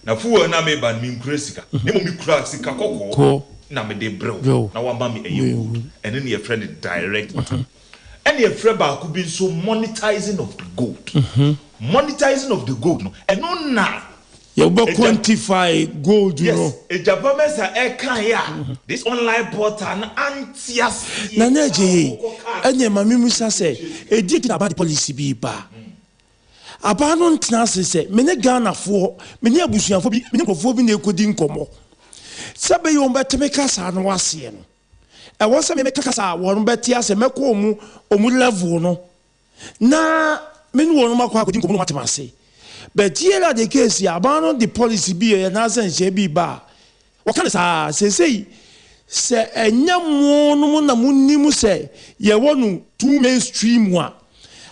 [SPEAKER 11] na fuwa na me ban mi nkura sika ne mo mi kura sika kokko na me de brew na wa ma me eyo and then your friend direct and your friend ba could be so monetizing of the gold monetizing of the gold no and no na
[SPEAKER 12] you go quantify gold you know
[SPEAKER 11] e Japan sa e kan ya this online portal na antias
[SPEAKER 12] na neje enye mami musa say e did about the policy bi ba abano ntena se mene Ghana fo mene abusuafo bi mene kofo bi na ekodi nkomo sabe yo mbeteme kasa no wase no e wo se me kasa won beti ase meko omu level no na mene won makwa akodi nkomo no matemase but here the case abano the policy bi e na sense bi ba wo kan sa se enya mo no na munnim se ye wonu two mainstream wa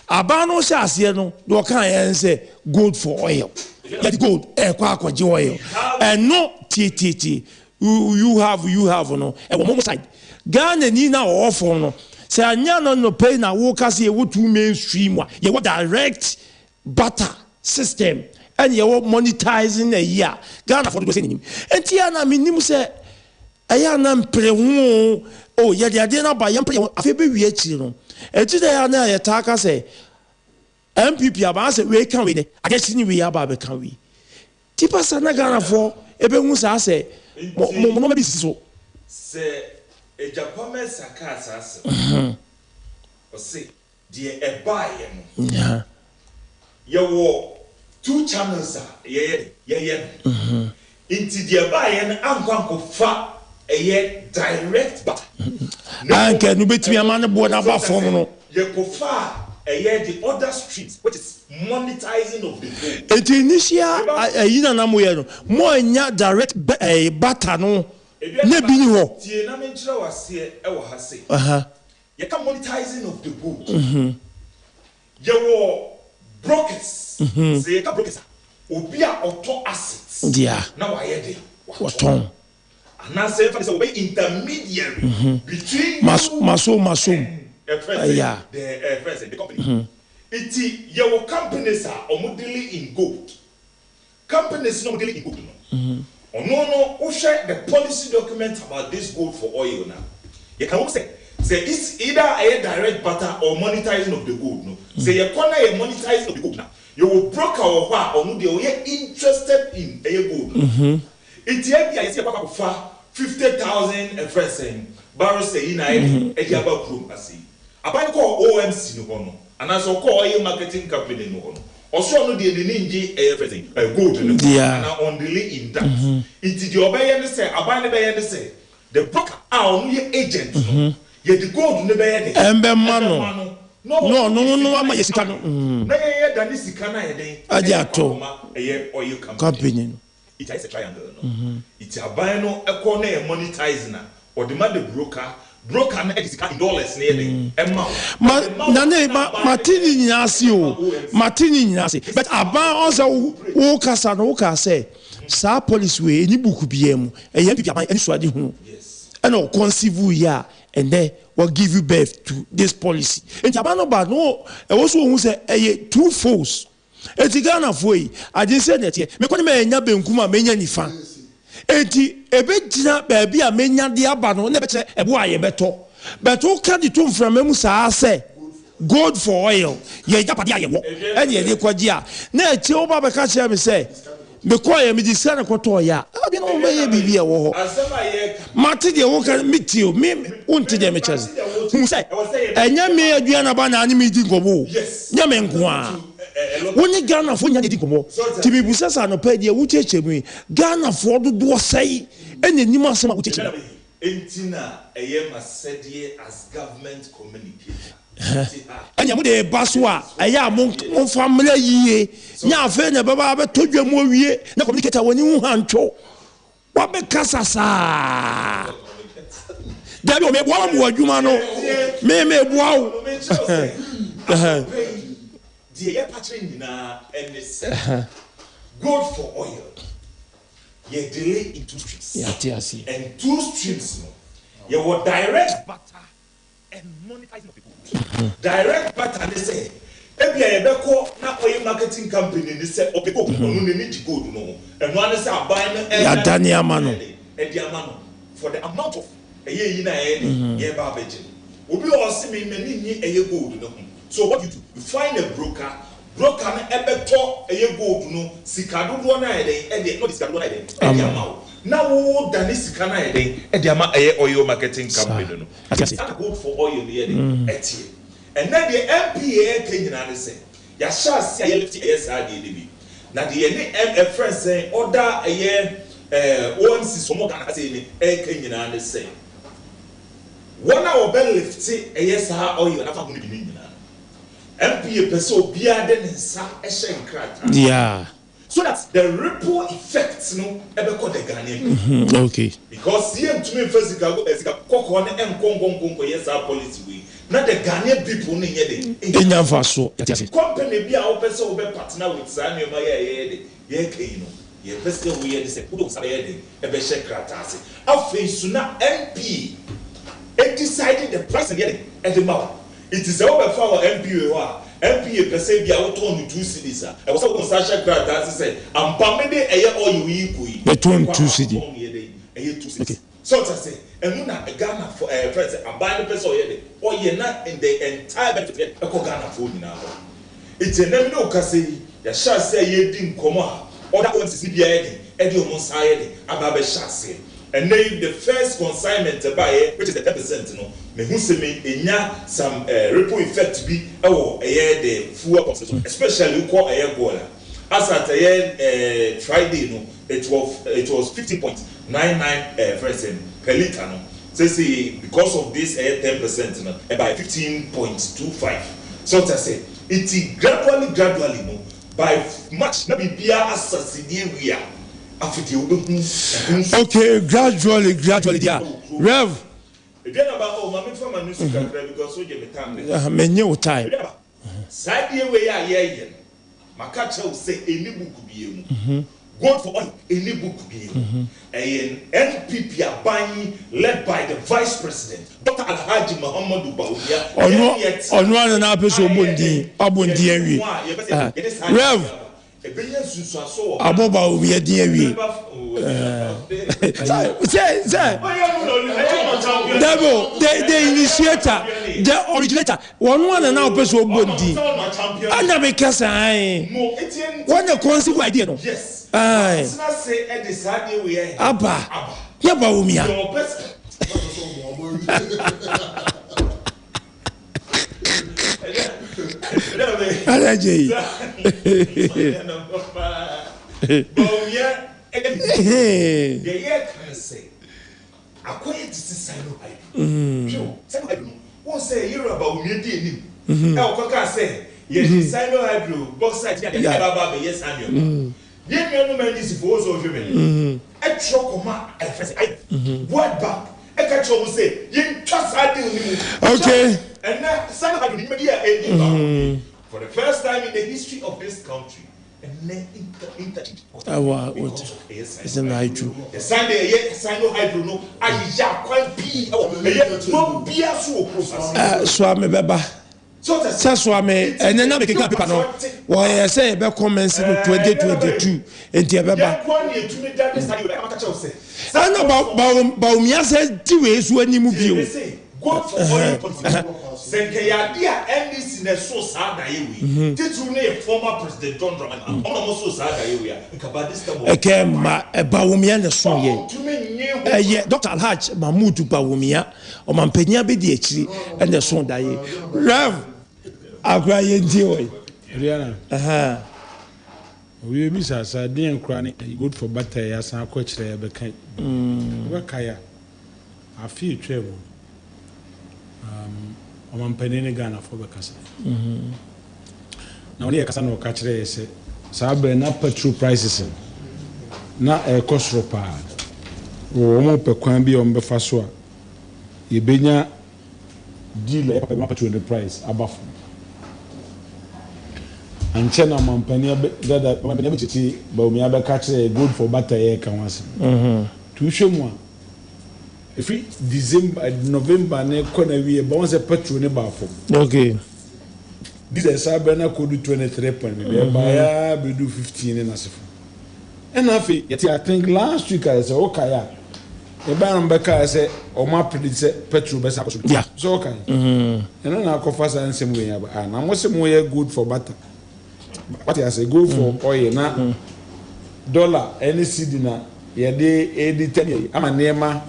[SPEAKER 12] abano se ase no do kan yen say gold for oil get gold kwa akwaje oil and no tt you have no e wo mo side Ghana ni na offer no say anya no pay na wo kase e wo two mainstream wa ye wo direct butter system and ye wo monetizing a year Ghana for the say nim entia na minim say aya na mpre hu o ye de na ba ye mpre afi be wi achi no eti de ya na ye ta ka say MPP aba say we kan we de agechi ni we aba be kan we tipa sana Ghana for ebe hu sa say mo no be so
[SPEAKER 11] say e Japan saka asase o say de e buy no ye wo two channels ye into the buy and anko fa a direct ba
[SPEAKER 12] anke no betimi amane bo na ba form no
[SPEAKER 11] ye ko fa the other streets which is monetizing of the gold
[SPEAKER 12] it initial yina na mo ye no mo anya direct butter no na bi ni ho
[SPEAKER 11] tie na me kire wase e wo ha se ye ka monetizing of the gold ye wo brokers say ye ka brokers obi a auto assets na wa ye de
[SPEAKER 12] waton
[SPEAKER 11] and say for the intermediary between
[SPEAKER 12] maso
[SPEAKER 11] the company it your companies are dealing in gold companies no dealing in gold no who share the policy document about this gold for oil now you can say it's either a direct butter or monetizing of the gold no say you corner a monetizing of the gold now you will broker or what or no they interested in a gold it's here I see about 50,000 a friend saying barrels say in a jaba room asi about call OMC no and as call a marketing company no also no the ninja everything gold and on delay in that it's the obey say about the say the broker are only agent yet the gold no be
[SPEAKER 12] no ama yesika no
[SPEAKER 11] na ye da ni sika na ye den
[SPEAKER 12] ajato
[SPEAKER 11] oil
[SPEAKER 12] company
[SPEAKER 11] it is a triangle no it's a buy no e na e monetize na or the man the broker na e sika in dollars na ye den e ma
[SPEAKER 12] na ne matini nyasi o matini nyasi but aban also wo kasa no wo ka say sa police we ni buku biam e ye pipi aban eni so ade hu and o conceive ya and then will give you birth to this policy. And Jabano ba no, also who say two folds. Eti Ghana foi, I didn't say that here. Me kwani me nya benkuma me nya nifa. Eti ebe jina baby a me nya dia ba no, ne be che ebo aye beto. But who can the tune from me sa say gold for oil. Ye japade aye wo. And ye kwaji a. Na echi oba be ka che me say me kwa me di sana kwoto ya abi no me ye bibia wo ho mate de wo kan mitio me unte de me chase hu say enya me ADUANABA na ani me di ngobo nya me nko a woni Ghana fo nya di ngobo ti bi busasa no pa de wo cheche mu Ghana fo dodo sai ene nim asema wo cheche
[SPEAKER 11] entina eye masedie as government communicator
[SPEAKER 12] anya mo de baswa aya mo family yie nya afa na baba be todwa mo wie na communicator woni hu hantwo wa be kasasa dabi o me bua mo adwuma no me bua o
[SPEAKER 11] die ye patrin na and gold for oil
[SPEAKER 19] you delay in 2 streams.
[SPEAKER 4] Yeah,
[SPEAKER 19] and 2 streams, you will direct butter and monetizing of people. Direct butter, they say. Ebi a yebeko na oil marketing company ni say opeko onu ne need gold no and one say aban no
[SPEAKER 4] ya dania mano
[SPEAKER 19] e dia mano for the amount of eye yi na ye ba beje obi o se me ni eye gold no so what you do, you find a broker na ebeto eye gold no sika dodo na eye dey no sika dodo na eye dey amount na wo dani sika na eye dey ama eye oil marketing company no that gold for oil ni etie. And then the MPA came in and said, "Ya shall see a lefty SRD. Now the friend saying, order a year, once is more than I say, came in and say, 1 hour bell lifty a yes, how or you have to be in MPA person be a den in some crack.
[SPEAKER 4] Yeah.
[SPEAKER 19] So that's the ripple effects, no, ever called the Ghanaian.
[SPEAKER 4] Okay.
[SPEAKER 19] Because here to me, first, as a cock and Congo, yes, our policy way. Not the Ghanaian people in
[SPEAKER 4] the
[SPEAKER 19] company be our person will partner with Samuel Maya, ye best we had this put on a beshek ratasi. Our face sooner MP decided the price at the mouth. It is over for our MP per se be out on 2 cities. I was on Sasha Kratasi said, I'm permitted a year or you
[SPEAKER 4] between 2 cities.
[SPEAKER 19] Okay. So to say, and Muna Ghana for a president, and buy the person or you're not in the entire benefit of Ghana food now. It's a name no Cassie, the shall say ye didn't come out, or that one's CBA, Eddie Monsayedi, Ababe Shassi. And then the first consignment to buy, which is the 10%, no, me who say me in some ripple effect to be a year the full concession, especially call a year goal. As at a year Friday, no, it was 50.99% per liter. No, so see because of this 10%, no, by 15.25. So to say, it gradually, no, by much not be beer as a CD
[SPEAKER 12] okay, gradually, yeah. Rev.
[SPEAKER 19] Then about my from news because so you time.
[SPEAKER 12] Many time.
[SPEAKER 19] Side way I my catcher will say any book be God for all any book be an NPP buying led by the Vice President, Dr. Alhaji Muhammadu Bawumia.
[SPEAKER 12] On one and a person Abundi. Rev. Aboba we are dear we. Devil, the initiator, the originator, one and now person Bundi. And I make us what the consequence idea. Yes. Abba. Yabaumia. Alaji. Okay.
[SPEAKER 19] For the first time in the history of this country,
[SPEAKER 12] it's an hydro.
[SPEAKER 19] The Sino hydro no, I quite be no beer so
[SPEAKER 12] Swami Beba. So Swami, and then I make a paper no. Why I say about comments in 2022 in Tiababa. I know about Baumia said 2 ways when you move you.
[SPEAKER 19] God for oil politics. Senkeyadia NDC na so sada yewi. Titu ne former president John Dramani. Ono mo so sada yewi. Nkabadista mo.
[SPEAKER 12] Ekema Bawumia na so ye. Yeah, Dr. Alhaj Mahmoud Bawumia. O mampenya be di akiri and the so da ye. Rev Agra ye ndi oy.
[SPEAKER 15] Rihanna. We be sa den kra ne good for butter ya san akwa kire be kan. We kaya. Afi twem. Omampene Ghana for Bekasa. Now, near Casano Catcher say, Sabre na petrol prices na a cost ropa. Omo per Quambi on Befasua. Yebenya deal a petrol the price above. anche na mampani dada mampani betiti ba omi abeka kire good for butter ye kan wase tu hwemu a efi December November ne kona wie ba won se petrol ne ba fo
[SPEAKER 12] okay
[SPEAKER 15] this is sabana ko do 23 point be ba ya be do 15 na sefo and afi yeti I think last week I say okay ya e ba no beka say o ma predict petrol be sa ko so okay and na akofa sa nsem we ya ba na mo se mo ye good for butter what I say go for oil na dollar any seed na ye de 10 ama nema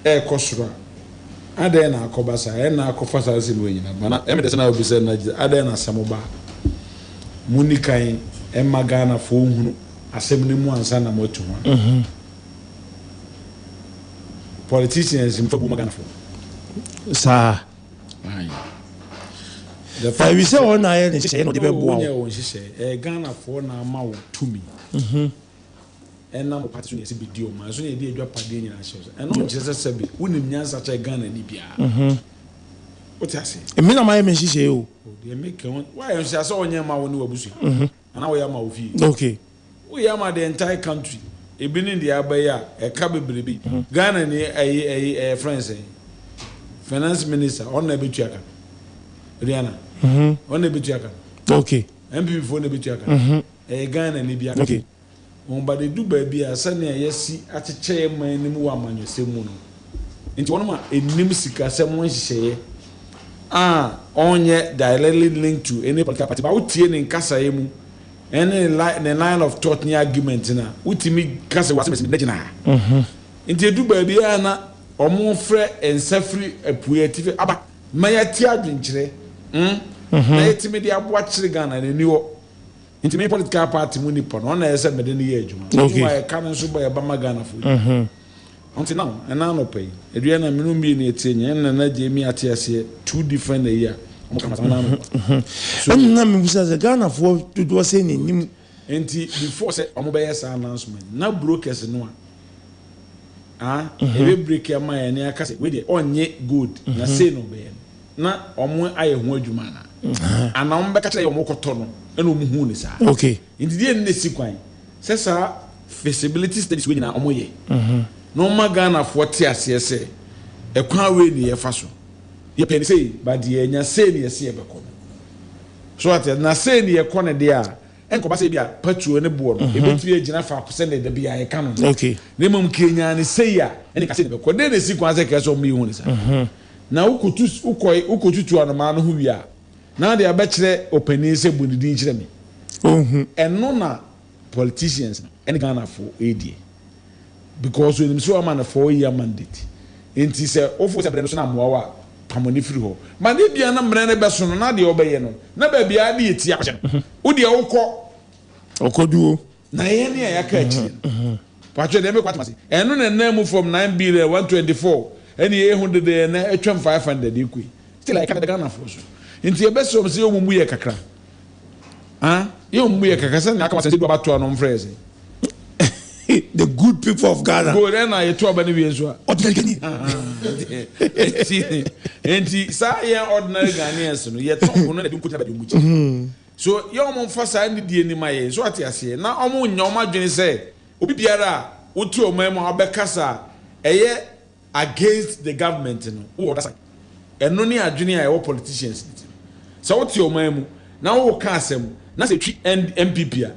[SPEAKER 15] e kosura ade na akobasa e na akofa sa nsem we nyina bana e me de na obi se na ade na samoba munikan e magana fo hunu asem ni mu ansa na motu ho politicians in for magana fo
[SPEAKER 12] sa the we say on na here say no dey be bo
[SPEAKER 15] won hye Ghana for na ma wo tumi na mo party so be di o ma so na dey adwa pade nyina hye and no just say be wonim nyansa che Ghana ni bia what you say
[SPEAKER 12] e me na ma me hye o
[SPEAKER 15] dey make one why you say so onye ma wo ni wabusu ana wo ya ma wo fi
[SPEAKER 12] okay
[SPEAKER 15] we am the entire country ebi ni dia abaya e ka bebrebe Ghana ni friends finance minister on na betu aka Rihanna on na betu aka
[SPEAKER 12] okay
[SPEAKER 15] MP for na betu aka Ghana ni bia
[SPEAKER 12] okay
[SPEAKER 15] on ba de du ba bia sane yesi acheche man ni mu wa manwese mu no nti won ma enim sika se mo nhihye onye directly linked to any political party ba utie ni nkasa ye mu any line of thought ni argument na utimi kase wasem legina nti edu ba bia na omo frɛ ensafri apuative aba mayati adwenkyere na yetimi de aboa kyere Ghana ne niwo nti me political party mu nipo no na yesa mede ne ye adwuma why kan so ba ba Ghana fo nti now na no pay edua na menu mi ne etinye na Jemi ate ase two different year omo kama na no
[SPEAKER 12] so na me busa ze Ghana fo do say ni nim
[SPEAKER 15] nti before say omo be yes announcement na brokers no ebe break ya man ya aka say we dey onye good na say no be na omo aye ho adwuma na ana omo be ka kire omo koto no na omo hu ni sa
[SPEAKER 12] okay
[SPEAKER 15] nti die ne sikwan say sa feasibility studies we na omo ye no Ghana for ase say ekwan we ni ye fa so ye pen say ba de nya say ni ye se ye be ko so at na say ni ye ko ne de a enko ba say bia petrol ne bo no e betu agina 5% de bia ye kan no
[SPEAKER 12] okay
[SPEAKER 15] ne mum Kenya ne say ya ene ka say be ko de ne sikwan say ka so mi hu ni sa na ukotutu anoma no hu wi a na de abekire opani say bonidin kire me eno na politicians ene Ghana for AD because when so man a 4-year mandate enti say ofo say brendo so na moa pamoni free ho ma de bia na mre ne beso no na de obeye no na ba bia de yeti akye no wo de
[SPEAKER 12] okoduo
[SPEAKER 15] na ye ne ya ka achi patwe de me kwatama se eno na namu from 9 billion 124 eni 800 de na etwem 500 ikui still like ka de Ghana for so enti e beso se yo mumu ye kakra yo mumu ye kakra se na aka se do abato no mfreze
[SPEAKER 12] the good people of Ghana
[SPEAKER 15] go then I to abani wi enso enti sa ye ordinary Ghanaians no ye top no na de nkuta ba de muchi so ye omo mfasa ndi die ni maye so ate ase na omo nya omo adwene se obi biara otu omo mu abekasa eye against the government no wo dasa eno ni adwene a ye politicians so otu omo mu na wo ka asem na se twi MPP a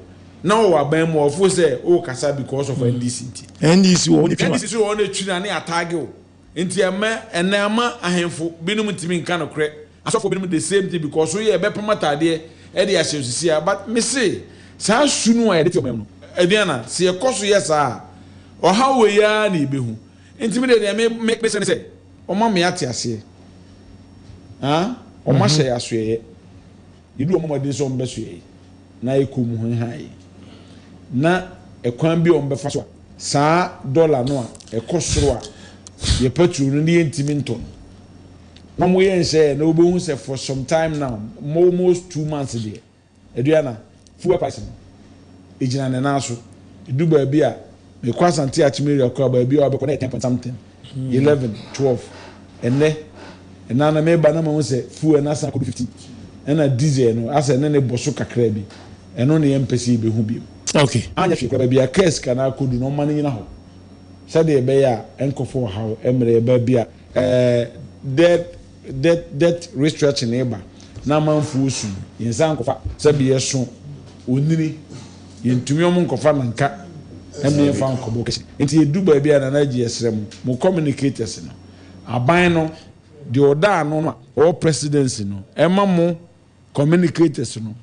[SPEAKER 15] now we are buying more for say kasa because of NDC NDC so on the tree na atage nti ema ahemfo binum timi nka no kre asofo binum the same thing because we e be promatade e dey asesisi but me say sa sunu a dey tell no ediana se e koso yesa o ha we ya na ibehu nti me dey make say o ma me ate ase o ma hye asoye yidu o ma dey so mbe soye na ekum ho hai na ekwan bi on befa so sa dollar no a ekosoro a ye petrol no ne ntimi nton na mo ye nse na obehu se for some time now almost 2 months there eduana fuel price no ejina ne na so edu ba bi a me kwasante achimeri akwa ba bi a be ko na 10 something 11 12 enne na me ba na mo se fuel na sa ko 50 ɛna diesel no asɛ ne bɔso kakra bi ɛno ne yɛmpɛsi bɛhu bi
[SPEAKER 12] okay
[SPEAKER 15] anya hwɛ kora bi a case kana akodu no ɔma no nyina hɔ sɛdeɛ ɛbɛyɛ a ɛnkɔfo haw ɛmmerɛ ɛba bi a debt restructuring ne ba na amanfoɔ su yɛnsa nkɔfa sɛbi yɛso onini yɛntumi ɔmo nkɔfa nanka ɛmɛ yɛfa nkɔbɔ kɛse nti yɛdu baabi a nana gye yɛsrɛ mo communicators no aban no deɛ ɔda ano no a ɔwɔ presidency no ɛma mo communicators no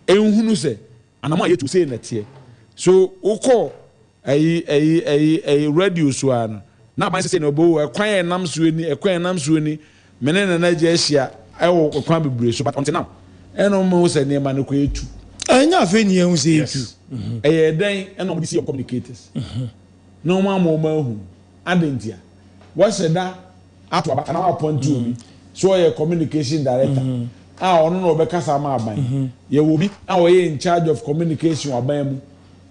[SPEAKER 15] ɛnhunu sɛ anam a yɛtu sei na teɛ so wokɔ ayi radio so a no na aban sɛ na ɔbɛwo ɛkwan ɛnam so ni mene nana gye ahyia ɛwɔ ɛkwan bebree so but until now ɛna ɔmo sɛ nneɛma no kɔ etu
[SPEAKER 12] ɛnya afei ni ɛhu sɛ etu
[SPEAKER 15] ɛyɛ dɛn ɛna ɔmo de si yɛ communicators na ɔmo ama ɔmo ahu adantia wɔhyɛ da ato aba ana appoint obi so ɔyɛ communication director a ɔno na ɔbɛkasa ama aban yɛwɔ bi a ɔyɛ in charge of communication aban mu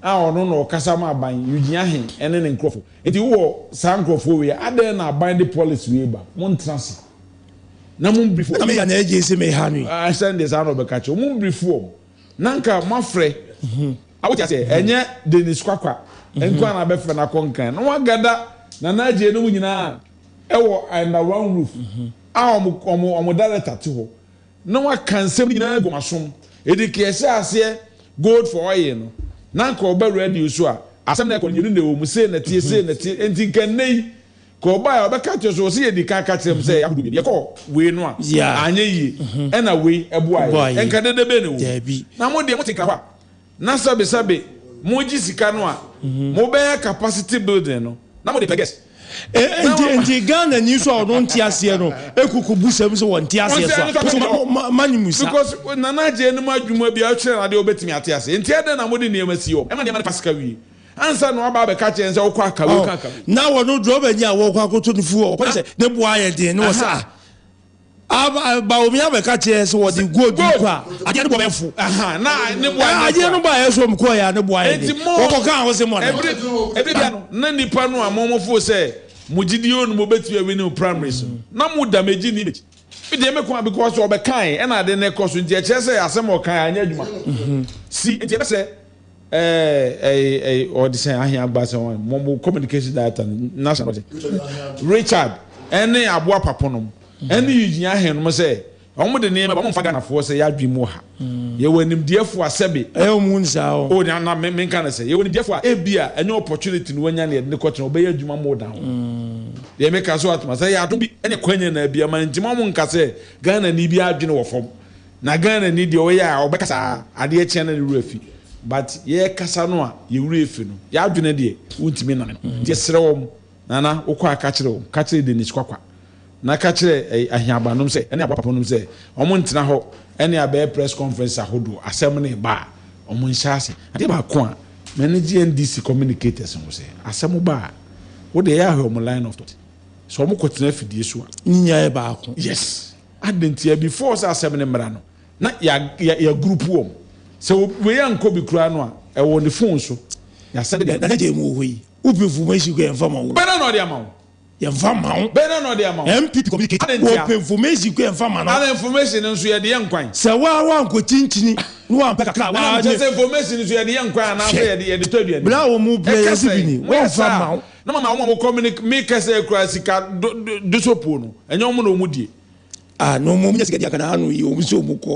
[SPEAKER 15] a ɔno na ɔkasa ama aban yugyina hen ɛne ne nkurɔfo eti wɔ saa nkurɔfo wei adan na aban de policy wei ba mo ntena se na mo brief
[SPEAKER 12] na me ya na eje se me ha no
[SPEAKER 15] I send this out of the catch mo brief wo nanka mafrɛ awoti ase enye Dennis Kwakwa enkwa na bɛfrɛ na konkan na wagada na naje no nyina ɛwɔ under one roof a ɔmo director te hɔ na wakansɛm nyina gomasom edike ɛsɛ ase gold for oil no nanka ɔba radio so a asɛm na ɛkɔ nyiri na wɔ mu se na tie enti kanai ko ba ya obeka che so se yedi ka kyerem sɛ yahudu bi yɛkɔ we no a anye yi ɛna we ɛboa yɛ enka dede be ne wo na mo de mo tika hɔ na sabe mo gi sika no a mo be capacity building no na mo de peges
[SPEAKER 12] enti Ghana ni so ɔno nti aseɛ no ekuku busam so wɔn nti aseɛ so manimusa
[SPEAKER 15] because nana je no adwuma bi a kyerɛ na de obetimi ate ase enti ɛde na mo de nneɛma si hɔ ɛma de ma pasika wi ansa no aba be ka che nse wokɔ akawe ka
[SPEAKER 12] na wono droba nya wo kwa koto no fu o ko se ne boa ye den no sa ba omi aba ka che se wo di gold kwa ade no bo befu
[SPEAKER 15] na ne boa
[SPEAKER 12] ade no ba ye so mko ya ne boa ye den wo ko kan ho se mo
[SPEAKER 15] every bia no na nipa no amomofo se mugidi onu mo betu awi ni primaries na mo damage ni bi de me ko because wo be kan e na de ne koso nti e che se asem o kan anya adwuma si nti e se or the same ahia gbasa won mo communication director national Richard ene aboa paponom ene yigina hen no say omo de ne ba mo fa Ghana fo say ya dwi mu ha ye wanim diefo asebe
[SPEAKER 12] mu nsa
[SPEAKER 15] o na me kan say ye wanim diefo e bia ene opportunity no wanya ne kotena obe ya dwuma mo down ye me ka so atma say ya do bi ene kwanya na bia man ntima mo nka say Ghana ni bi adwene wo fom na Ghana ni de o ya obekasa ade e che na ne ruafi but ye kasa no a ye wura efi no ya adwene de untimi na no de serewom nana ukọ aka kyerewom ka kyere Dennis Kwakwa na ka kyere ahiabanom se ene abapaponom se omo ntena ho ene abe press conference ahodo asem ne ba omo nhyase ade ba ko a manage NDC communicators no se asem ba wo de ya hwe omo line of thought so omo kotena fidie so a
[SPEAKER 12] nya e ba ko
[SPEAKER 15] yes adentia before sa asem ne mra no na ya group wom so we yanko bi kura no a e wo ne phone so ya se de
[SPEAKER 12] na de mu ho yi upefu mesi ko enfa mawo
[SPEAKER 15] bena no de amawo
[SPEAKER 12] enfa mawo
[SPEAKER 15] bena no de amawo
[SPEAKER 12] MP communicate upefu mesi ko enfa ma no
[SPEAKER 15] ala information nso ye de yankwan
[SPEAKER 12] se wa nko tinchini no wa mpeka kra
[SPEAKER 15] wa je se information nso ye de yankwan na fa ye de todu ye
[SPEAKER 12] bla wo mu play yesibini wo enfa mawo
[SPEAKER 15] na mama wo communicate me kase kura sika do sopo no enyo mo no mu die
[SPEAKER 12] no mo nya sika dia kana anu yi o mu so mu ko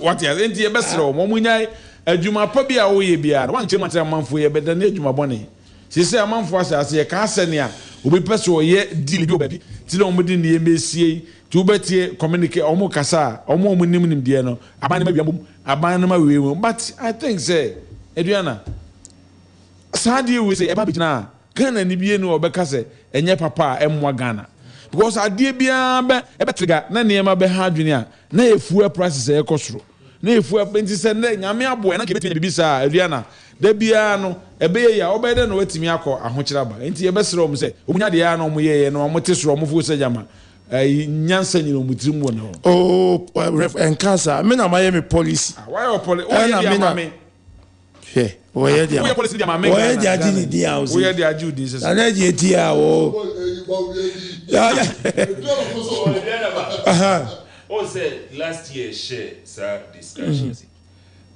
[SPEAKER 15] what ya enti e besere o mo nyai adwuma pa bia wo ye bia wan che matira manfo ye beda na adwuma bone sisi amanfo asase ye ka asene a obi pese o ye deal bi obabi ti na omudi ne emesie ti obetie communicate omo kasa omo nim die no aban na biam aban na ma wewe but I think say Eduana sadi we say e ba bigina Ghana ni bie no obeka say enye papa emwa Ghana because adie bia be e betrega na niema be ha adwene a na efu prices e kosoro na efu enti se na nyame abo na ke betimi bibisa Eduana da bia no ebe ya obede na watimi akọ ahokyera ba enti ye besere om se omunya de ya na om ye na om tesoro om fu se jama nyansa nyina omutirim wona
[SPEAKER 12] enkasa me na maye me policy
[SPEAKER 15] why your policy o ye dia me
[SPEAKER 12] he o ye dia
[SPEAKER 15] o ye policy dia me
[SPEAKER 12] o ye dia di ni dia o
[SPEAKER 15] o ye dia ju di se
[SPEAKER 12] na je dia o ya
[SPEAKER 11] Also, last year share discussions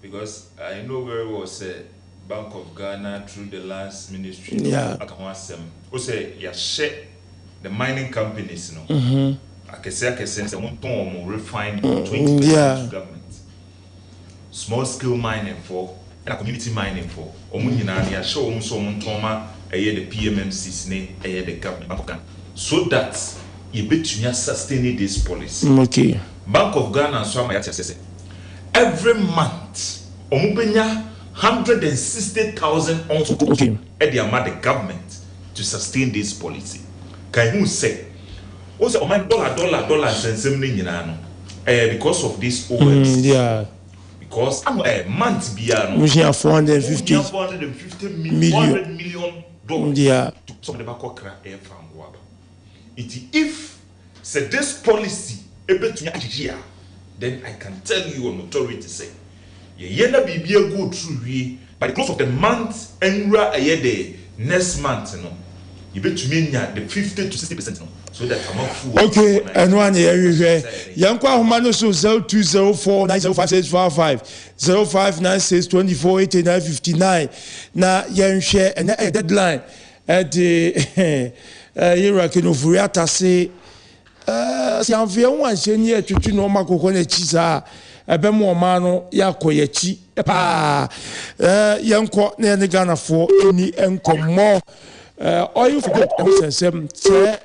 [SPEAKER 11] because I know very well say Bank of Ghana through the lands ministry.
[SPEAKER 12] Yeah.
[SPEAKER 11] Also, you share the mining companies, I can say someone refined 20% to government. Small scale mining for and community mining for. Omunina show some toma the PMMCs the government Bank of Ghana. So that you bet you sustain this policy.
[SPEAKER 12] Okay.
[SPEAKER 11] Bank of Ghana so every month omubenya 160,000 ounces at the amount the government to sustain this policy. Can you say also dollar because of this OMC?
[SPEAKER 12] Yeah.
[SPEAKER 11] Because a month beyond
[SPEAKER 12] we have 450
[SPEAKER 11] million
[SPEAKER 12] yeah.
[SPEAKER 11] To some of the back air from Wab. If say this policy then I can tell you on authority say yena bibia go through by the close of the month and the next month you bet to me the 50 to 60% so that I'm not full.
[SPEAKER 12] Okay, and one here Yankwa Humano so 0204905655 0596248959 na yen share and a deadline at the Iraqino Furiata say si anvia one senior to no makoko na chisa ebe mo mano yakoye chi pa yanko na ne Ghana for any enkomo oil for good sem say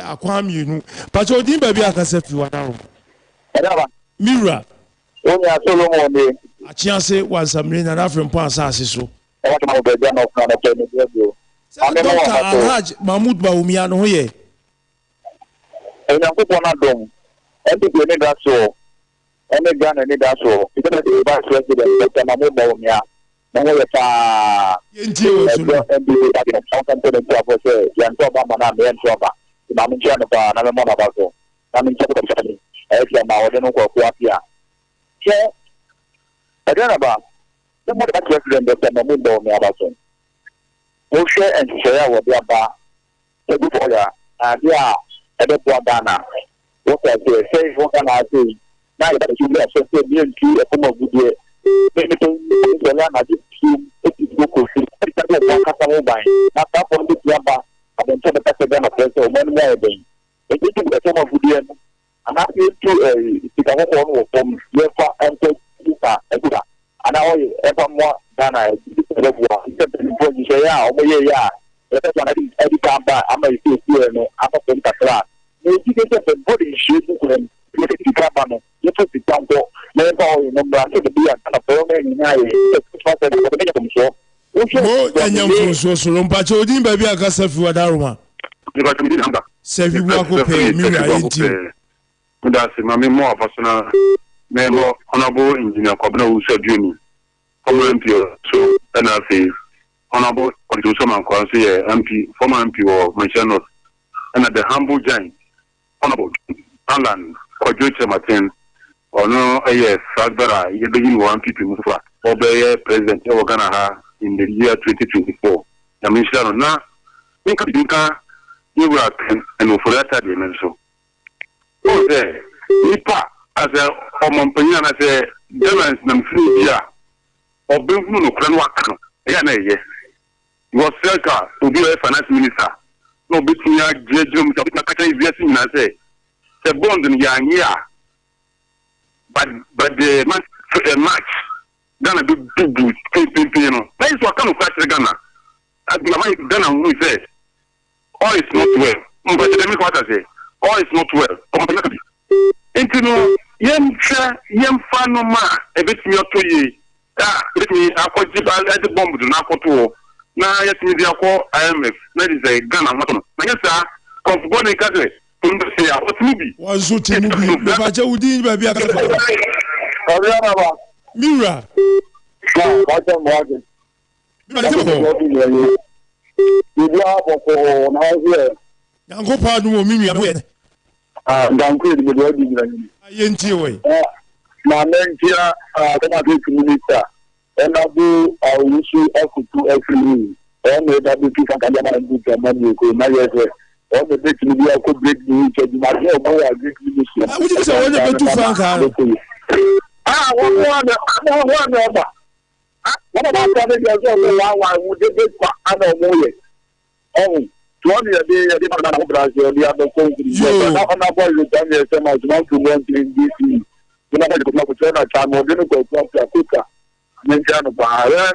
[SPEAKER 12] akwami nu but odin ba bi aka sefi wana Mira
[SPEAKER 20] onya Solomon ni
[SPEAKER 12] achianse wansamre na African pan asase so Alhaji Mahmoud Bawumia no ye
[SPEAKER 20] Enyankopon adom MPP ni da so ene Ghana ni da so because the vice president Dr. Mahmoud Bawumia na wo ye pa
[SPEAKER 12] yenti o so
[SPEAKER 20] MPP da ke something to the for say yanto ba ma na me ento ba na me ntia no ba na me mo na ba so na me ntia ko ta ni e fi ma wo de no ko afia che ADUANABA the vice president Dr. Mahmoud Bawumia ba so wo share and share wo dia ba e bu for ya dia ebe Ghana what I say what can I say now that you have so me and you a form of good anything the land has it is go to the customer buy na ta for the yaba and then the president of the when we are doing it is a form of good and I feel to the one from lefa and to and now ever more Ghana the one you say yeah o me yeah every time I'm a here no I'm a pentakla you get the body shape when you get the cabana you put the tango never number to be a permanent
[SPEAKER 12] so mpacho odin ba bi aka safi wadaruma safi wa ko pe Mira yenti
[SPEAKER 21] ndase mame mo afasona me mo honorable engineer Kwabena Usaduni former MP so NRC honorable Constitutional Council MP former MP of Manchester and the humble giant honorable Alan Kwajoche Martin or no yes Sadbara you begin one people Mufa obey president of Ghana in the year 2024 the minister na think you were and for that dimension oh there nipa as a omompanya na say balance na free ya obefunu no kran waka ya na ye was circa to be a finance minister no between ya jejum to be kaka invest na say the bond in ya but the match Ghana do you know that is what kind of question Ghana as my Ghana who say all is not well but let me what I say all is not well into no yem fa no ma e betimi otoye betimi akwaji ba the bomb do na akoto na yetimi dia ko IMF na is Ghana mato na yesa football in country ndo say ya otimubi
[SPEAKER 12] wazo timubi ba je udi ba bi aka
[SPEAKER 20] ADUANABA
[SPEAKER 12] Mira Yango pa no mimi aboye
[SPEAKER 20] Danku de do di ni
[SPEAKER 12] yenti we
[SPEAKER 20] na mentia the minister and abu issue F2 F3 and the WP can get money ko na yes all the big media could break the news. My boy, I agree with you.
[SPEAKER 12] Would you say one of the 2 francs?
[SPEAKER 20] One number. What about that? Why would they get I don't know it? Oh, 20 a day, I didn't know the other phone. I'm boy, you tell me so much about to want to in DC. You know, I could not return a time or didn't go from the cooker. Mention of Bahrain.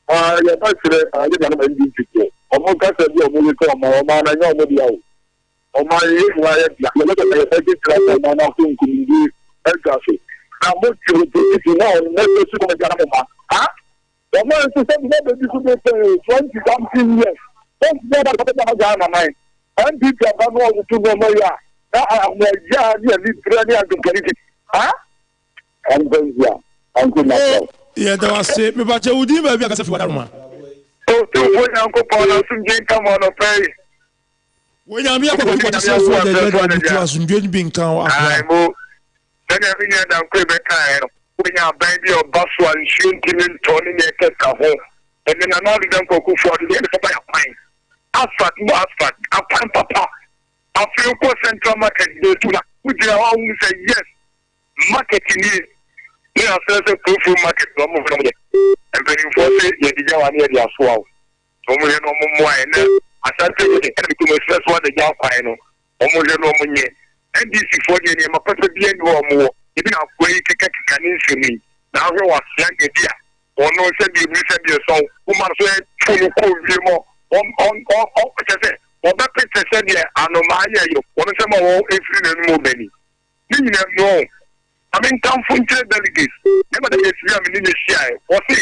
[SPEAKER 20] I didn't know any people. Ọmọ kẹsẹ̀ bí ọmọ wíkọ́ ọmọ náà yọ ọmọ bíyàwó ọmọ yìí wà ẹ̀ bí àpẹẹrẹ ẹ̀fẹ́ tí tíráṣẹ̀ ọmọ náà fún nkùn ní ẹ̀gàfẹ́ àmọ́ tí o tó ti fi náà lẹ́gbẹ̀ẹ́ sí ọmọ ìjọba mọ̀ ọmọ ẹ̀ sísẹ́ bí lẹ́gbẹ̀ẹ́ bí kúndé pé 20-something years 20 years àti ọmọ ìjọba náà náà NPP àbá náà wọ́n tún ọmọ yà àwọn ẹ̀yà ní ẹ̀mí tìrẹ́ ní àgbẹ̀kẹ́rì ti
[SPEAKER 12] yɛdawase mebakyɛ wodin baabi akasɛ fi wadaroma
[SPEAKER 20] Onyankopɔn asomdwe nka ma no pɛi
[SPEAKER 12] wonyame akɔkɔkɔkyesɛ so dɛdɛdɛ abutu asomdwe no bi nka wo
[SPEAKER 20] akora mo sɛdeɛ menya dankoe bɛkaeɛ no wonya aban bi a ɔba so a nsuo ntimi ntɔ ne ne ɛkɛka ho ɛne na na ɔde dɛ nkɔkufoɔ de deɛ ɛbɛsɛ akwan asfalt mo asfalt akwan papa afei kɔ central market de tu na wogyina hɔ ahu sɛ yes market nie ne asɛ sɛ profile market na ɔmo fɛ no yɛ mpanimfoɔ sɛ yɛde gya wa ne yɛde asoa wo ɔmo yɛ no ɔmo mmoa ɛ na asante yɛ ɛna bikɔm asɛ so ade gya akwan no ɔmo yɛ no ɔmo nyɛ ndc foɔ deɛ nneɛma pɛpɛ bi ani hɔ ɔmo wɔ ebi na akoa yi kekakeka ne nsɛm yi na ahwɛ wɔ asea ngadi a ɔno sɛ deɛ bi sɛ deɛ sɔw woma no so ɛto no kɔɔ wie mɔ kyɛ sɛ wɔbɛpete sɛ deɛ anomaa yɛ yɛ ɔno sɛ ma wɔ ɛfiri n'anim ɔbani ne nyina no I mean, come from the delegates. Never the year, I mean, or say,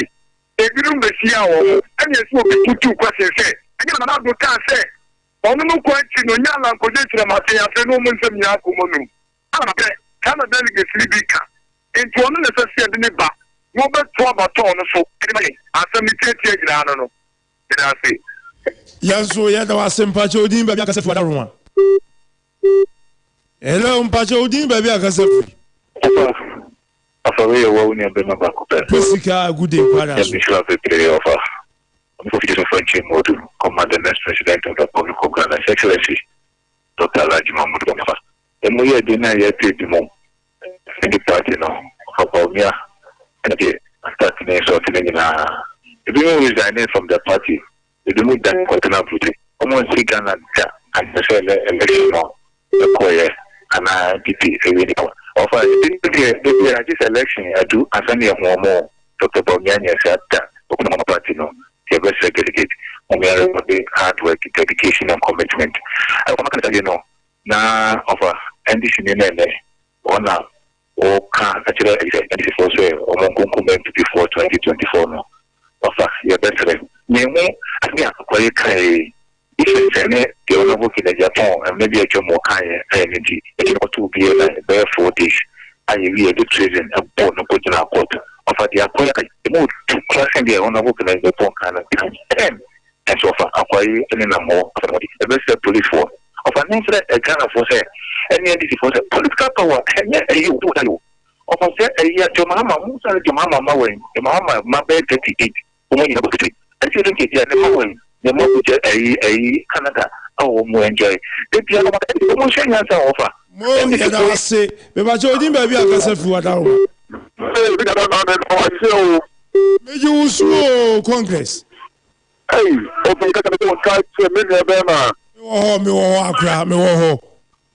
[SPEAKER 20] if you don't see our and yes, will be two questions. Say, and you know, can say, on no question, no young position, I say, after no months of Yakumonu. Can a delegate sleep? Into one necessary in the back. No better about tone, so anyway, I send me 30 years, I don't know. Did I say?
[SPEAKER 12] Yes, so yeah, there was some Pachodin, baby, I can say for that one. Hello, Pachodin, baby, I can say.
[SPEAKER 21] Afaway wawuni abema bakupe.
[SPEAKER 12] Pesika good day para.
[SPEAKER 21] Mishla Petri offer. Official French Modu, Commander Next President of the Public Organ, His Excellency Dr. Alaji Mahmoud Gomafa. And we are dinner yet the mom. In the party now, about me, and again, starting sorting in a. If you resign from the party, you do not that continue to almost seek and the election now. The choir and PP. Of this election, I do as any more Dr. Bomiani said that Oklahoma Party, no, the best delegate, hard work, dedication, and commitment. I want to tell you, no, now of a NDC, or now, or can't actually exist also, or Monkum before 2024, no, of your best friend. Nemo, I mean, quite if the honorable in Japan and maybe a Jomokai energy, it ought to be a 4 days. I really did treason and born a good in our court. Of the acquire the mood to crossing the honorable in Japan kind of time. And so far, acquire any more of the best police force. Of an incident, a kind of force, any entity for the political power, and yet you do that. Of a set a year to Mamma, Musa, to Mamma Mowing, the Mamma, my bed 38, when you have to. And you don't get the Mowing. The more a Canada, oh, more enjoy. The piano promotion has an offer.
[SPEAKER 12] More than I say, but you didn't baby, I can say for now. You slow Congress.
[SPEAKER 20] Hey, okay, try to million Bema.
[SPEAKER 12] Oh, me, oh,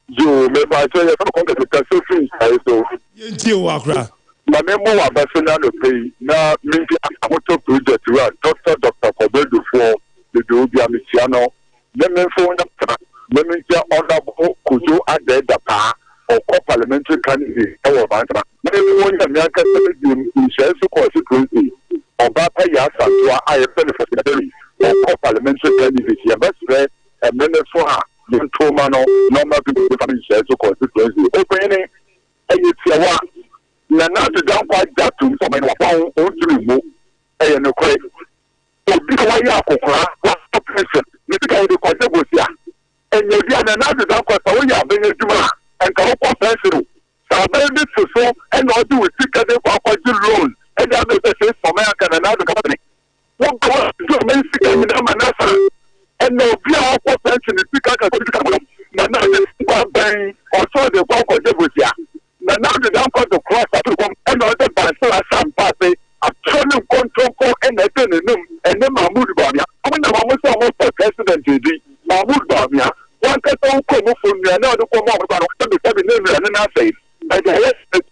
[SPEAKER 20] you may buy a Congress because so free. I so.
[SPEAKER 12] You Accra.
[SPEAKER 20] My name was Barcelona pay. Now, maybe I want to project Dr. Kobedu for. The Dubia Michiano, Lemon phone, Lemon Honorable Kujo at the Pa or co-parliamentary candidate. Our banker, everyone American in Chelsea constituency or Bapa Yasa to I benefit or co-parliamentary candidate. Your best friend and then for her, young Tomano, normal people becoming Chelsea constituency. Opening a Yawa. Nana to down quite that to some of our own to remove a no credit. Because I have person, maybe I do contribute here. And you are another doctor, so we are being a juma and go for pencil. So I made this so and all do with ticket for loan. And the other says for American and other company. What goes to Mexico and no be our pension is because
[SPEAKER 21] also the Concord Debusia. Now the Uncle to cross and other Barcelona Sam Passe, a turning control and a turn and then Mahmoud Bamia. I mean, I was almost president, Mahmoud Bamia. One can come from me, another come out about 7 and then I say, I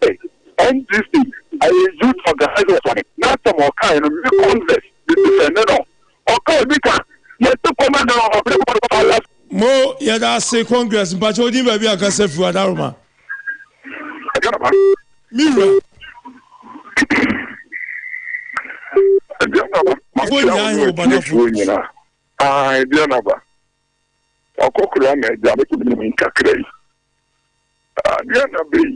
[SPEAKER 21] say, and this thing, I use for the high one, not some more kind of congress, the defender. Okay, Mika, yes, the commander of the
[SPEAKER 12] Mo yada say Congress but you didn't be a cassette for Adaruma. Mira.
[SPEAKER 21] I dear Naba. A cockroach, Jabbing Cacray. Dear Nabi.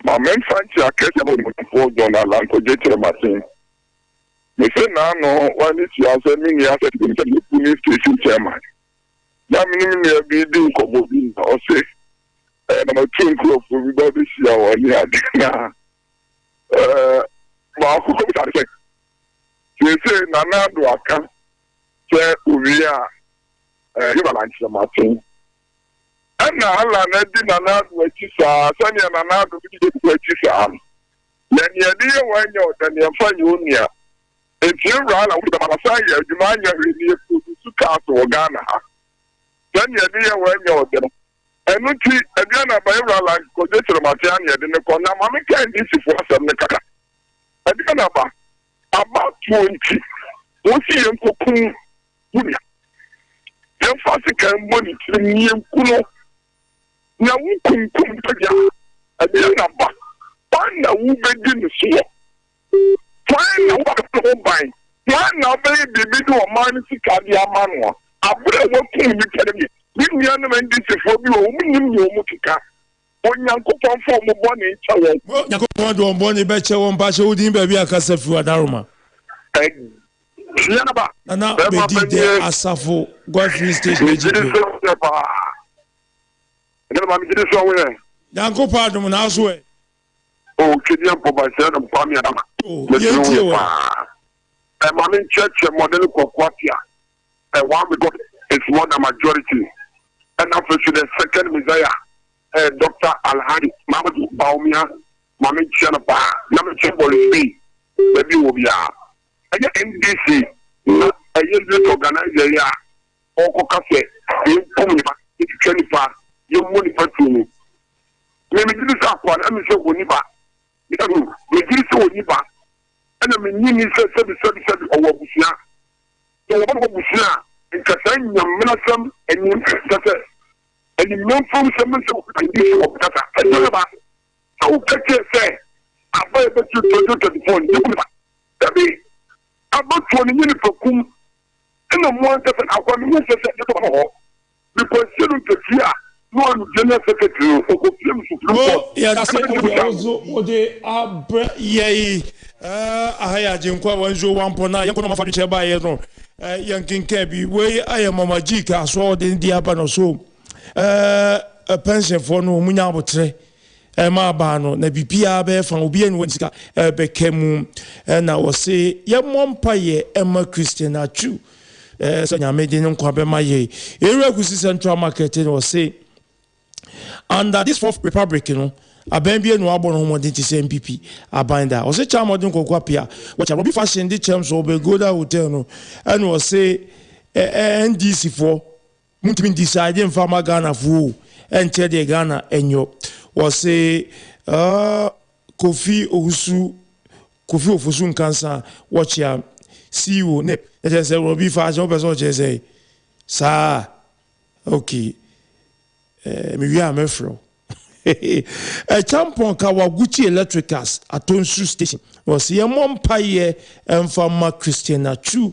[SPEAKER 21] My men fancy a case about $4 land for Jeter Martin. Me say no, one is you answer me, you to the police station chairman. Yamin may be doing Cobbin or say, and I'm a twin club for everybody see our near dinner. You say, Nana do I come, say, we are Himalancha Martin. And now, I did Nana which is Sanya Nana which is then you dear when you're then you find you near. If you run with the Malasaya, you mind your Castle or Ghana. Then you dear when you're there. And not again about like Codetra Matania, then the corner, Mamma can't this for some Nekaka. Again about 20. What's he in Cocoon? Your father can money to me and Kuno. Now we can come together. Again about find a woman in the sea. Find out what to buy. Find out baby, do a man to carry a manual. I put a working you tell me. We young men this for you, Mukika. When Yanko from the bonnet,
[SPEAKER 12] Yanko do bonnet betcha one basha would in baby a cassette for Adaruma. And now they did the Asafo Godfrey Station. Yanko pardon now swear.
[SPEAKER 21] Oh, Kidnap for myself and Pamia. Oh, I'm in church and model for Quatia. And one we got it's more than majority. And after the second Messiah, Dr. Alhadi, Mamadu Baumia, Mammy Chanapa, Namachel Police, maybe will be a NDC, a year organizer, or Cocafe, you Pumba, it's Jennifer, you money for me. Maybe this is up one, I'm sure Woniba. We did so Woniba. And I mean, you said 77 or Wabusha. So what Wabusha, in Cassan, Minasum, and you said, and you know from someone so Tata. And you know, so say, I buy a you to the phone. Maybe about 20 minutes for Kum, and the more that I want to say, because you don't hear. No, General Secretary for
[SPEAKER 12] oh, yeah, that's it. Also, what they are, yea, I had Jim Quawanjo 1.9, you couldn't afford to buy it. Yankin Cabby, way I am Mama Jika, so in the Aban or so. A pension for no Munabotre, my bano, Nabi Pia from Obian Winska, Beckham, and I will say, young one paye, Emma Christian Atsu. So I made in Quabe Maye. Area Central Marketing will say. Under this fourth republic, you know, a baby and wabon home did to say MPP, a binder. Was a charm of Dunkoquapia, which I will be fashion the terms of a good hotel, and will say NDC for Muntimin deciding Farmer Ghana fool and Teddy Ghana and yo was say Kofi Ofusun cancer, watch ya, see you, nip. It is a will be fashion, as say, sir, okay. Me are mefro. A champion Kawaguchi Electricals at Atsu Station was a mon paye and farmer Christian Atsu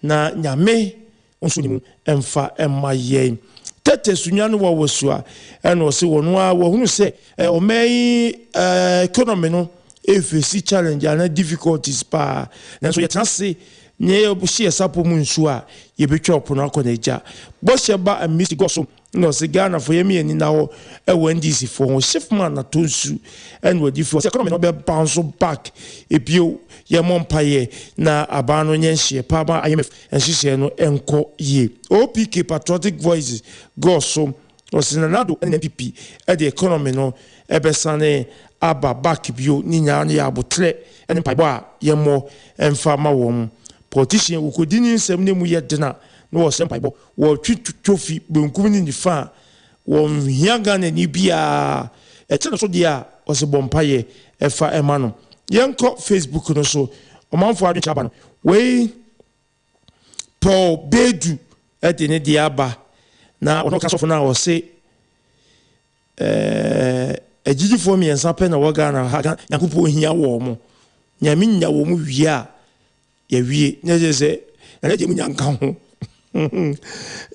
[SPEAKER 12] na Nyame Unsunim and fa and my ye. Tete Sunyano was and was one who say, O may economy no if you see challenge and difficulties pa. And so you can say, near Bushia Sapo Munsua, ye be chop on Alconeja. Bosheba and Mr. Gossum. No, Ghana for me and now a NDC for shift man at Atsu and what if you second bounce back if you Yamon Paye na Abano Yenshi, Papa IMF and she said no enco ye. OPK patriotic voices go so Osinanado NPP the economy no ebesane aba back bio ni nya ya abotre ene paibo a yemo emfa ma wom politician ukodini nsem ne mu ye dena no wo sem paibo wo twitwofi benkum ni nifa wo hiaga na ni bia etena so dia o se bompaye efa emano yenko Facebook no so omanfo adu chaba no we Paul Bedu ne diaba na ono kaso na o se ejiji fo mi ensa pe na waga na ha yakupo hia wo mo nyame nya wo mu wia ya wie na je na je mu nyanka ho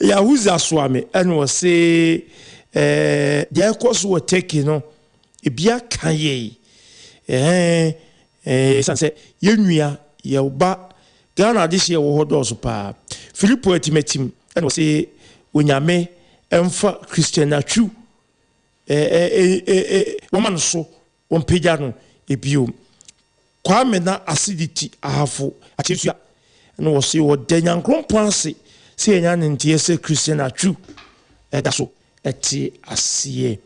[SPEAKER 12] ya huza swame eno o se dia koso wo take no ebia kan ye sanse yenua ye ba Ghana this year wo hodo so pa Philippo etimetim eno se onyame emfa Christian Atsu woman so on pejano ebio kwame na acidity ahafo achetua no wo se wo danyankron panse se enya ntie se Christian Atsu da so eti asiye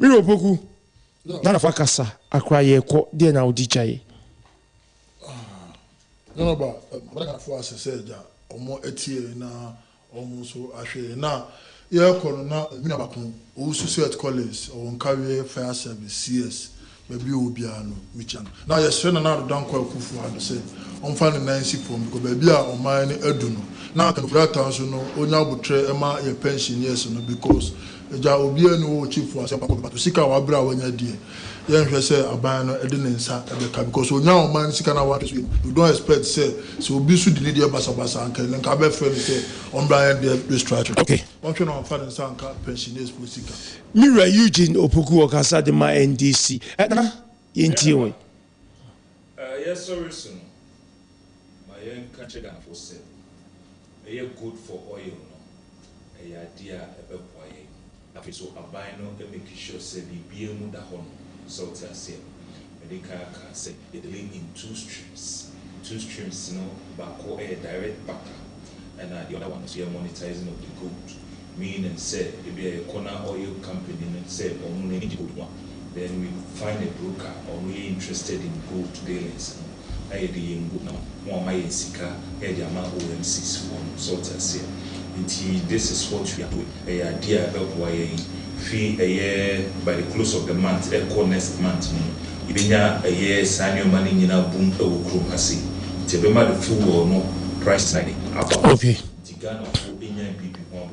[SPEAKER 12] miro poku na fakasa akra ye ko de na odi chaye
[SPEAKER 14] no ba bana fo asese ja omo etie na omo so ahwe na ye kono na mina bakon o suicide college o nkawe fire service CS baby obia no michan na ye sre na dan kwa kufu ado se on fa no nancy form ko baby a o man ni adu no na kan brata so no onya botre ema ye pensioners no because ja obia no o chief ase pa ko sika wa bra wanya die ye nhwe se aban no ede ne nsa ebeka because onya o man sika na wa you don't expect say so obi su delete your basa anka nka be friend say on bra the restructure
[SPEAKER 12] okay
[SPEAKER 14] on twe na fa nsa anka pensioners politika
[SPEAKER 12] Mira Eugene Opoku okasa de ma NDC na yenti we
[SPEAKER 11] yes sorry son my young country Ghana for sale good for oil no idea ebe boye afi so aban no make sure say bibie mu da ho so to say medical can say it link in two streams you know back or a direct back and the other one is here monetizing of the gold meaning say if be a corner oil company and say on any good one then we find a broker or we interested in gold dealings I the good now one my sika the amount OMCs one so to say this is what we are doing a idea about why fee a year by the close of the month next month even a year annual money in a boom over hasi to be mad full or no price signing
[SPEAKER 12] okay
[SPEAKER 11] Ghana for NPP 1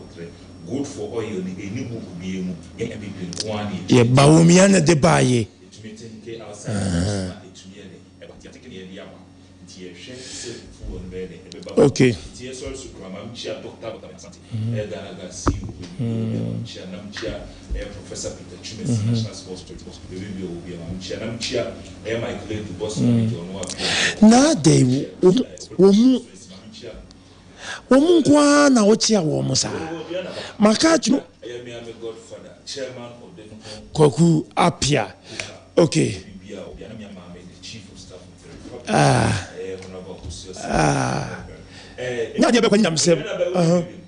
[SPEAKER 11] good for oil any book be NPP 1
[SPEAKER 12] ye bawumiana de baye
[SPEAKER 11] it means take outside
[SPEAKER 12] okay
[SPEAKER 11] Professor Peter National Sports
[SPEAKER 12] na de womu kwa na ochia wo musa makachu Koku apia okay na dia be kwa nyamsem